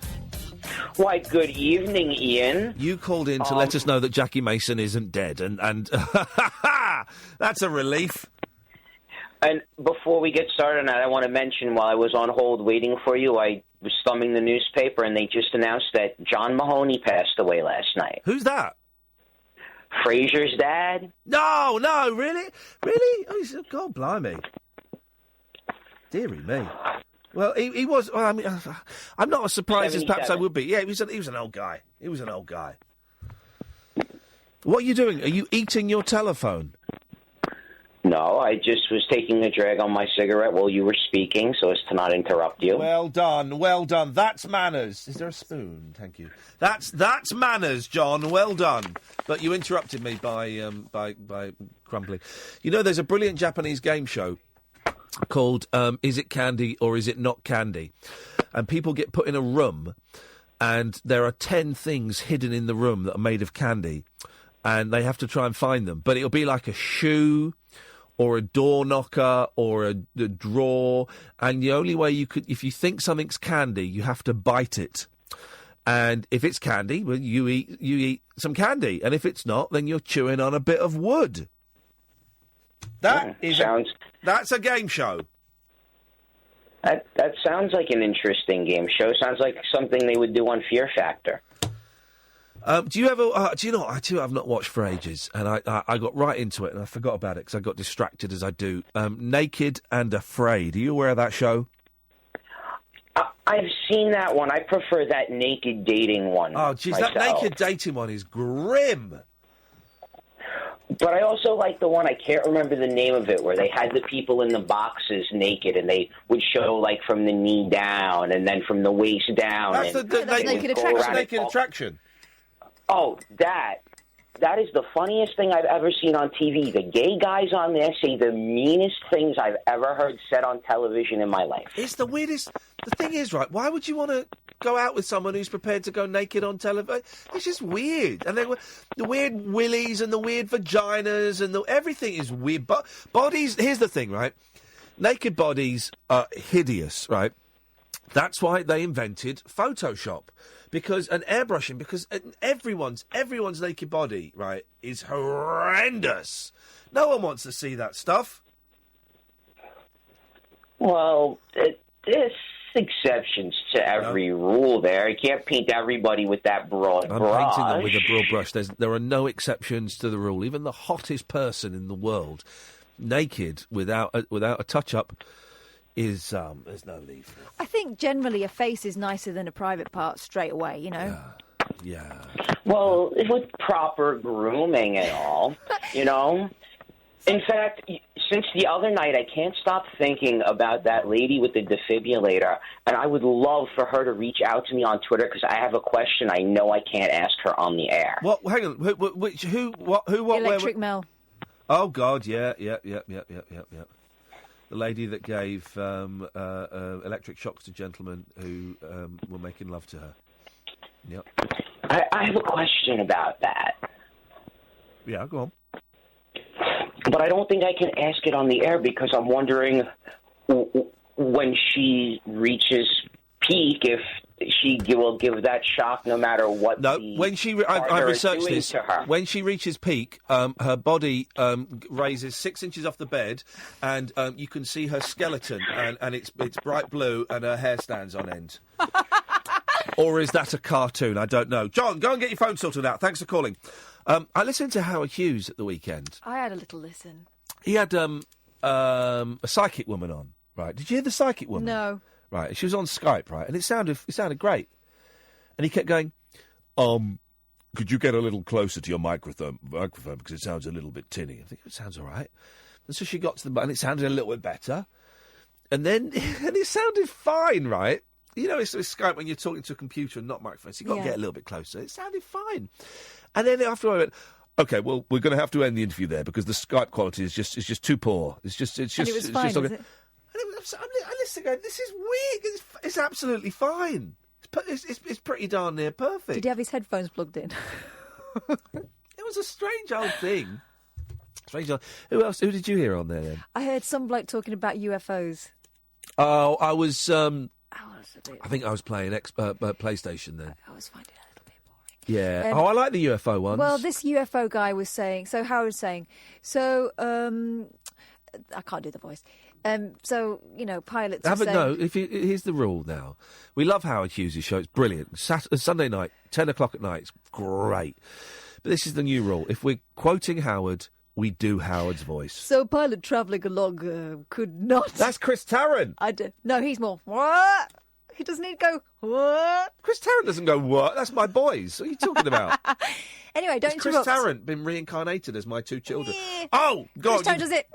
Why, good evening, Ian. You called in to let us know that Jackie Mason isn't dead, and that's a relief. And before we get started on that, I want to mention while I was on hold waiting for you, I was thumbing the newspaper, and they just announced that John Mahoney passed away last night. Who's that? Frasier's dad. No, really? Really? Oh, God blimey. Dearie me. Well, he was. Well, I mean, I'm not as surprised as perhaps I would be. Yeah, he was an old guy. He was an old guy. What are you doing? Are you eating your telephone? No, I just was taking a drag on my cigarette while you were speaking, so as to not interrupt you. Well done, well done. That's manners. Is there a spoon? Thank you. That's manners, John. Well done. But you interrupted me by crumbling. You know, there's a brilliant Japanese game show called Is It Candy or Is It Not Candy? And people get put in a room, and there are 10 things hidden in the room that are made of candy, and they have to try and find them. But it'll be like a shoe or a door knocker or a drawer, and the only way you could, if you think something's candy, you have to bite it. And if it's candy, well, you eat some candy, and if it's not, then you're chewing on a bit of wood. That's a game show. That sounds like an interesting game show. Sounds like something they would do on Fear Factor. Do you ever? Do you know? I've not watched for ages, and I got right into it, and I forgot about it because I got distracted as I do. Naked and Afraid. Are you aware of that show? I've seen that one. I prefer that naked dating one. Oh, geez, that naked dating one is grim. But I also like the one, I can't remember the name of it, where they had the people in the boxes naked, and they would show, like, from the knee down, and then from the waist down. That's the naked attraction. Oh, that is the funniest thing I've ever seen on TV. The gay guys on there say the meanest things I've ever heard said on television in my life. It's the weirdest. The thing is, right, why would you want to go out with someone who's prepared to go naked on television? It's just weird. And then the weird willies and the weird vaginas and everything is weird. But bodies, here's the thing, right? Naked bodies are hideous, right? That's why they invented Photoshop. And airbrushing, because everyone's naked body, right, is horrendous. No one wants to see that stuff. Well, there's exceptions to every rule there. You can't paint everybody with that broad brush. I'm painting them with a broad brush. There are no exceptions to the rule. Even the hottest person in the world, naked, without a touch-up, is there's no need for it. I think generally a face is nicer than a private part straight away, you know? Yeah. Well, with proper grooming and all, you know? In fact, since the other night, I can't stop thinking about that lady with the defibrillator, and I would love for her to reach out to me on Twitter because I have a question I know I can't ask her on the air. What? Hang on. Who? What? Electric Mel. Oh, God, yeah. The lady that gave electric shocks to gentlemen who were making love to her. Yep. I have a question about that. Yeah, go on. But I don't think I can ask it on the air because I'm wondering when she reaches peak if she will give that shock no matter what. No, when I've researched this. To her. When she reaches peak, her body raises 6 inches off the bed, and you can see her skeleton, and it's bright blue, and her hair stands on end. Or is that a cartoon? I don't know. John, go and get your phone sorted out. Thanks for calling. I listened to Howard Hughes at the weekend. I had a little listen. He had a psychic woman on. Right? Did you hear the psychic woman? No. Right, she was on Skype, right, and it sounded great. And he kept going, could you get a little closer to your microphone because it sounds a little bit tinny. I think it sounds all right. And so she got to the button, it sounded a little bit better. And then and it sounded fine, right? You know, it's Skype when you're talking to a computer and not microphones, so you've got to get a little bit closer. It sounded fine. And then after I went, okay, well, we're going to have to end the interview there because the Skype quality is just too poor. It's just. And it was fine, was it? I listened going, this is weird. It's absolutely fine. It's pretty darn near perfect. Did he have his headphones plugged in? It was a strange old thing. Who else? Who did you hear on there then? I heard some bloke talking about UFOs. Oh, I was. I think I was playing PlayStation then. I was finding it a little bit boring. Yeah. I like the UFO ones. Well, this UFO guy was saying. So Howard was saying. So I can't do the voice. So, you know, pilots were saying... here's the rule now. We love Howard Hughes' show. It's brilliant. Sunday night, 10 o'clock at night. It's great. But this is the new rule. If we're quoting Howard, we do Howard's voice. So, pilot travelling along could not... That's Chris Tarrant. No, he's more... What? He doesn't need to go... What? Chris Tarrant doesn't go, what? That's my boys. What are you talking about? Anyway, don't Has interrupt. Chris Tarrant been reincarnated as my two children? Oh, God. Chris Tarrant does it...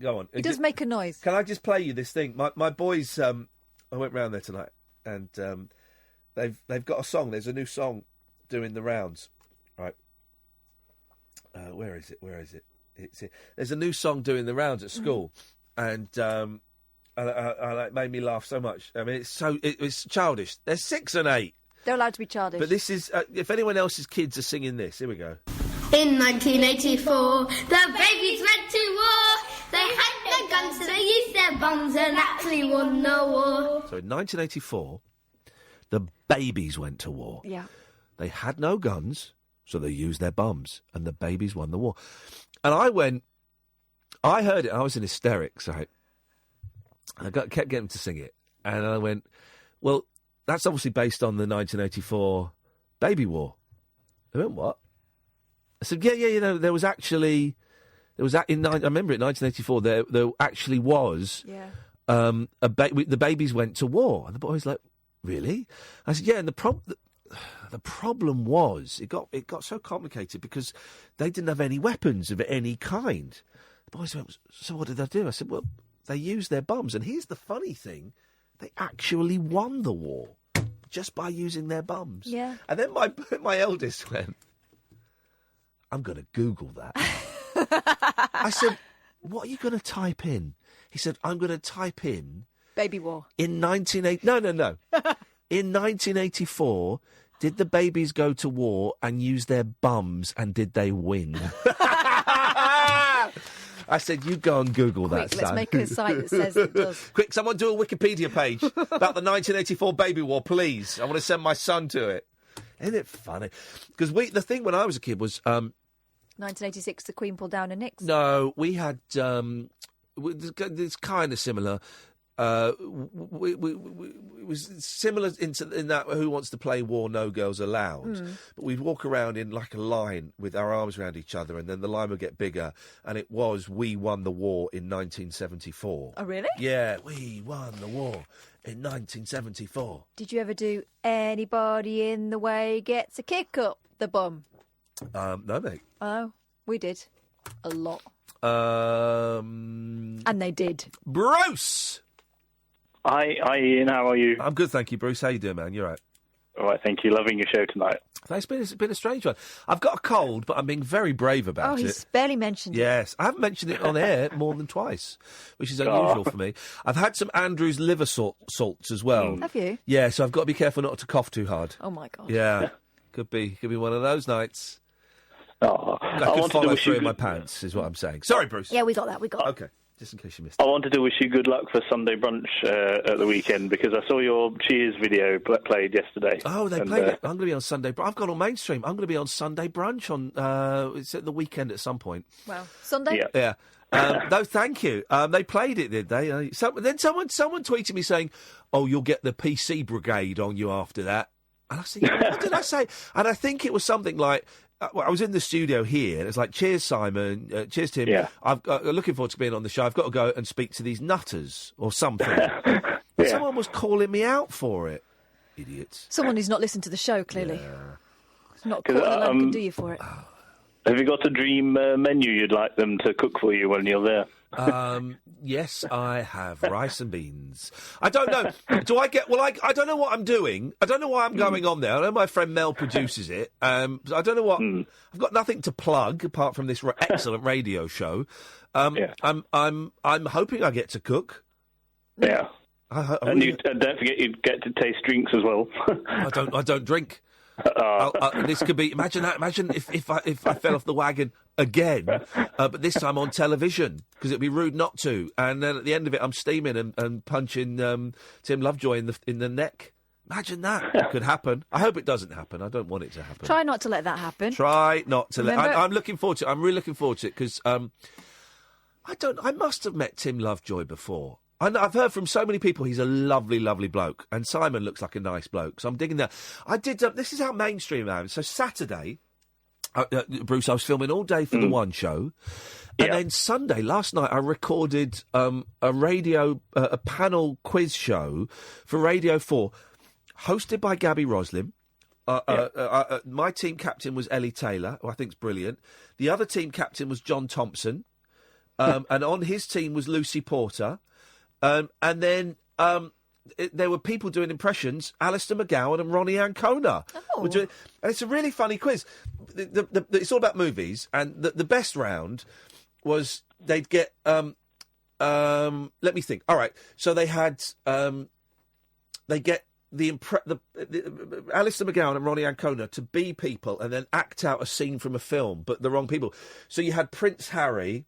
Go on. He does make a noise. Can I just play you this thing? My boys, I went round there tonight, and they've got a song. There's a new song doing the rounds. Right. Where is it? It's here. There's a new song doing the rounds at school, and it made me laugh so much. I mean, it's childish. They're 6 and 8. They're allowed to be childish. But this is if anyone else's kids are singing this, here we go. In 1984, the babies went to war. They had no guns, so they used their bombs and actually won the war. So in 1984, the babies went to war. Yeah. They had no guns, so they used their bombs, and the babies won the war. And I heard it, I was in hysterics, right? I kept getting to sing it, and I went, well, that's obviously based on the 1984 baby war. They went, what? I said, yeah, you know, there was actually... I remember in 1984 there actually was the babies went to war, and the boy was like, "Really?" I said, "Yeah." And the problem was it got so complicated because they didn't have any weapons of any kind. The boys went, "So what did they do?" I said, "Well, they used their bombs." And here's the funny thing: they actually won the war just by using their bombs. Yeah. And then my eldest went, "I'm going to Google that." I said, what are you going to type in? He said, I'm going to type in... Baby war. In 1980... No. In 1984, did the babies go to war and use their bums, and did they win? I said, you go and Google that, Quick, let's son. make a site that says it does. Quick, someone do a Wikipedia page about the 1984 baby war, please. I want to send my son to it. Isn't it funny? Because the thing when I was a kid was... 1986, the Queen pulled down her nicks. No, we had... it's kind of similar. It was similar in that Who Wants to Play War, No Girls Allowed. But we'd walk around in like a line with our arms around each other, and then the line would get bigger, and it was We Won the War in 1974. Oh, really? Yeah, we won the war in 1974. Did you ever do Anybody in the Way Gets a Kick Up the Bum? No, mate. Oh, we did. A lot. And they did. Bruce! Hi, Ian. How are you? I'm good, thank you, Bruce. How you doing, man? You're right. All right, thank you. Loving your show tonight. It's been a strange one. I've got a cold, but I'm being very brave about it. Oh, he's barely mentioned it. Yes, I haven't mentioned it on air more than twice, which is unusual for me. I've had some Andrew's liver salts as well. Have you? Yeah, so I've got to be careful not to cough too hard. Oh, my God. Yeah, could be one of those nights. Oh, I could follow through in my pants, is what I'm saying. Sorry, Bruce. Yeah, we got that. Okay. just in case you missed I wanted to wish you good luck for Sunday brunch at the weekend because I saw your Cheers video played yesterday. Oh, they played it. I'm going to be on Sunday. I've gone on mainstream. I'm going to be on Sunday brunch on. It's at the weekend at some point. Wow, Sunday. Yeah. No, thank you. They played it, did they? Then someone tweeted me saying, "Oh, you'll get the PC brigade on you after that." And I was thinking, what did I say? And I think it was something like, I was in the studio here, and it's like, "Cheers, Simon. Cheers, Tim. Yeah. I'm looking forward to being on the show. I've got to go and speak to these nutters or something." And someone was calling me out for it. Idiots. Someone who's not listened to the show, clearly. It's not caught the lamp can do you for it. Have you got a dream menu you'd like them to cook for you when you're there? Yes, I have rice and beans. I don't know. Do I get? Well, I don't know what I'm doing. I don't know why I'm going on there. I know my friend Mel produces it. I don't know what. I've got nothing to plug apart from this excellent radio show. I'm hoping I get to cook. Yeah. And don't forget you get to taste drinks as well. I don't drink. This could be. Imagine that. Imagine if I fell off the wagon again, but this time on television because it'd be rude not to. And then at the end of it, I'm steaming and punching Tim Lovejoy in the neck. Imagine that. It could happen. I hope it doesn't happen. I don't want it to happen. Try not to let that happen. Try not to let. Remember- I'm looking forward to it. I'm really looking forward to it because I must have met Tim Lovejoy before. I've heard from so many people he's a lovely, lovely bloke. And Simon looks like a nice bloke. So I'm digging that. I did... this is how mainstream I am. So Saturday, Bruce, I was filming all day for the One Show. And then Sunday, last night, I recorded a panel quiz show for Radio 4, hosted by Gabby Roslin. My team captain was Ellie Taylor, who I think's brilliant. The other team captain was John Thompson. And on his team was Lucy Porter. And then there were people doing impressions, Alistair McGowan and Ronnie Ancona. Were doing, and it's a really funny quiz. It's all about movies, and the best round was they'd get... let me think. All right, so they had... they get the Alistair McGowan and Ronnie Ancona to be people and then act out a scene from a film, but the wrong people. So you had Prince Harry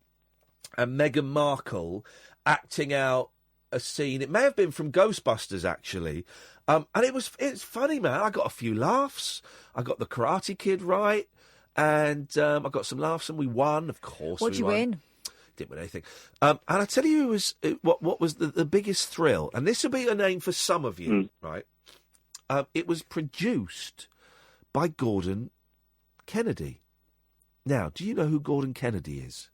and Meghan Markle acting out a scene. It may have been from Ghostbusters, actually. And it's funny, man. I got a few laughs. I got the Karate Kid right. And I got some laughs, and we won, of course. What'd you win? Didn't win anything. And I tell you what was the biggest thrill, and this will be a name for some of you, right? It was produced by Gordon Kennedy. Now, do you know who Gordon Kennedy is?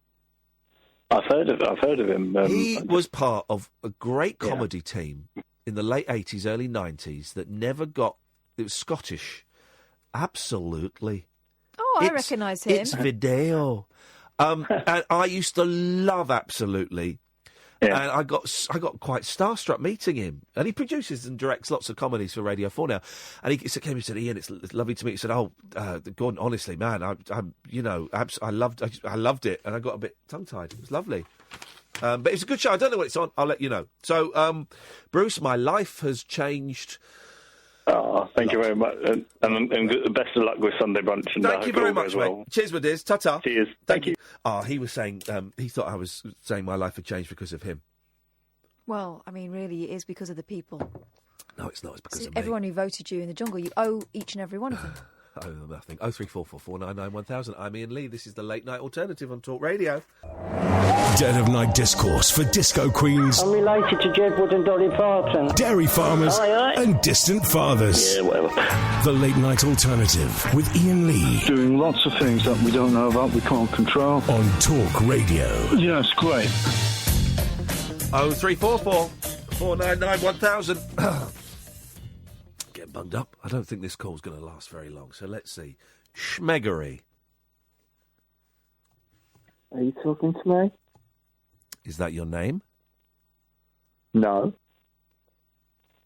I've heard of him. He was part of a great comedy team in the late 80s, early 90s that never got... It was Scottish. Absolutely. Oh, I recognise him. It's Video. And I used to love Absolutely. Yeah. And I got quite starstruck meeting him. And he produces and directs lots of comedies for Radio 4 now. And he came and said, "Ian, it's lovely to meet you." He said, "Oh, Gordon, honestly, man, I loved it." And I got a bit tongue-tied. It was lovely. But it's a good show. I don't know what it's on. I'll let you know. So, Bruce, my life has changed. Oh, thank you very much. And best of luck with Sunday brunch. And thank you very much, well. mate. Cheers, my dears. Ta-ta. Cheers. Thank you. Oh, he was saying, he thought I was saying my life had changed because of him. Well, I mean, really, it is because of the people. No, it's not. It's because of me. Everyone who voted you in the jungle, you owe each and every one of them. Oh, nothing. 03444991000. I'm Ian Lee. This is the Late Night Alternative on Talk Radio. Dead of Night Discourse for disco queens. I'm related to Jedward and Dolly Parton. Dairy farmers Aye. and distant fathers. Yeah, whatever. The Late Night Alternative with Ian Lee. Doing lots of things that we don't know about, we can't control. On Talk Radio. Yeah, it's great. 03444991000. Getting bunged up. I don't think this call's going to last very long, so let's see. Schmeggery. Are you talking to me? Is that your name? No.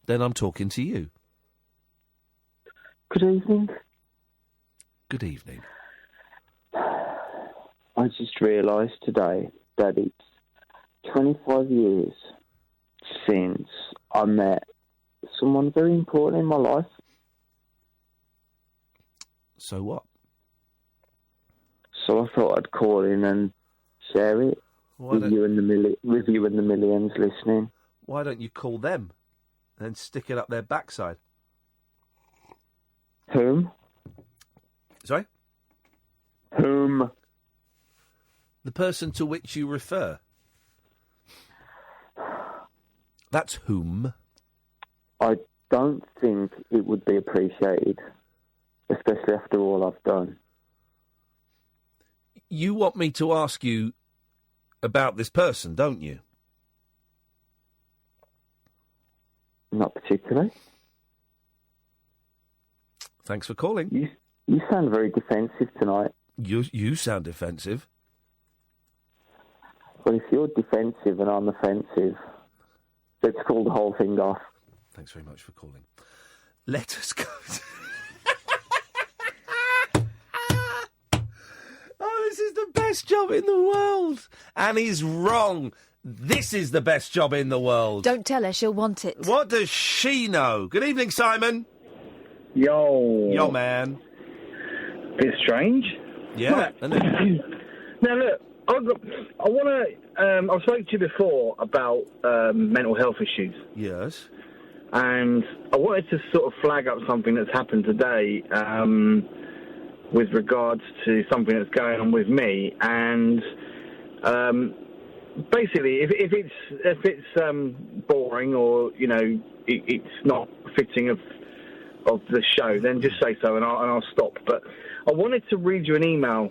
Then I'm talking to you. Good evening. Good evening. I just realised today that it's 25 years since I met someone very important in my life. So what? So I thought I'd call in and share it. with you and the millions listening. Why don't you call them and stick it up their backside? Whom? Sorry? Whom? The person to which you refer. That's whom. I don't think it would be appreciated, especially after all I've done. You want me to ask you about this person, don't you? Not particularly. Thanks for calling. You sound very defensive tonight. You sound defensive. Well, if you're defensive and I'm offensive, let's call the whole thing off. Thanks very much for calling. Let us go. Oh, this is the best job in the world. And he's wrong. This is the best job in the world. Don't tell her, she'll want it. What does she know? Good evening, Simon. Yo, man. Bit strange. Yeah. Now look, I want to. I spoke to you before about mental health issues. Yes. And I wanted to sort of flag up something that's happened today with regards to something that's going on with me. And basically, if it's boring or it's not fitting of the show, then just say so and I'll stop. But I wanted to read you an email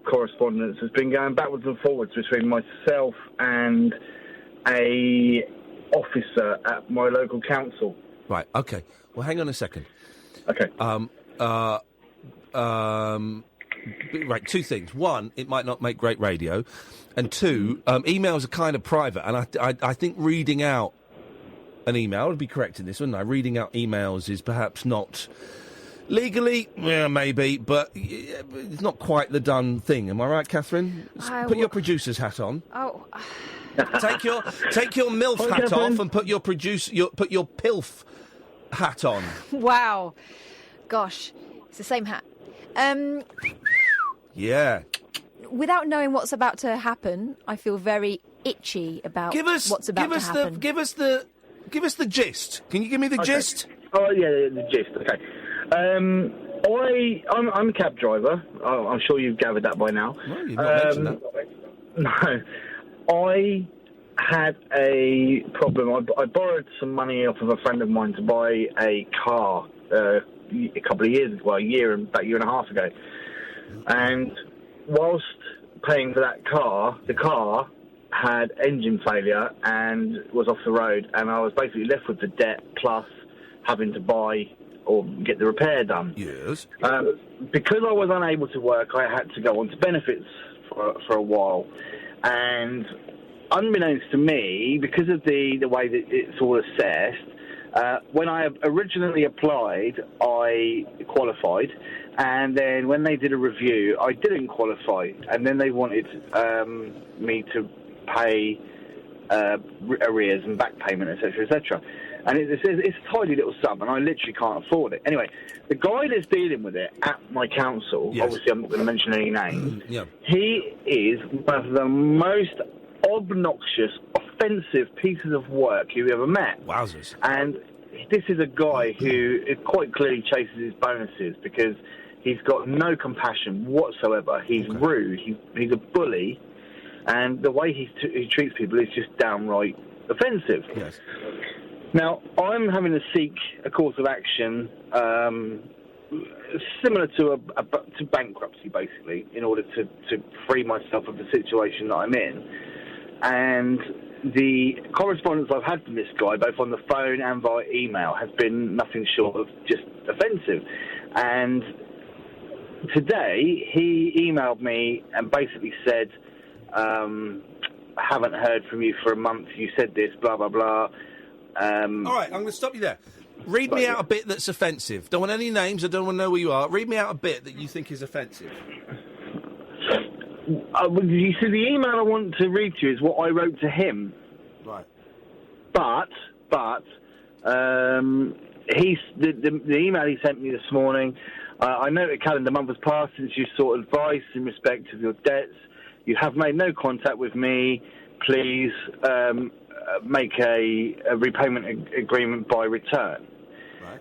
correspondence that's been going backwards and forwards between myself and a officer at my local council. Right, okay. Well, hang on a second. Okay. Right, two things. One, it might not make great radio. And two, emails are kind of private. And I think reading out an email, would be correct in this, wouldn't I? Reading out emails is perhaps not legally, yeah, maybe, but it's not quite the done thing. Am I right, Catherine? Put your producer's hat on. Oh. Take your MILF hat off and put your PILF hat on. Wow. Gosh, it's the same hat. Yeah. Without knowing what's about to happen, I feel very itchy about what's about to happen. Give us the gist. Can you give me the gist? Oh, yeah, the gist. Okay. I'm a cab driver. I'm sure you've gathered that by now. No, you've not mentioned that. No. I had a problem. I borrowed some money off of a friend of mine to buy a car a couple of years ago, about a year and a half ago. And whilst paying for that car, the car had engine failure and was off the road, and I was basically left with the debt plus having to buy or get the repair done. Yes. Because I was unable to work, I had to go on to benefits for a while. And unbeknownst to me, because of the way that it's all assessed, when I originally applied, I qualified. And then when they did a review, I didn't qualify. And then they wanted me to pay arrears and back payment, etc., etc. And it's a tiny little sum, and I literally can't afford it. Anyway, the guy that's dealing with it at my council, yes. Obviously I'm not going to mention any names, yeah. He is one of the most obnoxious, offensive pieces of work you've ever met. Wowzers. And this is a guy who quite clearly chases his bonuses because he's got no compassion whatsoever. He's rude. He's a bully. And the way he treats people is just downright offensive. Yes. Now, I'm having to seek a course of action similar to bankruptcy, basically, in order to free myself of the situation that I'm in. And the correspondence I've had from this guy, both on the phone and via email, has been nothing short of just offensive. And today, he emailed me and basically said, haven't heard from you for a month, you said this, blah, blah, blah. All right, I'm going to stop you there. Read me out a bit that's offensive. Don't want any names, I don't want to know who you are. Read me out a bit that you think is offensive. You see, the email I want to read to you is what I wrote to him. Right. But the email he sent me this morning, I know the calendar month has passed since you sought advice in respect of your debts. You have made no contact with me. Please make a repayment agreement by return.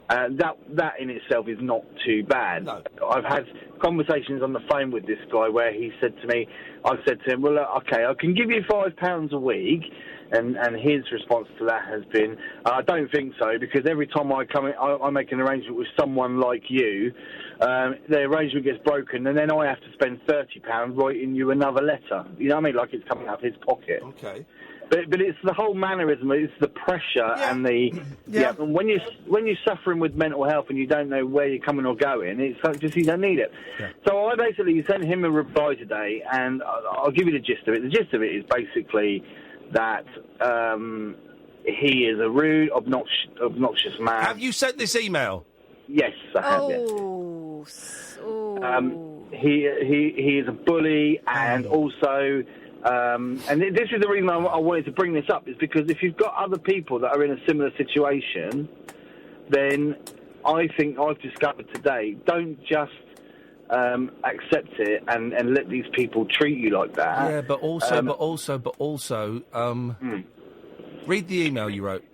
That in itself is not too bad. No. I've had conversations on the phone with this guy where he said to me, I said to him, well, okay, I can give you £5 a week. And his response to that has been, I don't think so, because every time I come in, I make an arrangement with someone like you, the arrangement gets broken, and then I have to spend £30 writing you another letter. You know what I mean? Like it's coming out of his pocket. Okay. But it's the whole mannerism, it's the pressure and the... Yeah. And when you're suffering with mental health and you don't know where you're coming or going, it's like just you don't need it. Yeah. So I basically sent him a reply today, and I'll give you the gist of it. The gist of it is basically that he is a rude, obnoxious man. Have you sent this email? Yes, I have. He is a bully, and also... and this is the reason I wanted to bring this up, is because if you've got other people that are in a similar situation, then I think I've discovered today, don't just accept it and let these people treat you like that. Yeah, but also, read the email you wrote.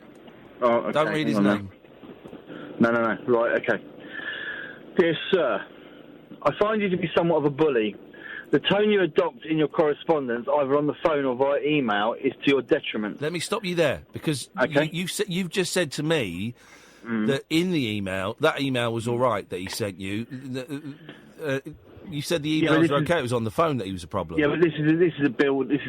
Oh, okay. Don't read his name. No. Right, okay. Dear sir, I find you to be somewhat of a bully. The tone you adopt in your correspondence, either on the phone or via email, is to your detriment. Let me stop you there, because you've just said to me that in the email, that email was all right that he sent you. You said the emails were okay. It was on the phone that he was a problem. Yeah, but this is a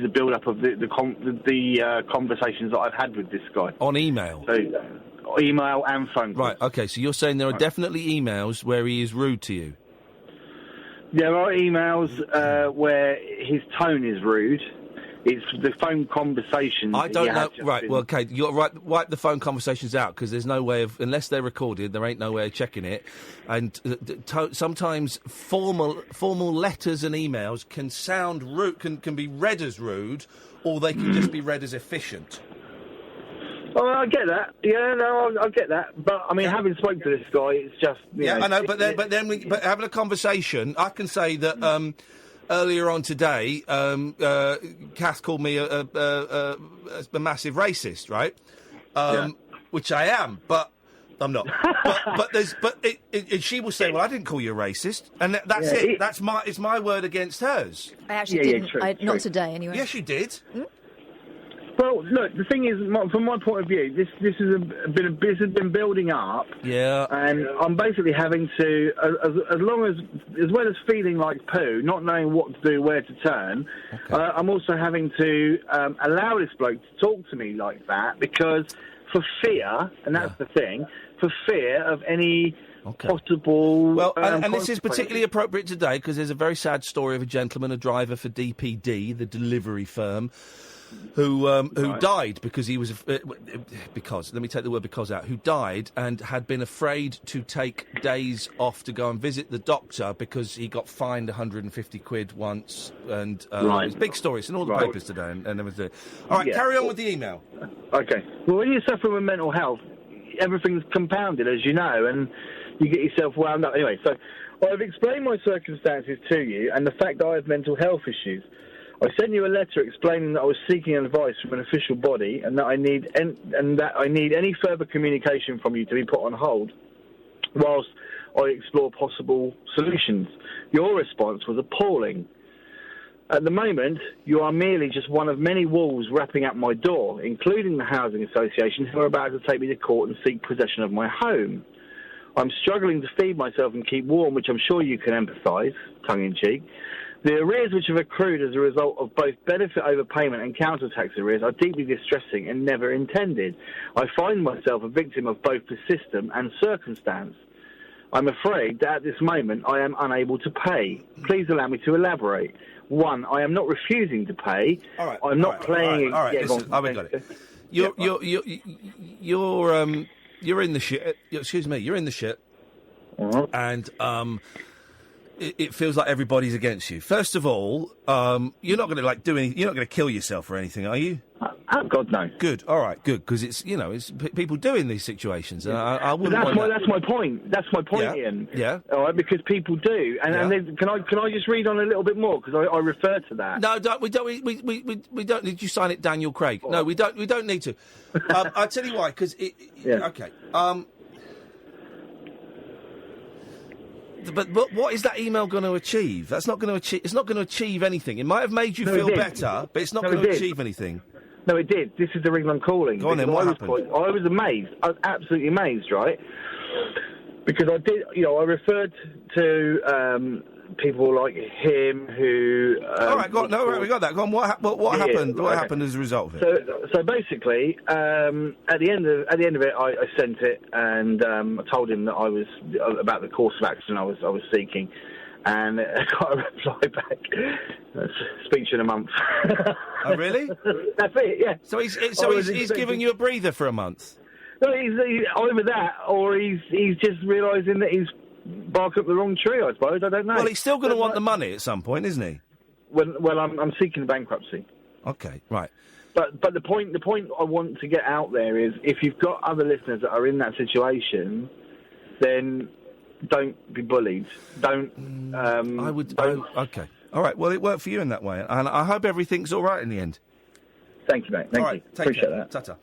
build up of the conversations that I've had with this guy on email. So, email and phone calls. Right. Okay. So you're saying there are definitely emails where he is rude to you. There are emails where his tone is rude. It's the phone conversations. I don't know. Right, well, okay, you're right. Wipe the phone conversations out, because there's no way of, unless they're recorded, there ain't no way of checking it. And sometimes formal letters and emails can sound rude, can be read as rude, or they can just be read as efficient. Oh, I get that. Yeah, no, I get that. But I mean, having spoken to this guy, it's just I know. But having a conversation, I can say that earlier on today, Kath called me a massive racist, right? Which I am, but I'm not. but she will say, "Well, I didn't call you a racist," and that's it. It's my word against hers. I actually didn't. True. Not today, anyway. Yes, you did. Well, look, the thing is, from my point of view, this has been building up. Yeah. And I'm basically having to, as well as feeling like poo, not knowing what to do, where to turn, I'm also having to allow this bloke to talk to me like that, because for fear, and that's the thing, for fear of any possible... Well, and this is particularly appropriate today, because there's a very sad story of a gentleman, a driver for DPD, the delivery firm, who died because he was because let me take the word "because" out. Who died and had been afraid to take days off to go and visit the doctor because he got fined £150 once, and it's a big story. It's in all the papers today and everything. All right, carry on with the email. Okay. Well, when you're suffering with mental health, everything's compounded, as you know, and you get yourself wound up. Anyway, so I've explained my circumstances to you and the fact that I have mental health issues. I sent you a letter explaining that I was seeking advice from an official body, and that I need any further communication from you to be put on hold whilst I explore possible solutions. Your response was appalling. At the moment, you are merely just one of many wolves wrapping up my door, including the housing association, who are about to take me to court and seek possession of my home. I'm struggling to feed myself and keep warm, which I'm sure you can empathise, tongue-in-cheek. The arrears which have accrued as a result of both benefit overpayment and council-tax arrears are deeply distressing and never intended. I find myself a victim of both the system and circumstance. I'm afraid that at this moment I am unable to pay. Please allow me to elaborate. 1, I am not refusing to pay. I'm not playing... All right, listen, we got it. You're in the shit. Excuse me, you're in the shit. And it feels like everybody's against you. First of all, you're not going to do anything. You're not going to kill yourself or anything, are you? Oh, God, no. Good. All right. Good. Because it's it's people do in these situations, and I But wouldn't. that's my point. That's my point, Ian. Yeah. All right, because people do, and then, can I just read on a little bit more because I refer to that. No, we don't need you sign it, Daniel Craig. No, we don't need to. I'll tell you why. Because okay. But what is that email going to achieve? That's not going to achieve. It's not going to achieve anything. It might have made you feel better, but it's not going to achieve anything. No, it did. This is the reason I'm calling. Go on then. What happened? I was amazed. I was absolutely amazed, right? Because I did. I referred to people like him who. All right, go on. No, right, we got that. Go on. What happened? What happened as a result of it? So basically, at the end of it, I sent it and I told him that I was about the course of action I was seeking, and I got a reply back. Speech in a month. Oh, really? That's it. Yeah. So he's giving you a breather for a month. No, he's either that or he's just realising that he's bark up the wrong tree. I suppose. I don't know. Well, he's still going to want the money at some point, isn't he? Well, I'm seeking bankruptcy. Okay, right. But the point I want to get out there is if you've got other listeners that are in that situation, then don't be bullied. Don't. I would. Okay. All right. Well, it worked for you in that way, and I hope everything's all right in the end. Thank you, mate. Thank you. Appreciate that. Ta-ta.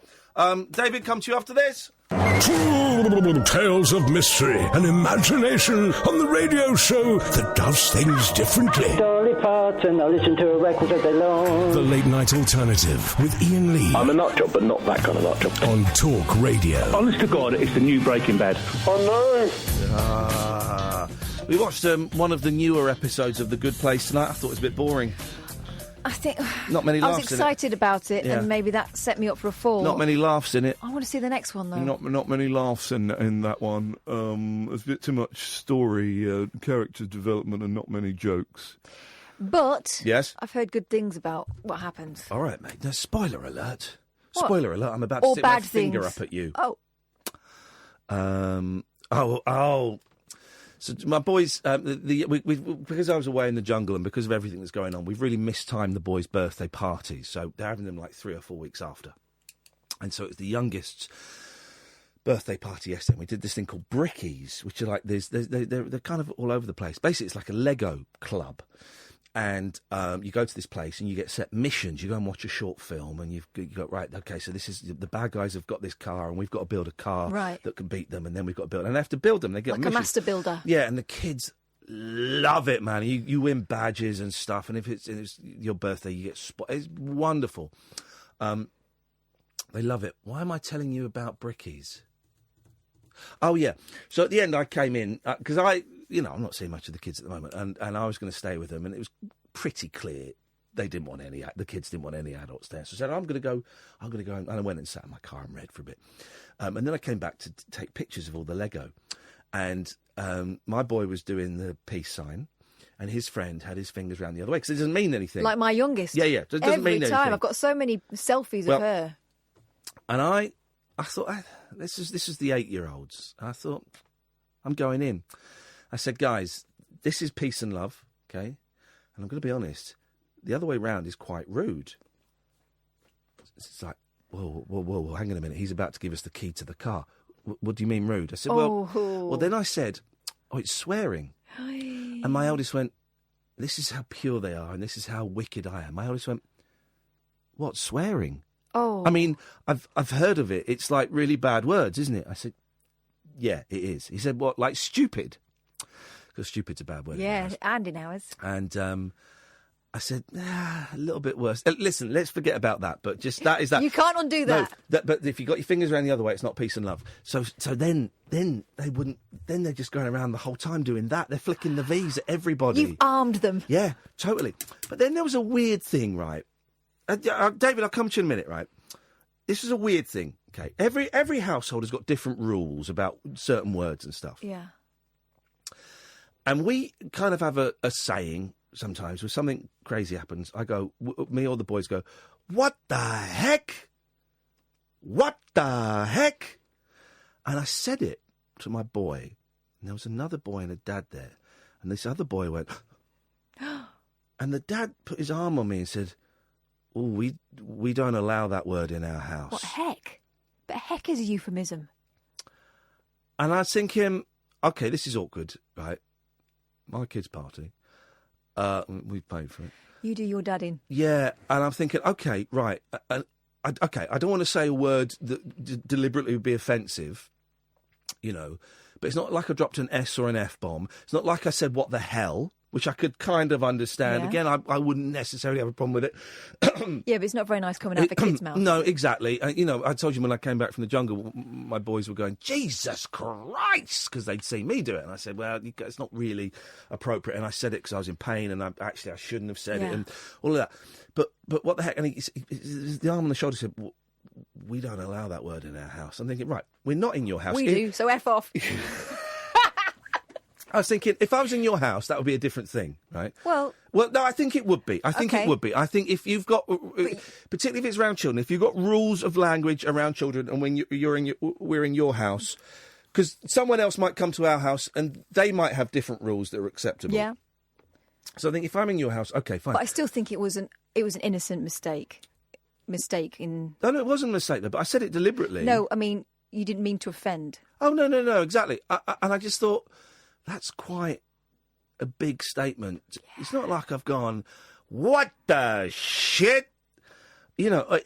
David, come to you after this. Tales of mystery and imagination on the radio show that does things differently. Dolly Parton, I listen to a record all day long. The Late Night Alternative with Ian Lee. I'm a nut job, but not that kind of nut job. On Talk Radio. Honest to God, it's the new Breaking Bad. Oh, no. We watched one of the newer episodes of The Good Place tonight. I thought it was a bit boring. I think not many laughs I was excited about it, Yeah. and maybe that set me up for a fall. Not many laughs in it. I want to see the next one, though. Not many laughs in that one. There's a bit too much story, character development, and not many jokes. But yes, I've heard good things about what happens. All right, mate. Now, spoiler alert. What? Spoiler alert. I'm about to Or stick my bad finger things. up at you. Oh. So my boys, because I was away in the jungle and because of everything that's going on, we've really mistimed the boys' birthday parties. So they're having them like 3 or 4 weeks after. And so it's the youngest's birthday party yesterday. And we did this thing called Brickies, which are like they're kind of all over the place. Basically, it's like a Lego club. And you go to this place and you get set missions. You go and watch a short film and you've got, right, okay, so this is, the bad guys have got this car and we've got to build a car that can beat them, and then we've got to build, and they have to build them. They get Like missions. a master builder. Yeah, and the kids love it, man. You win badges and stuff, and if it's your birthday, you get it's wonderful. They love it. Why am I telling you about Brickies? Oh, yeah. So at the end, I came in, because I'm not seeing much of the kids at the moment, and I was going to stay with them, and it was pretty clear the kids didn't want any adults there. So I said, I'm going to go, and I went and sat in my car and read for a bit. And then I came back to take pictures of all the Lego. And my boy was doing the peace sign, and his friend had his fingers around the other way, because it doesn't mean anything. Like my youngest. Yeah. So it doesn't mean anything. Every time. I've got so many selfies of her. And I thought, this is the 8-year-olds. I thought, I'm going in. I said, guys, this is peace and love, okay? And I'm going to be honest, the other way round is quite rude. It's like, whoa, hang on a minute. He's about to give us the key to the car. What do you mean rude? I said, well, then I said, it's swearing. And my eldest went, this is how pure they are and this is how wicked I am. My eldest went, what, swearing? Oh. I mean, I've heard of it. It's like really bad words, isn't it? I said, yeah, it is. He said, what, like stupid? Because stupid's a bad word. Yeah, and in ours. And I said, a little bit worse. Listen, let's forget about that. But just that is that. You can't undo that. No, but if you got your fingers around the other way, it's not peace and love. So then they wouldn't. Then they're just going around the whole time doing that. They're flicking the V's at everybody. You've armed them. Yeah, totally. But then there was a weird thing, right? David, I'll come to you in a minute, right? This is a weird thing. Okay, every household has got different rules about certain words and stuff. Yeah. And we kind of have a saying sometimes when something crazy happens. I go, me or the boys go, what the heck? What the heck? And I said it to my boy. And there was another boy and a dad there. And this other boy went, and the dad put his arm on me and said, we don't allow that word in our house. What heck? But heck is a euphemism. And I was thinking, okay, this is awkward, right? My kid's party. We've paid for it. You do your dad in. Yeah, and I'm thinking, okay, right. I don't want to say a word that deliberately would be offensive, you know, but it's not like I dropped an S or an F-bomb. It's not like I said, what the hell, which I could kind of understand. Yeah. Again, I wouldn't necessarily have a problem with it. Yeah, but it's not very nice coming out of a kid's mouth. No, exactly. You know, I told you when I came back from the jungle, my boys were going, Jesus Christ, because they'd seen me do it. And I said, well, it's not really appropriate. And I said it because I was in pain, and I shouldn't have said it, and all of that. But what the heck? And the arm on the shoulder said, well, we don't allow that word in our house. I'm thinking, right, we're not in your house. We do, so F off. I was thinking, if I was in your house, that would be a different thing, right? Well, no, I think it would be. I think it would be. I think if you've got, particularly if it's around children, if you've got rules of language around children, and when we're in your house, because someone else might come to our house and they might have different rules that are acceptable. Yeah. So I think if I'm in your house, okay, fine. But I still think it was an innocent mistake. No, it wasn't a mistake, though, but I said it deliberately. No, I mean, you didn't mean to offend. Oh, no, exactly. And I just thought, that's quite a big statement. Yeah. It's not like I've gone, what the shit? You know,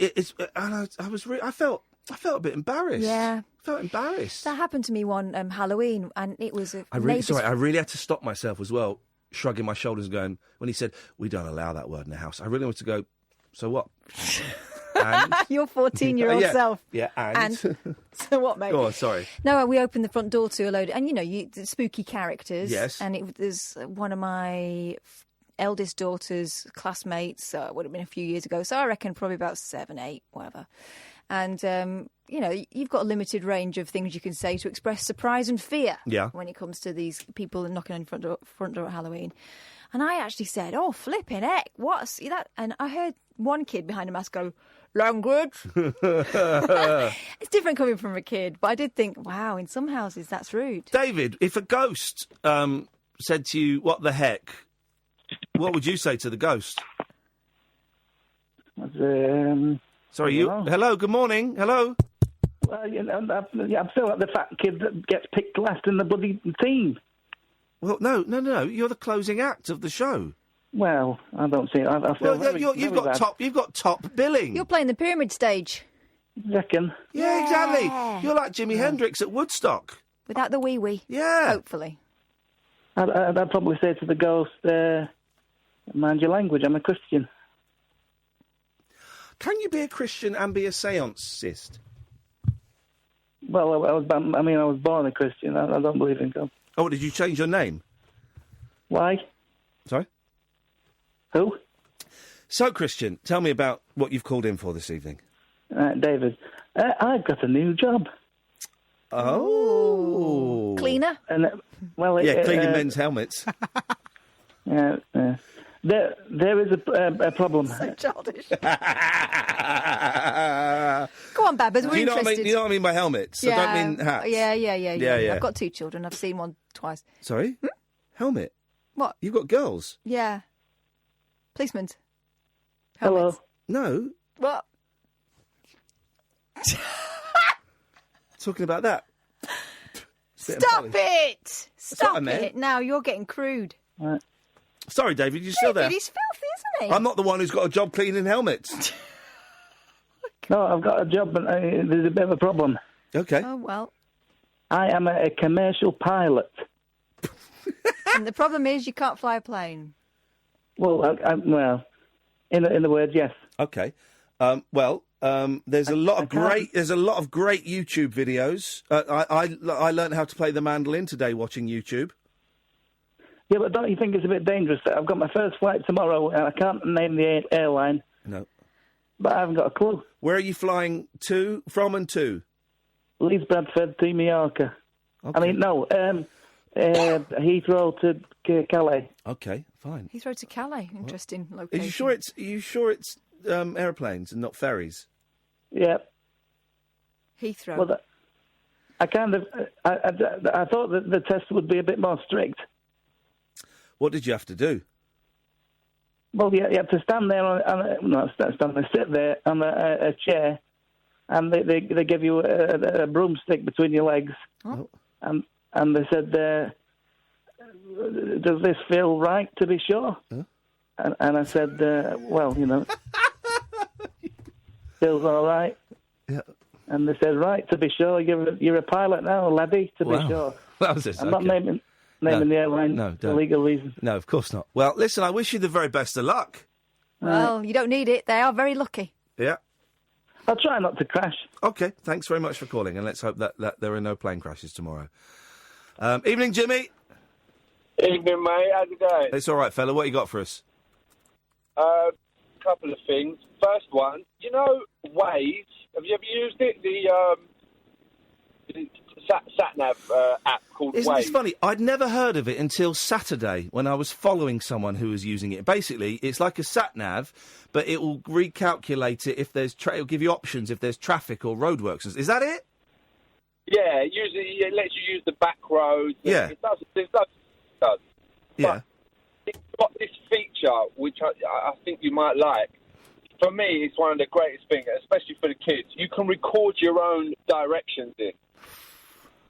and I felt a bit embarrassed. Yeah. I felt embarrassed. That happened to me one Halloween, and it was I really had to stop myself as well, shrugging my shoulders and going, when he said, we don't allow that word in the house, I really wanted to go, so what? And? Your 14-year-old self. Yeah, and? So what, mate? Go on, sorry. No, we opened the front door to a load, and the spooky characters. Yes. And it was one of my eldest daughter's classmates, so it would have been a few years ago, so I reckon probably about 7, 8, whatever. And, you've got a limited range of things you can say to express surprise and fear when it comes to these people knocking on your front door at Halloween. And I actually said, oh, flipping heck, what's that? And I heard one kid behind a mask go, language. It's different coming from a kid, but I did think, wow, in some houses that's rude. David, if a ghost said to you, what the heck, what would you say to the ghost? Sorry, you. Hello, good morning. Hello. Well, I'm still like the fat kid that gets picked last in the bloody team. Well, no. You're the closing act of the show. Well, I don't see it. You've got top billing. You're playing the pyramid stage. Reckon? Yeah, exactly. You're like Jimi Hendrix at Woodstock. Without the wee-wee. Yeah. Hopefully. I'd probably say to the ghost, mind your language, I'm a Christian. Can you be a Christian and be a seancist? Well, I was born a Christian. I don't believe in God. Oh, did you change your name? Why? Sorry? Who? So, Christian, tell me about what you've called in for this evening. David, I've got a new job. Oh. Cleaner? Cleaning men's helmets. There is a problem. So childish. Go on, Babbers, we're interested. You know what I mean by helmets? Yeah. I don't mean hats. Yeah. I've got 2 children. I've seen one twice. Sorry? Helmet? What? You've got girls? Yeah. Policemen. Hello. No. What? Talking about that. Stop it! Stop what I meant. it! Now you're getting crude. Right. Sorry, David, you're still there. He's filthy, isn't he? I'm not the one who's got a job cleaning helmets. No, I've got a job, but there's a bit of a problem. Okay. Oh, well. I am a commercial pilot. And the problem is you can't fly a plane. Well, in the words, yes. Okay. There's a lot of great YouTube videos. I learned how to play the mandolin today watching YouTube. Yeah, but don't you think it's a bit dangerous? I've got my first flight tomorrow, and I can't name the airline. No. But I haven't got a clue. Where are you flying from and to? Leeds Bradford to Mallorca. Okay. Heathrow to Calais. Okay, fine. Heathrow to Calais. Interesting location. Are you sure it's aeroplanes and not ferries? Yeah. Heathrow. Well, I thought that the test would be a bit more strict. What did you have to do? Well, you have to stand there sit there on a chair, and they give you a broomstick between your legs, and they said, "Does this feel right? To be sure." Huh? And I said, "Well, feels all right." Yeah. And they said, "Right, to be sure, you're a pilot now, laddie. To be sure." That was it. I'm not naming the airline for legal reasons. No, of course not. Well, listen, I wish you the very best of luck. Well, you don't need it. They are very lucky. Yeah. I'll try not to crash. OK, thanks very much for calling, and let's hope that there are no plane crashes tomorrow. Evening, Jimmy. Evening, mate. How's it going? It's all right, fella. What you got for us? Couple of things. First one, Waze. Have you ever used it? The sat-nav app called Isn't Waze. this funny? I'd never heard of it until Saturday when I was following someone who was using it. Basically, it's like a sat-nav, but it will recalculate it if there's... it'll give you options if there's traffic or roadworks. Is that it? Yeah, usually it lets you use the back roads. Yeah. It does. Yeah. It's got this feature, which I think you might like. For me, it's one of the greatest things, especially for the kids. You can record your own directions in.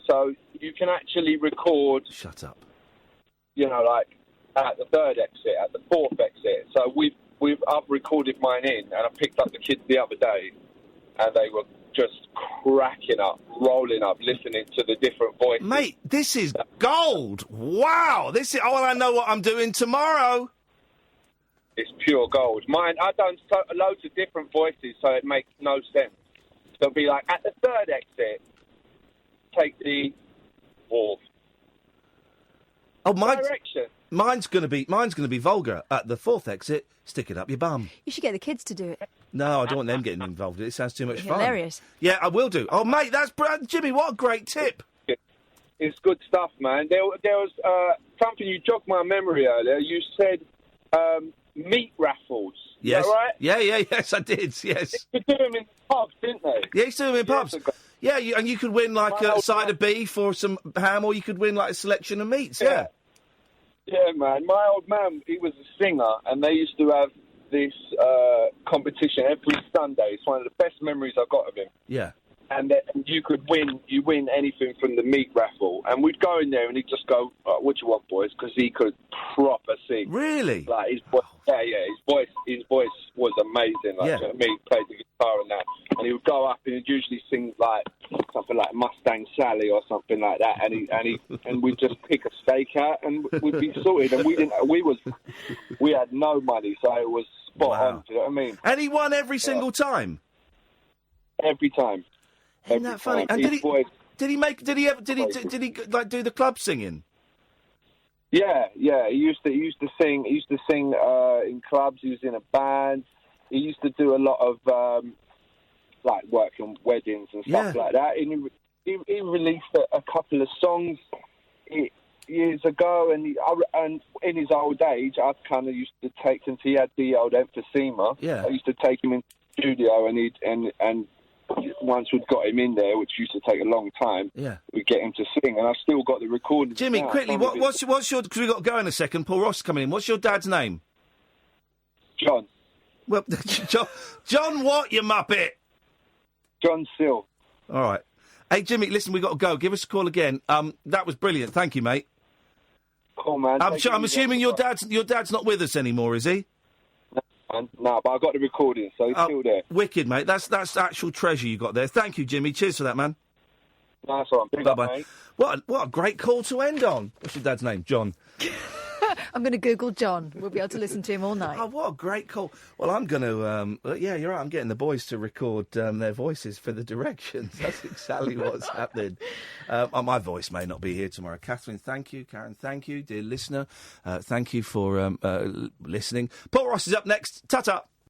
So you can actually record... Shut up. Like at the third exit, at the fourth exit. So I've recorded mine in, and I picked up the kids the other day, and they were just cracking up, rolling up, listening to the different voices. Mate, this is gold. Wow. I know what I'm doing tomorrow. It's pure gold. Mine, I've done loads of different voices, so it makes no sense. They'll be like, at the third exit, take the fourth. Oh, direction. Mine's gonna be vulgar. At the fourth exit, stick it up your bum. You should get the kids to do it. No, I don't want them getting involved. It sounds too much fun. Hilarious. Yeah, I will do. Oh, mate, that's Jimmy. What a great tip. It's good stuff, man. There was something you jogged my memory earlier. You said meat raffles. Yes. Is that right? Yes, I did. Yes. They used to do them in pubs, didn't they? Yeah, you used to do them in pubs. Yeah, and you could win like a side of beef or some ham, or you could win like a selection of meats. Yeah. Yeah, man. My old man, he was a singer, and they used to have this competition every Sunday. It's one of the best memories I got of him. Yeah. And you could win anything from the meat raffle. And we'd go in there and he'd just go, what do you want, boys? Because he could proper sing. Really? Like his voice, his voice was amazing. Like, Yeah. me, played the guitar and that. And he would go up and he'd usually sing like something like Mustang Sally or something like that. And we'd just pick a steak out and we'd be sorted. And we had no money, so it was spot on. Do you know what I mean? And he won every single time. Every time. Isn't that funny? And did he like do the club singing? Yeah. He used to sing in clubs. He was in a band. He used to do a lot of like work on weddings and stuff like that. And he released a couple of songs years ago. And in his old age, I kind of used to take, since he had the old emphysema. Yeah. I used to take him in the studio and once we'd got him in there, which used to take a long time, we'd get him to sing, and I've still got the recording. Jimmy, now. quickly, what's your... Because we've got to go in a second. Paul Ross is coming in. What's your dad's name? John. Well, John what, you muppet? John Sill. All right. Hey, Jimmy, listen, we've got to go. Give us a call again. That was brilliant. Thank you, mate. Cool, man. I'm assuming your dad's not with us anymore, is he? No, but I've got the recording, so he's still there. Wicked, mate. That's actual treasure you got there. Thank you, Jimmy. Cheers for that, man. Nice one. Bye-bye. What a great call to end on. What's your dad's name? John. I'm going to Google John. We'll be able to listen to him all night. Oh, what a great call. Well, I'm going to... yeah, you're right. I'm getting the boys to record their voices for the directions. That's exactly what's happening. My voice may not be here tomorrow. Catherine, thank you. Karen, thank you. Dear listener, thank you for listening. Paul Ross is up next. Ta-ta.